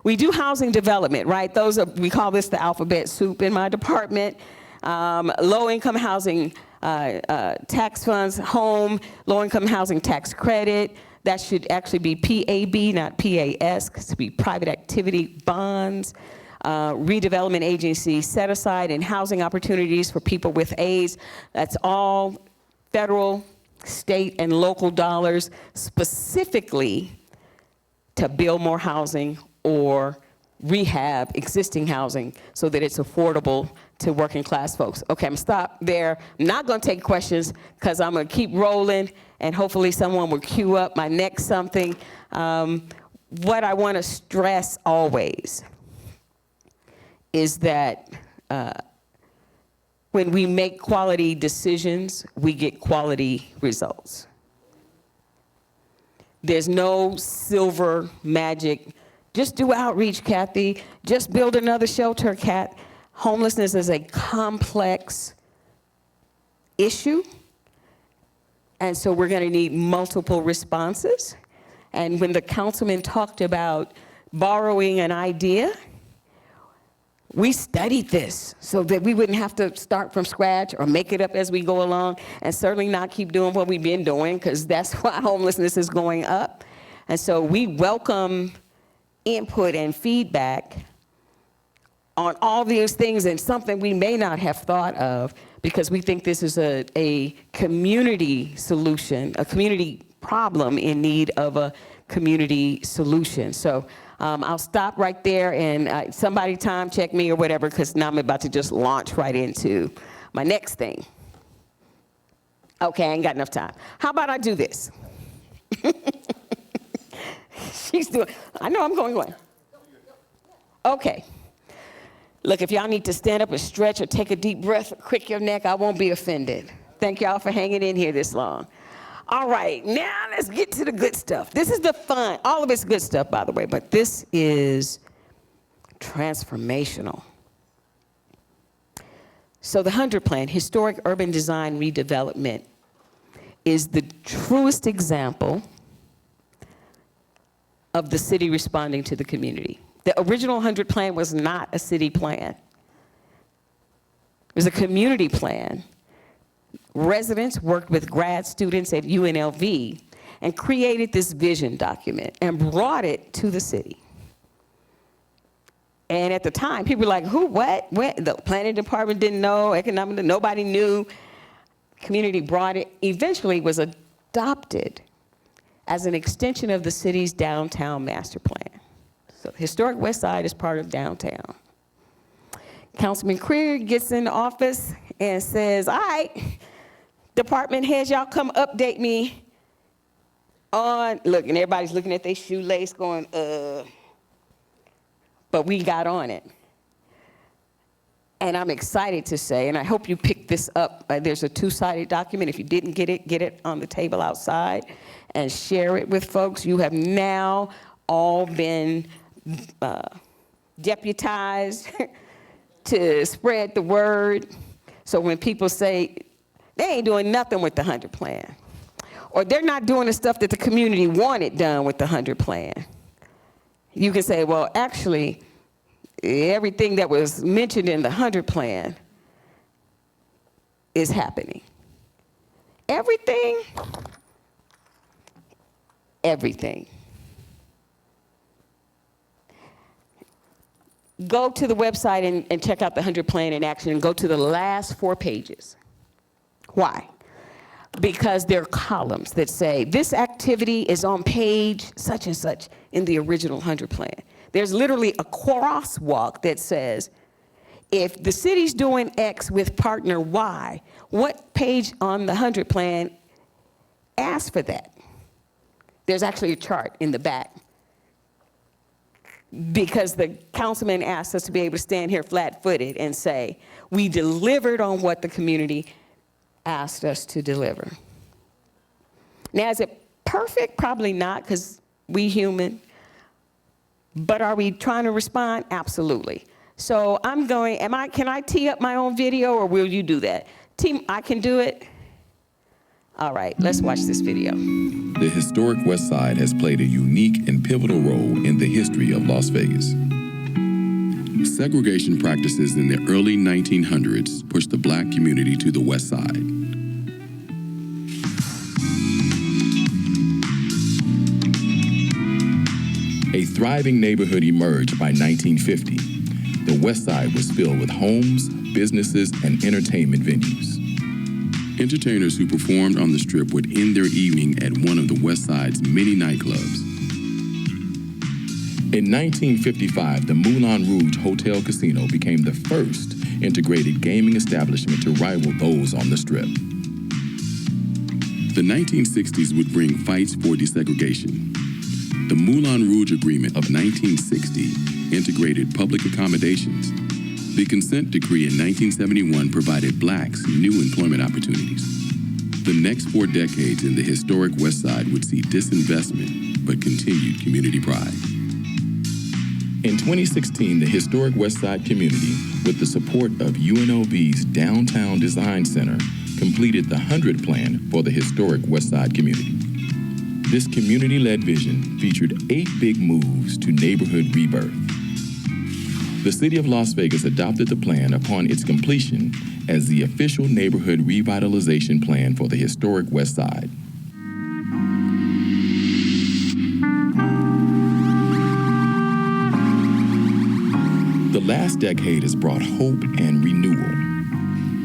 We do housing development, right? We call this the alphabet soup in my department. Low-income housing tax funds, home, low-income housing tax credit. That should actually be PAB, not PAS, because it be private activity bonds. Redevelopment agency set aside and housing opportunities for people with AIDS. That's all federal, state, and local dollars specifically to build more housing or rehab existing housing so that it's affordable to working class folks. Okay, I'm gonna stop there. I'm not gonna take questions because I'm gonna keep rolling and hopefully someone will queue up my next something. What I wanna stress always is that when we make quality decisions, we get quality results. There's no silver magic. Just do outreach, Kathy. Just build another shelter, Kat. Homelessness is a complex issue. And so we're gonna need multiple responses. And when the councilman talked about borrowing an idea, we studied this so that we wouldn't have to start from scratch or make it up as we go along, and certainly not keep doing what we've been doing, because that's why homelessness is going up. And so we welcome input and feedback on all these things, and something we may not have thought of, because we think this is a community solution, a community problem in need of a community solution. So I'll stop right there, and somebody time check me or whatever, because now I'm about to just launch right into my next thing. Okay, I ain't got enough time. How about I do this? She's doing, I know I'm going away. Okay. Look, if y'all need to stand up and stretch or take a deep breath or crick your neck, I won't be offended. Thank y'all for hanging in here this long. All right, now let's get to the good stuff. This is the fun. All of it's good stuff, by the way, but this is transformational. So the 100 Plan, Historic Urban Design Redevelopment, is the truest example of the city responding to the community. The original 100 Plan was not a city plan. It was a community plan. Residents worked with grad students at UNLV and created this vision document and brought it to the city. And at the time, people were like, who, what? The planning department didn't know, economic, nobody knew. Community brought it, eventually was adopted as an extension of the city's downtown master plan. So Historic West Side is part of downtown. Councilman Krier gets in the office and says, all right, department heads, y'all come update me on, look, and everybody's looking at their shoelace going, but we got on it. And I'm excited to say, and I hope you picked this up, there's a two-sided document. If you didn't get it on the table outside and share it with folks. You have now all been deputized to spread the word. So when people say, they ain't doing nothing with the 100 plan, or they're not doing the stuff that the community wanted done with the 100 plan, you can say, well, actually, everything that was mentioned in the 100 plan is happening. Everything. Go to the website and check out the 100 plan in action and go to the last 4 pages. Why? Because there are columns that say this activity is on page such and such in the original 100 plan. There's literally a crosswalk that says, if the city's doing X with partner Y, what page on the 100 plan asks for that? There's actually a chart in the back, because the councilman asked us to be able to stand here flat-footed and say, we delivered on what the community asked us to deliver. Now, is it perfect? Probably not, because we human. But are we trying to respond? Absolutely. So can I tee up my own video, or will you do that? Team, I can do it? All right, let's watch this video. The historic West Side has played a unique and pivotal role in the history of Las Vegas. Segregation practices in the early 1900s pushed the black community to the West Side. A thriving neighborhood emerged by 1950. The West Side was filled with homes, businesses, and entertainment venues. Entertainers who performed on the Strip would end their evening at one of the West Side's many nightclubs. In 1955, the Moulin Rouge Hotel Casino became the first integrated gaming establishment to rival those on the Strip. The 1960s would bring fights for desegregation. The Moulin Rouge Agreement of 1960 integrated public accommodations. The Consent Decree in 1971 provided blacks new employment opportunities. The next 4 decades in the historic West Side would see disinvestment, but continued community pride. In 2016, the historic West Side community, with the support of UNLV's Downtown Design Center, completed the 100 plan for the historic West Side community. This community-led vision featured 8 big moves to neighborhood rebirth. The City of Las Vegas adopted the plan upon its completion as the official neighborhood revitalization plan for the historic West Side. The last decade has brought hope and renewal,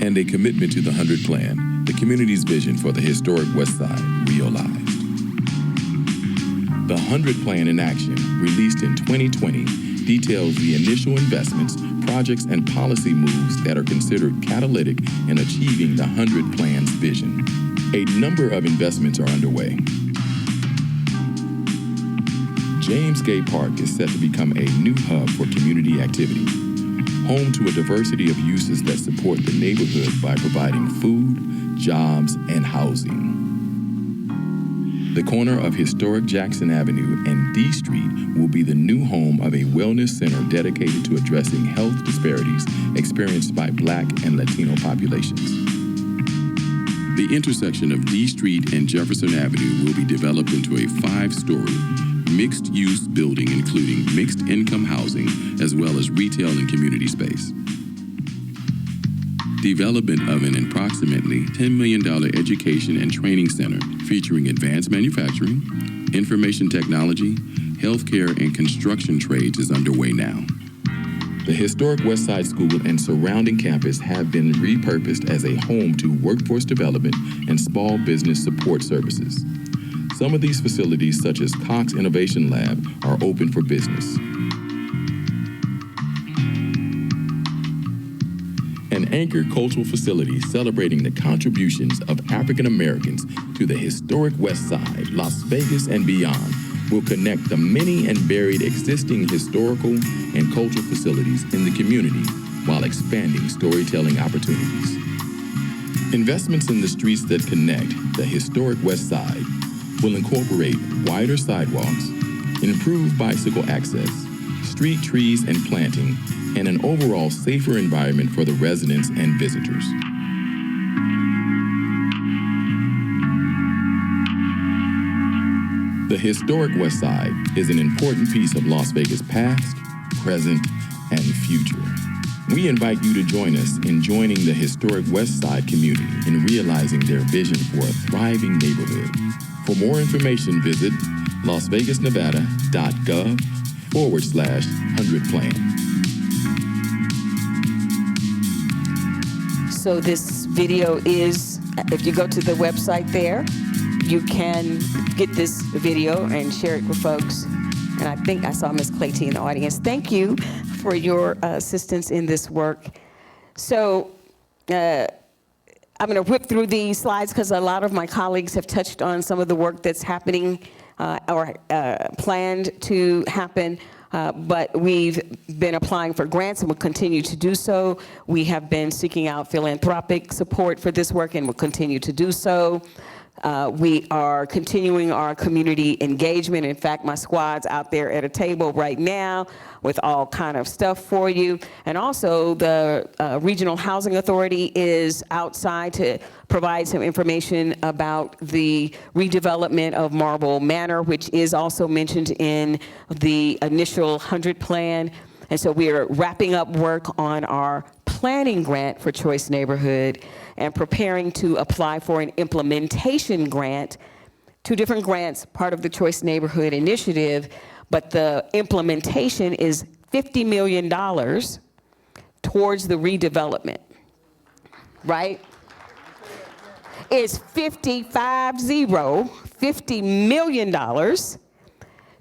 and a commitment to the 100 plan, the community's vision for the historic West Side, realized. The 100 plan in action, released in 2020, details the initial investments, projects, and policy moves that are considered catalytic in achieving the 100 plan's vision. A number of investments are underway. James Gay Park is set to become a new hub for community activity, home to a diversity of uses that support the neighborhood by providing food, jobs, and housing. The corner of historic Jackson Avenue and D Street will be the new home of a wellness center dedicated to addressing health disparities experienced by Black and Latino populations. The intersection of D Street and Jefferson Avenue will be developed into a 5-story, mixed-use building including mixed-income housing as well as retail and community space. Development of an approximately $10 million education and training center featuring advanced manufacturing, information technology, healthcare, and construction trades is underway now. The historic West Side School and surrounding campus have been repurposed as a home to workforce development and small business support services. some of these facilities, such as Cox Innovation Lab, are open for business. An Anchor cultural facility celebrating the contributions of African Americans to the historic West Side, Las Vegas, and beyond will connect the many and varied existing historical and cultural facilities in the community while expanding storytelling opportunities. Investments in the streets that connect the historic West Side will incorporate wider sidewalks, improved bicycle access, street trees and planting, and an overall safer environment for the residents and visitors. The historic West Side is an important piece of Las Vegas' past, present, and future. We invite you to join us in joining the historic West Side community in realizing their vision for a thriving neighborhood. For more information, visit lasvegasnevada.gov/100plan. So this video is, if you go to the website there, you can get this video and share it with folks. And I think I saw Ms. Clayton in the audience. Thank you for your assistance in this work. So I'm going to whip through these slides because a lot of my colleagues have touched on some of the work that's happening or planned to happen. But we've been applying for grants and will continue to do so. We have been seeking out philanthropic support for this work and will continue to do so. We are continuing our community engagement. In fact, my squad's out there at a table right now with all kind of stuff for you. And also the Regional Housing Authority is outside to provide some information about the redevelopment of Marble Manor, which is also mentioned in the initial 100 plan. And so we are wrapping up work on our planning grant for Choice Neighborhood and preparing to apply for an implementation grant, 2 different grants, part of the Choice Neighborhood Initiative, but the implementation is $50 million towards the redevelopment, right? It's $50 million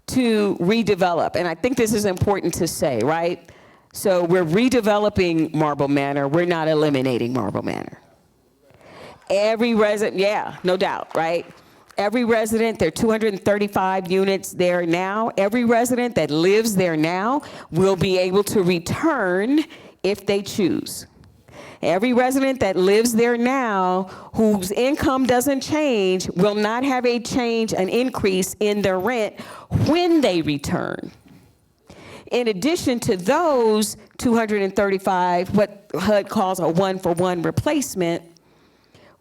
to redevelop. And I think this is important to say, right? So we're redeveloping Marble Manor. We're not eliminating Marble Manor. Every resident, yeah, no doubt, right? Every resident, there are 235 units there now. Every resident that lives there now will be able to return if they choose. Every resident that lives there now whose income doesn't change will not have a change, an increase in their rent when they return. In addition to those 235, what HUD calls a 1-for-1 replacement,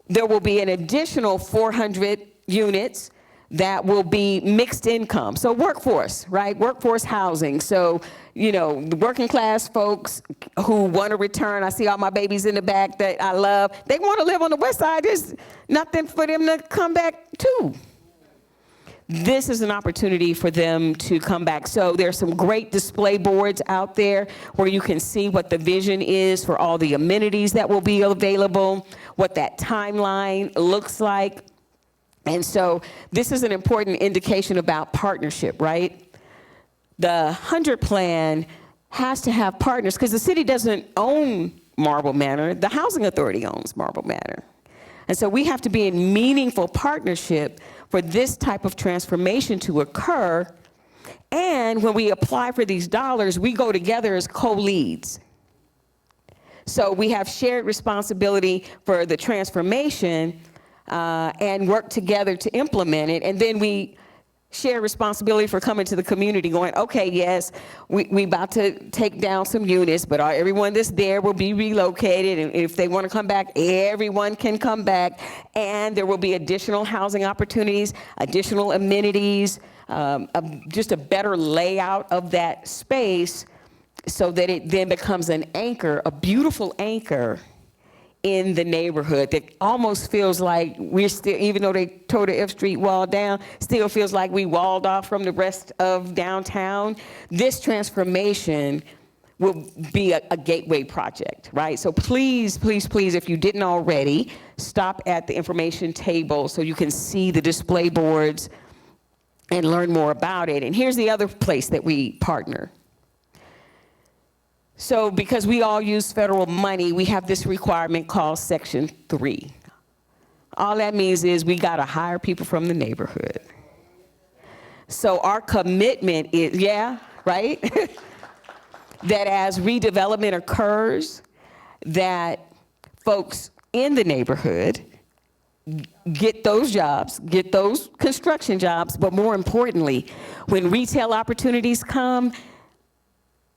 there will be an additional 400 units that will be mixed income. So workforce, right? Workforce housing. So, you know, the working class folks who want to return, I see all my babies in the back that I love, they want to live on the West Side. There's nothing for them to come back to. This is an opportunity for them to come back. So there's some great display boards out there where you can see what the vision is for all the amenities that will be available, what that timeline looks like. And so this is an important indication about partnership, right? The 100 plan has to have partners because the city doesn't own Marble Manor. The Housing Authority owns Marble Manor. And so we have to be in meaningful partnership for this type of transformation to occur. And when we apply for these dollars, we go together as co-leads. So we have shared responsibility for the transformation and work together to implement it. And then we share responsibility for coming to the community going, okay, yes, we about to take down some units, but everyone that's there will be relocated. And if they want to come back, everyone can come back. And there will be additional housing opportunities, additional amenities, just a better layout of that space so that it then becomes an anchor, a beautiful anchor in the neighborhood that almost feels like we're still, even though they tore the F Street wall down, still feels like we walled off from the rest of downtown. This transformation will be a gateway project, right? So please, please, please, if you didn't already, stop at the information table so you can see the display boards and learn more about it. And here's the other place that we partner. So because we all use federal money, we have this requirement called Section 3. All that means is we got to hire people from the neighborhood. So our commitment is, yeah, right? That as redevelopment occurs, that folks in the neighborhood get those jobs, get those construction jobs, but more importantly, when retail opportunities come,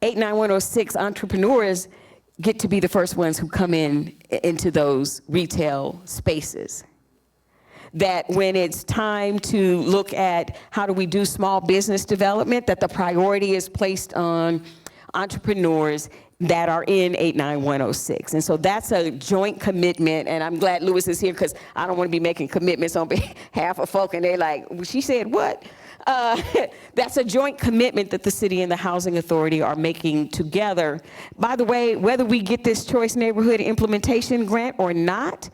89106 entrepreneurs get to be the first ones who come into those retail spaces. That when it's time to look at how do we do small business development, that the priority is placed on entrepreneurs that are in 89106. And so that's a joint commitment, and I'm glad Lewis is here because I don't want to be making commitments on behalf of folk and they're like, well, she said what? That's a joint commitment that the city and the Housing Authority are making together. By the way, whether we get this Choice Neighborhood Implementation Grant or not,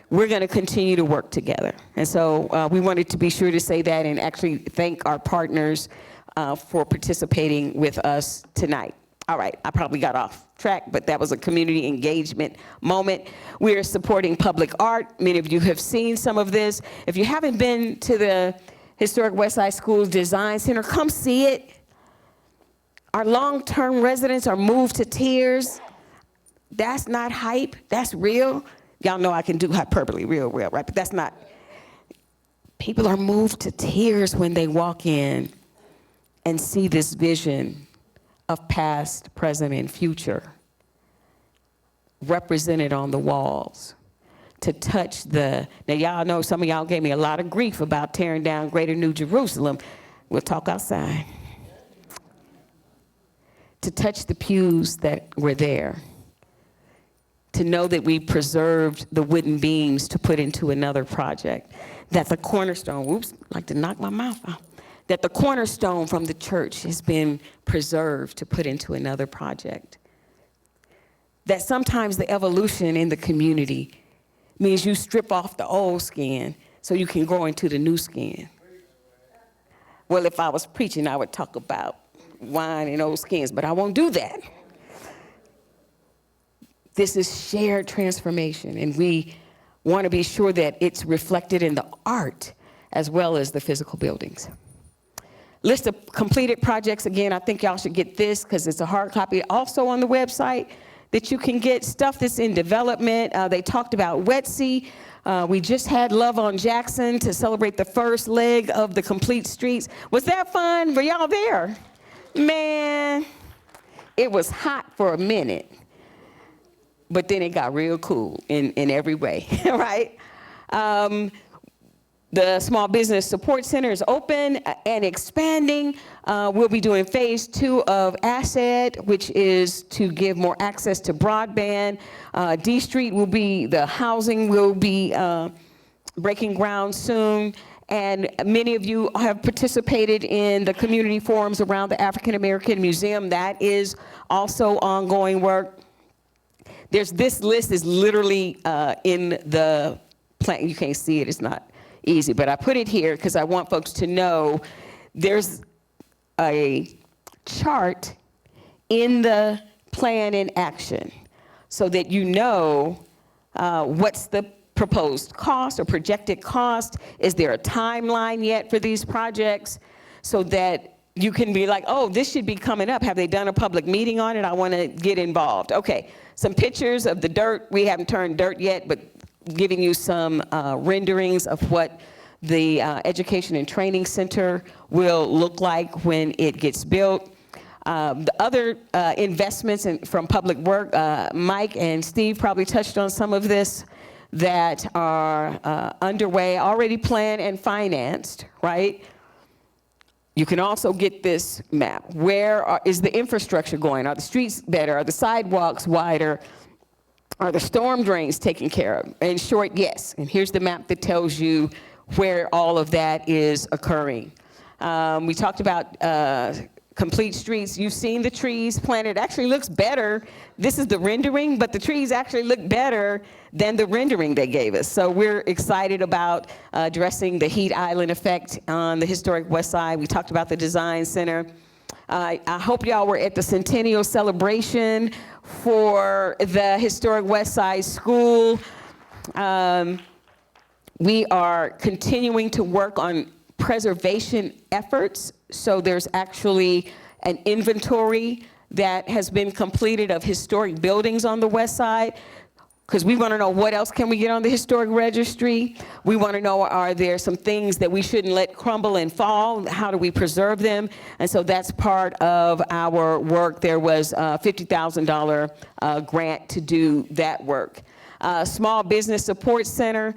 we're going to continue to work together. And so we wanted to be sure to say that and actually thank our partners for participating with us tonight. All right, I probably got off track, but that was a community engagement moment. We are supporting public art. Many of you have seen some of this. If you haven't been to the Historic Westside Schools Design Center, come see it. Our long-term residents are moved to tears. That's not hype, that's real. Y'all know I can do hyperbole real, right? But that's not. People are moved to tears when they walk in and see this vision of past, present, and future represented on the walls. To touch now y'all know some of y'all gave me a lot of grief about tearing down Greater New Jerusalem. We'll talk outside. To touch the pews that were there. To know that we preserved the wooden beams to put into another project. That the cornerstone, whoops, like to knock my mouth out. That the cornerstone from the church has been preserved to put into another project. That sometimes the evolution in the community means you strip off the old skin so you can grow into the new skin. Well, if I was preaching, I would talk about wine and old skins, but I won't do that. This is shared transformation, and we want to be sure that it's reflected in the art as well as the physical buildings. List of completed projects, again, I think y'all should get this because it's a hard copy also on the website that you can get stuff that's in development. They talked about WETC. We just had Love on Jackson to celebrate the first leg of the Complete Streets. Was that fun? Were y'all there? Man, it was hot for a minute, but then it got real cool in every way, right? The Small Business Support Center is open and expanding. We'll be doing phase 2 of ASSET, which is to give more access to broadband. D Street will be, the housing will be breaking ground soon. And many of you have participated in the community forums around the African American Museum. That is also ongoing work. This list is literally in the plan. You can't see it, it's not easy, but I put it here because I want folks to know there's a chart in the plan in action so that you know what's the proposed cost or projected cost. Is there a timeline yet for these projects so that you can be like, oh, this should be coming up. Have they done a public meeting on it? I want to get involved. Okay, some pictures of the dirt. We haven't turned dirt yet, but giving you some renderings of what the Education and Training Center will look like when it gets built. The other investments from Public Work, Mike and Steve probably touched on some of this, that are underway, already planned and financed, right? You can also get this map. Where is the infrastructure going? Are the streets better? Are the sidewalks wider? Are the storm drains taken care of? In short, yes. And here's the map that tells you where all of that is occurring. We talked about complete streets. You've seen the trees planted. It actually looks better. This is the rendering, but the trees actually look better than the rendering they gave us. So we're excited about addressing the heat island effect on the historic West Side. We talked about the design center. I hope y'all were at the centennial celebration for the historic West Side School. We are continuing to work on preservation efforts. So there's actually an inventory that has been completed of historic buildings on the West Side, because we want to know what else can we get on the historic registry. We want to know, are there some things that we shouldn't let crumble and fall? How do we preserve them? And so that's part of our work. There was a $50,000 grant to do that work. Small Business Support Center,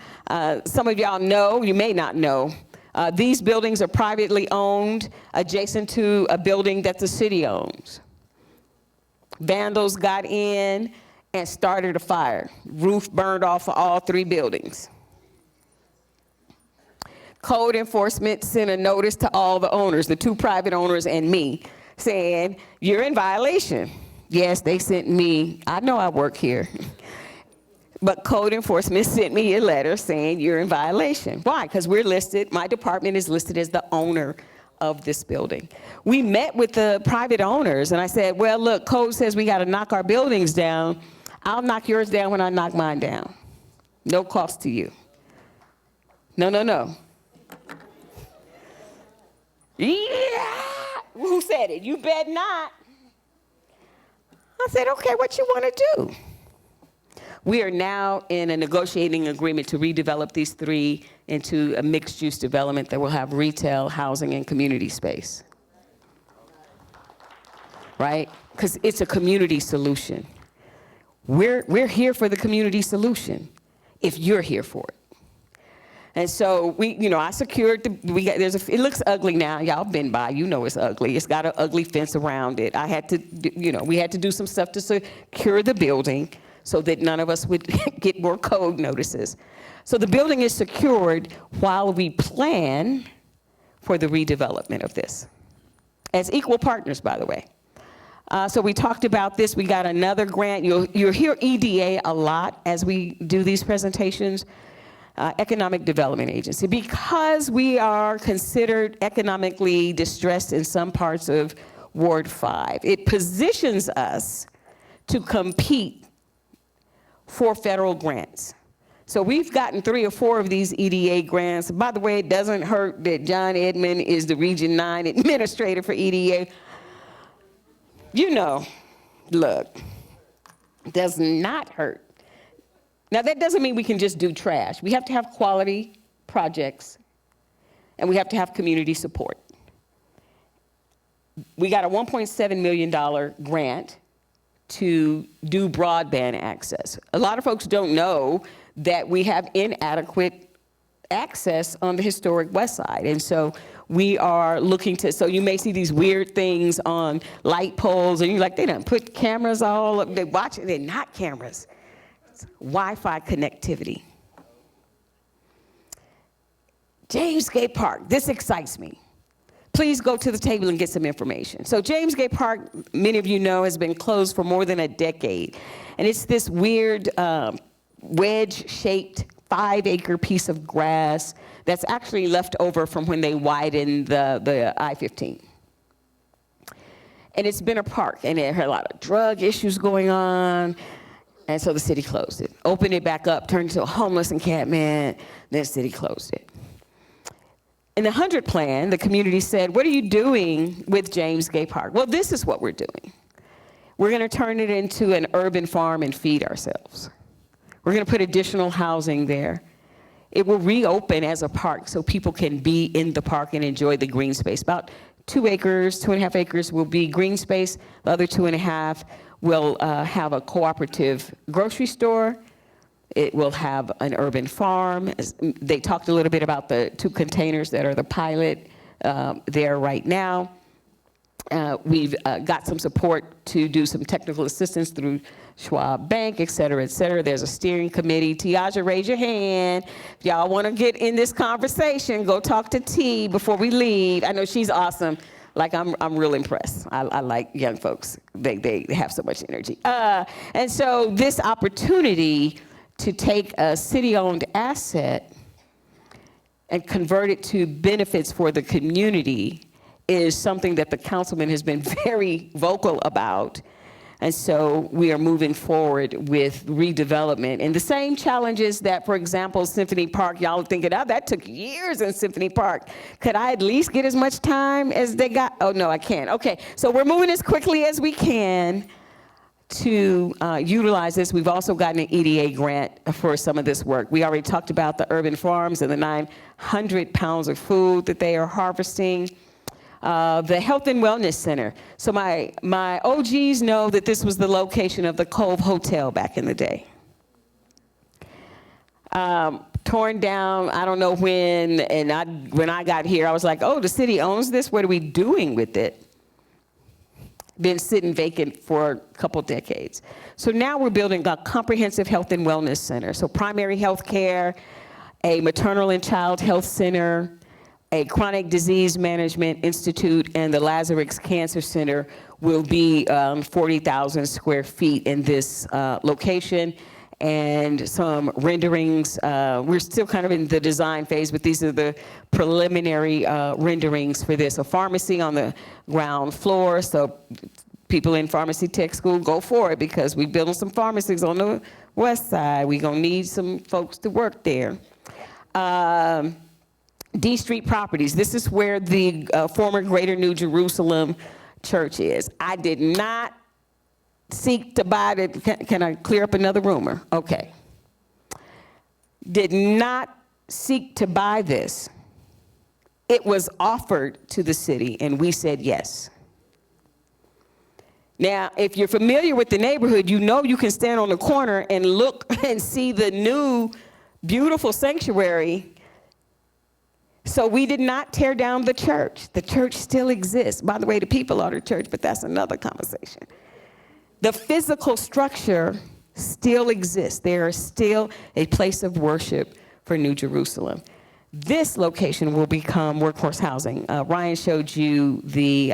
some of y'all know, you may not know, these buildings are privately owned, adjacent to a building that the city owns. Vandals got in and started a fire. Roof burned off of all 3 buildings. Code enforcement sent a notice to all the owners, the 2 private owners and me, saying, you're in violation. Yes, they sent me, I know I work here. But code enforcement sent me a letter saying you're in violation. Why? Because we're listed, my department is listed as the owner of this building. We met with the private owners and I said, well, look, code says we got to knock our buildings down. I'll knock yours down when I knock mine down. No cost to you. No, no, no. Yeah! Who said it? You bet not. I said, okay, what you want to do? We are now in a negotiating agreement to redevelop these 3 into a mixed-use development that will have retail, housing, and community space. Right? Because it's a community solution. We're here for the community solution if you're here for it. And so I secured it looks ugly now. Y'all been by, you know it's ugly. It's got an ugly fence around it. I had to, we had to do some stuff to secure the building so that none of us would get more code notices. So the building is secured while we plan for the redevelopment of this. As equal partners, by the way. So we talked about this. We got another grant. You'll hear EDA a lot as we do these presentations. Economic Development Agency. Because we are considered economically distressed in some parts of Ward 5, it positions us to compete for federal grants. So we've gotten 3 or 4 of these EDA grants. By the way, it doesn't hurt that John Edmond is the Region 9 administrator for EDA. Look, does not hurt. Now that doesn't mean we can just do trash. We have to have quality projects and we have to have community support. We got a $1.7 million grant to do broadband access. A lot of folks don't know that we have inadequate access on the historic West Side. And so we are looking to, so you may see these weird things on light poles and you're like, they done put cameras all up, they watch it, they're not cameras. It's Wi-Fi connectivity. James Gay Park, this excites me. Please go to the table and get some information. So James Gay Park, many of you know, has been closed for more than a decade. And it's this weird wedge-shaped 5-acre piece of grass that's actually left over from when they widened the I-15. And it's been a park, and it had a lot of drug issues going on, and so the city closed it. Opened it back up, turned it into a homeless encampment, then the city closed it. In the 100 plan, the community said, what are you doing with James Gay Park? Well, this is what we're doing. We're going to turn it into an urban farm and feed ourselves. We're going to put additional housing there. It will reopen as a park so people can be in the park and enjoy the green space. About 2 acres, 2.5 acres will be green space. The other 2.5 will have a cooperative grocery store. It will have an urban farm. They talked a little bit about the 2 containers that are the pilot there right now. We've got some support to do some technical assistance through Schwab Bank, et cetera, et cetera. There's a steering committee. Tiaja, raise your hand. If y'all want to get in this conversation, go talk to T before we leave. I know she's awesome. Like I'm real impressed. I like young folks. They have so much energy. And so this opportunity to take a city-owned asset and convert it to benefits for the community is something that the councilman has been very vocal about. And so we are moving forward with redevelopment. And the same challenges that, for example, Symphony Park, y'all are thinking, oh, that took years in Symphony Park. Could I at least get as much time as they got? Oh, no, I can't. Okay, so we're moving as quickly as we can to utilize this. We've also gotten an EDA grant for some of this work. We already talked about the urban farms and the 900 pounds of food that they are harvesting. The Health and Wellness Center. So my OGs know that this was the location of the Cove Hotel back in the day. Torn down, I don't know when, and when I got here, I was like, oh, the city owns this? What are we doing with it? Been sitting vacant for a couple decades. So now we're building a comprehensive health and wellness center. So primary health care, a maternal and child health center, a chronic disease management institute, and the Lazarus Cancer Center will be 40,000 square feet in this location, and some renderings. We're still kind of in the design phase, but these are the preliminary renderings for this. A pharmacy on the ground floor, so people in pharmacy tech school, go for it, because we're building some pharmacies on the west side. We're gonna need some folks to work there. D Street Properties, this is where the former Greater New Jerusalem Church is. I did not seek to buy it. Can I clear up another rumor? Okay. Did not seek to buy this. It was offered to the city and we said yes. Now, if you're familiar with the neighborhood, you know you can stand on the corner and look and see the new beautiful sanctuary. So we did not tear down the church. The church still exists. By the way, the people are the church, but that's another conversation. The physical structure still exists. There is still a place of worship for New Jerusalem. This location will become workforce housing. Ryan showed you the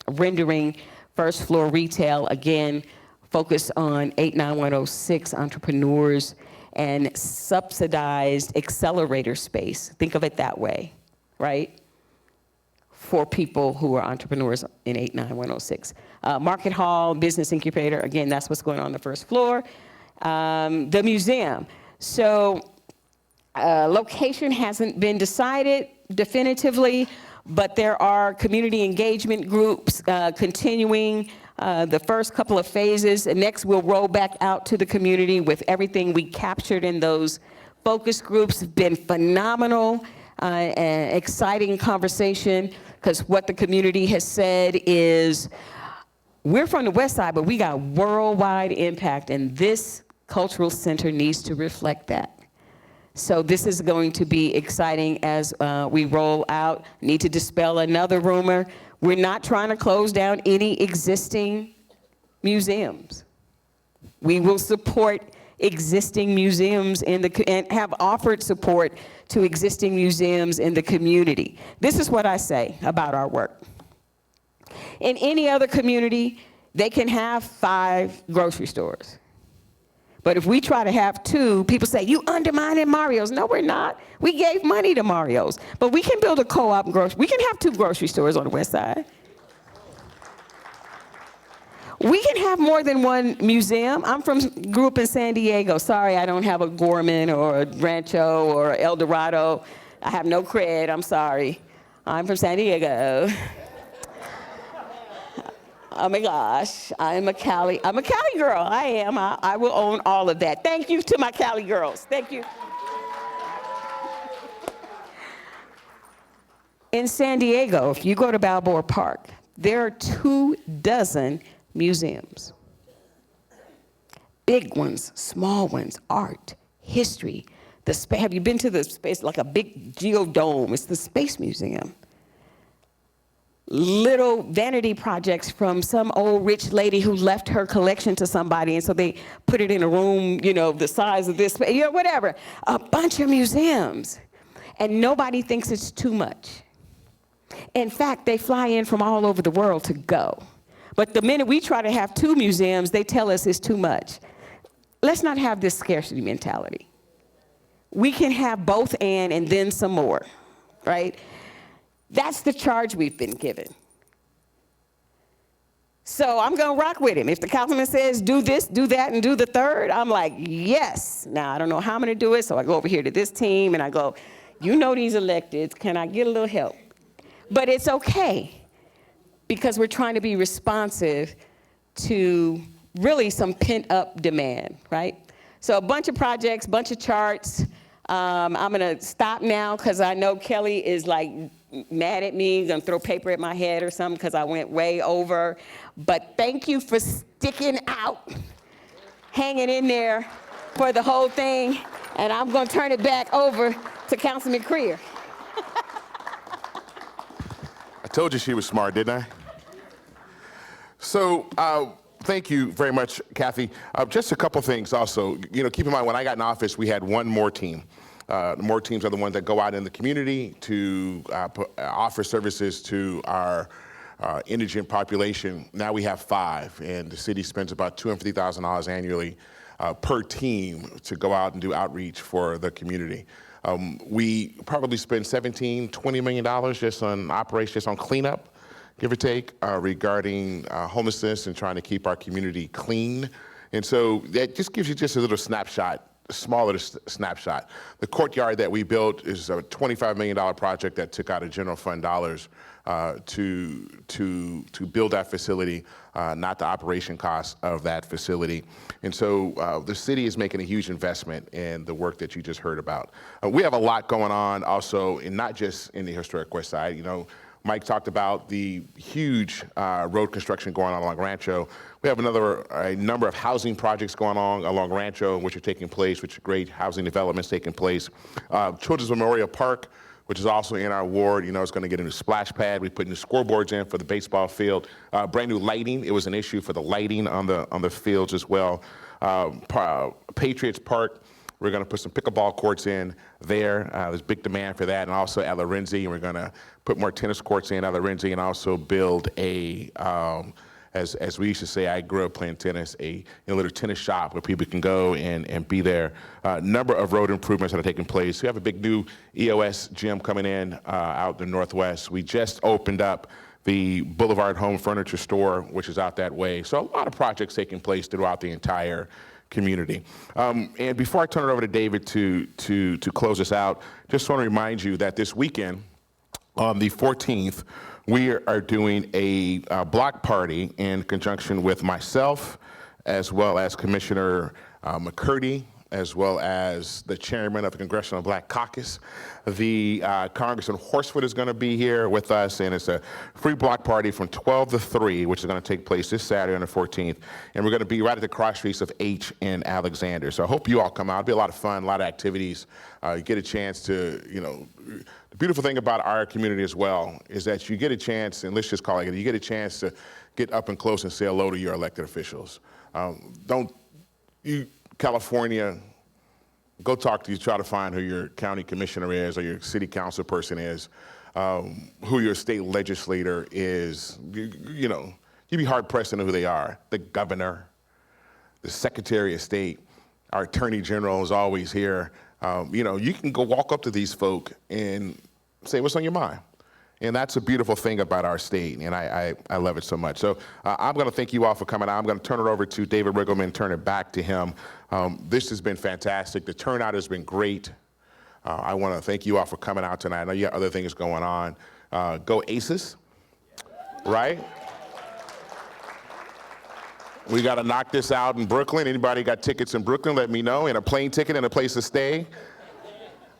rendering, first floor retail, again, focused on 89106 entrepreneurs and subsidized accelerator space. Think of it that way, right? For people who are entrepreneurs in 89106. Market Hall, Business Incubator, again, that's what's going on the first floor. The museum. So location hasn't been decided definitively, but there are community engagement groups continuing the first couple of phases, and next we'll roll back out to the community with everything we captured in those focus groups. Been phenomenal, exciting conversation, because what the community has said is, we're from the west side, but we got worldwide impact, and this cultural center needs to reflect that. So this is going to be exciting as we roll out. Need to dispel another rumor. We're not trying to close down any existing museums. We will support existing museums and have offered support to existing museums in the community. This is what I say about our work. In any other community, they can have 5 grocery stores. But if we try to have 2, people say, you undermining Mario's. No, we're not. We gave money to Mario's. But we can build a co-op grocery. We can have 2 grocery stores on the west side. We can have more than 1 museum. Grew up in San Diego. Sorry, I don't have a Gorman or a Rancho or El Dorado. I have no cred, I'm sorry. I'm from San Diego. Oh my gosh, I'm a Cali girl. I am. I will own all of that. Thank you to my Cali girls. Thank you. In San Diego, if you go to Balboa Park, there are 24 museums. Big ones, small ones, art, history. Have you been to the space, like a big geodome? It's the Space Museum. Little vanity projects from some old rich lady who left her collection to somebody, and so they put it in a room, you know, the size of this, you know, whatever. A bunch of museums, and nobody thinks it's too much. In fact, they fly in from all over the world to go. But the minute we try to have 2 museums, they tell us it's too much. Let's not have this scarcity mentality. We can have both and then some more, right? That's the charge we've been given. So I'm going to rock with him. If the councilman says, do this, do that, and do the third, I'm like, yes. Now, I don't know how I'm going to do it, so I go over here to this team, and I go, you know these electeds, can I get a little help? But it's okay, because we're trying to be responsive to really some pent-up demand, right? So a bunch of projects, bunch of charts. I'm going to stop now, because I know Kelly is like mad at me, gonna throw paper at my head or something because I went way over. But thank you for sticking out, hanging in there for the whole thing. And I'm gonna turn it back over to Councilman Creer. I told you she was smart, didn't I? So, thank you very much, Kathy. Just a couple things also. You know, keep in mind, when I got in office, we had one more team. More teams are the ones that go out in the community to offer services to our indigent population. Now we have 5, and the city spends about $250,000 annually per team to go out and do outreach for the community. We probably spend $17–20 million just on operations, just on cleanup, give or take, regarding homelessness and trying to keep our community clean. And so that just gives you just a little snapshot, smaller snapshot. The courtyard that we built is a $25 million project that took out of general fund dollars to build that facility, not the operation costs of that facility. And so the city is making a huge investment in the work that you just heard about. We have a lot going on also, and not just in the historic West Side. You know, Mike talked about the huge road construction going on along Rancho. We have a number of housing projects going on along Rancho, which are taking place, which are great housing developments taking place. Children's Memorial Park, which is also in our ward, you know, it's going to get a new splash pad. We put new scoreboards in for the baseball field. Brand new lighting. It was an issue for the lighting on the fields as well. Patriots Park. We're going to put some pickleball courts in there. There's big demand for that, and also at Lorenzi, and we're going to put more tennis courts in at Lorenzi, and also build a, as we used to say, I grew up playing tennis, a little tennis shop where people can go and be there. Number of road improvements that are taking place. We have a big new EOS gym coming in out in the Northwest. We just opened up the Boulevard Home Furniture Store, which is out that way. So a lot of projects taking place throughout the entire community. And before I turn it over to David to close us out, just want to remind you that this weekend, on the 14th, we are doing a block party in conjunction with myself, as well as Commissioner McCurdy, as well as the chairman of the Congressional Black Caucus. The Congressman Horsford is going to be here with us, and it's a free block party from 12 to 3, which is going to take place this Saturday on the 14th. And we're going to be right at the cross streets of H and Alexander. So I hope you all come out. It'll be a lot of fun, a lot of activities. You get a chance to, you know, the beautiful thing about our community as well is that you get a chance, and let's just call it, you get a chance to get up and close and say hello to your elected officials. California, go talk to you, try to find who your county commissioner is or your city council person is, who your state legislator is. You know, you'd be hard pressed to know who they are. The governor, the secretary of state, our attorney general is always here. You know, you can go walk up to these folk and say, what's on your mind? And that's a beautiful thing about our state, and I love it so much. So I'm going to thank you all for coming out. I'm going to turn it over to David Riggleman, turn it back to him. This has been fantastic. The turnout has been great. I want to thank you all for coming out tonight. I know you have other things going on. Go Aces, right? We got to knock this out in Brooklyn. Anybody got tickets in Brooklyn, let me know, and a plane ticket and a place to stay.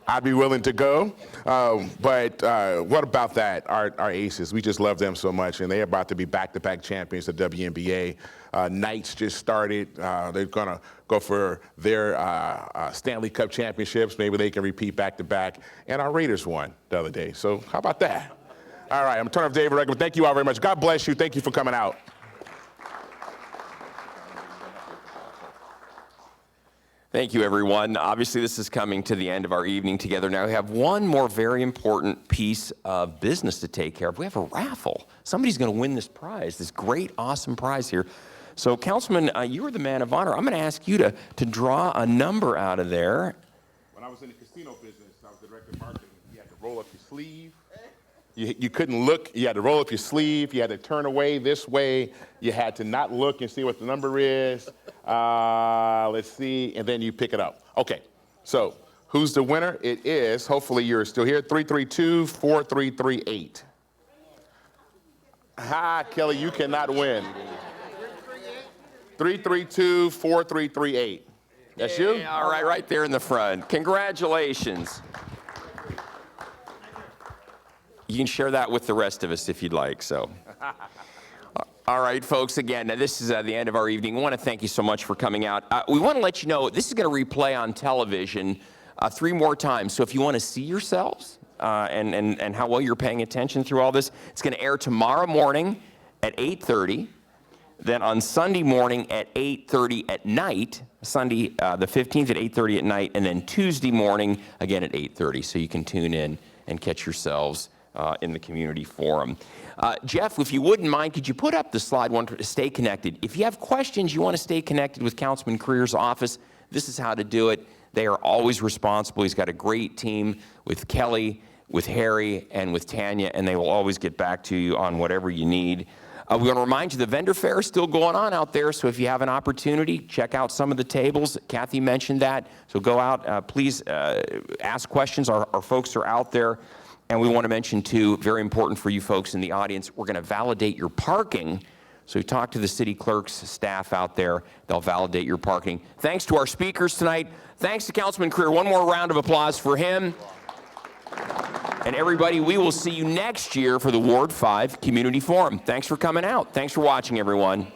I'd be willing to go, but what about that, our Aces? We just love them so much, and they're about to be back-to-back champions of WNBA. Knights just started. They're going to go for their Stanley Cup championships. Maybe they can repeat back-to-back. And our Raiders won the other day, so how about that? All right, I'm going to turn off David Riggleman. Thank you all very much. God bless you. Thank you for coming out. Thank you, everyone. Obviously, this is coming to the end of our evening together. Now, we have one more very important piece of business to take care of. We have a raffle. Somebody's going to win this prize, this great, awesome prize here. So, Councilman, you are the man of honor. I'm going to ask you to draw a number out of there. When I was in the casino business, I was the director of marketing. You had to roll up your sleeve. You couldn't look. You had to roll up your sleeve. You had to turn away this way. You had to not look and see what the number is. Let's see, and then you pick it up. Okay, so who's the winner? It is, hopefully you're still here, 332-4338. Ha, Kelly, you cannot win. 332-4338. That's you? Yeah, all right, right there in the front. Congratulations. You can share that with the rest of us if you'd like, so. All right, folks, again, this is the end of our evening. We want to thank you so much for coming out. We want to let you know this is going to replay on television 3 more times. So if you want to see yourselves and how well you're paying attention through all this, it's going to air tomorrow morning at 8:30, then on Sunday morning at 8:30 at night, Sunday the 15th at 8:30 at night, and then Tuesday morning again at 8:30. So you can tune in and catch yourselves in the community forum. Jeff, if you wouldn't mind, could you put up the slide one to stay connected? If you have questions, you want to stay connected with Councilman Creer's office, this is how to do it. They are always responsible. He's got a great team with Kelly, with Harry, and with Tanya, and they will always get back to you on whatever you need. We want to remind you the vendor fair is still going on out there, so if you have an opportunity, check out some of the tables. Kathy mentioned that, so go out, please ask questions. Our folks are out there. And we want to mention, too, very important for you folks in the audience, we're going to validate your parking. So talk to the city clerk's staff out there. They'll validate your parking. Thanks to our speakers tonight. Thanks to Councilman Creer. One more round of applause for him. And everybody, we will see you next year for the Ward 5 Community Forum. Thanks for coming out. Thanks for watching, everyone.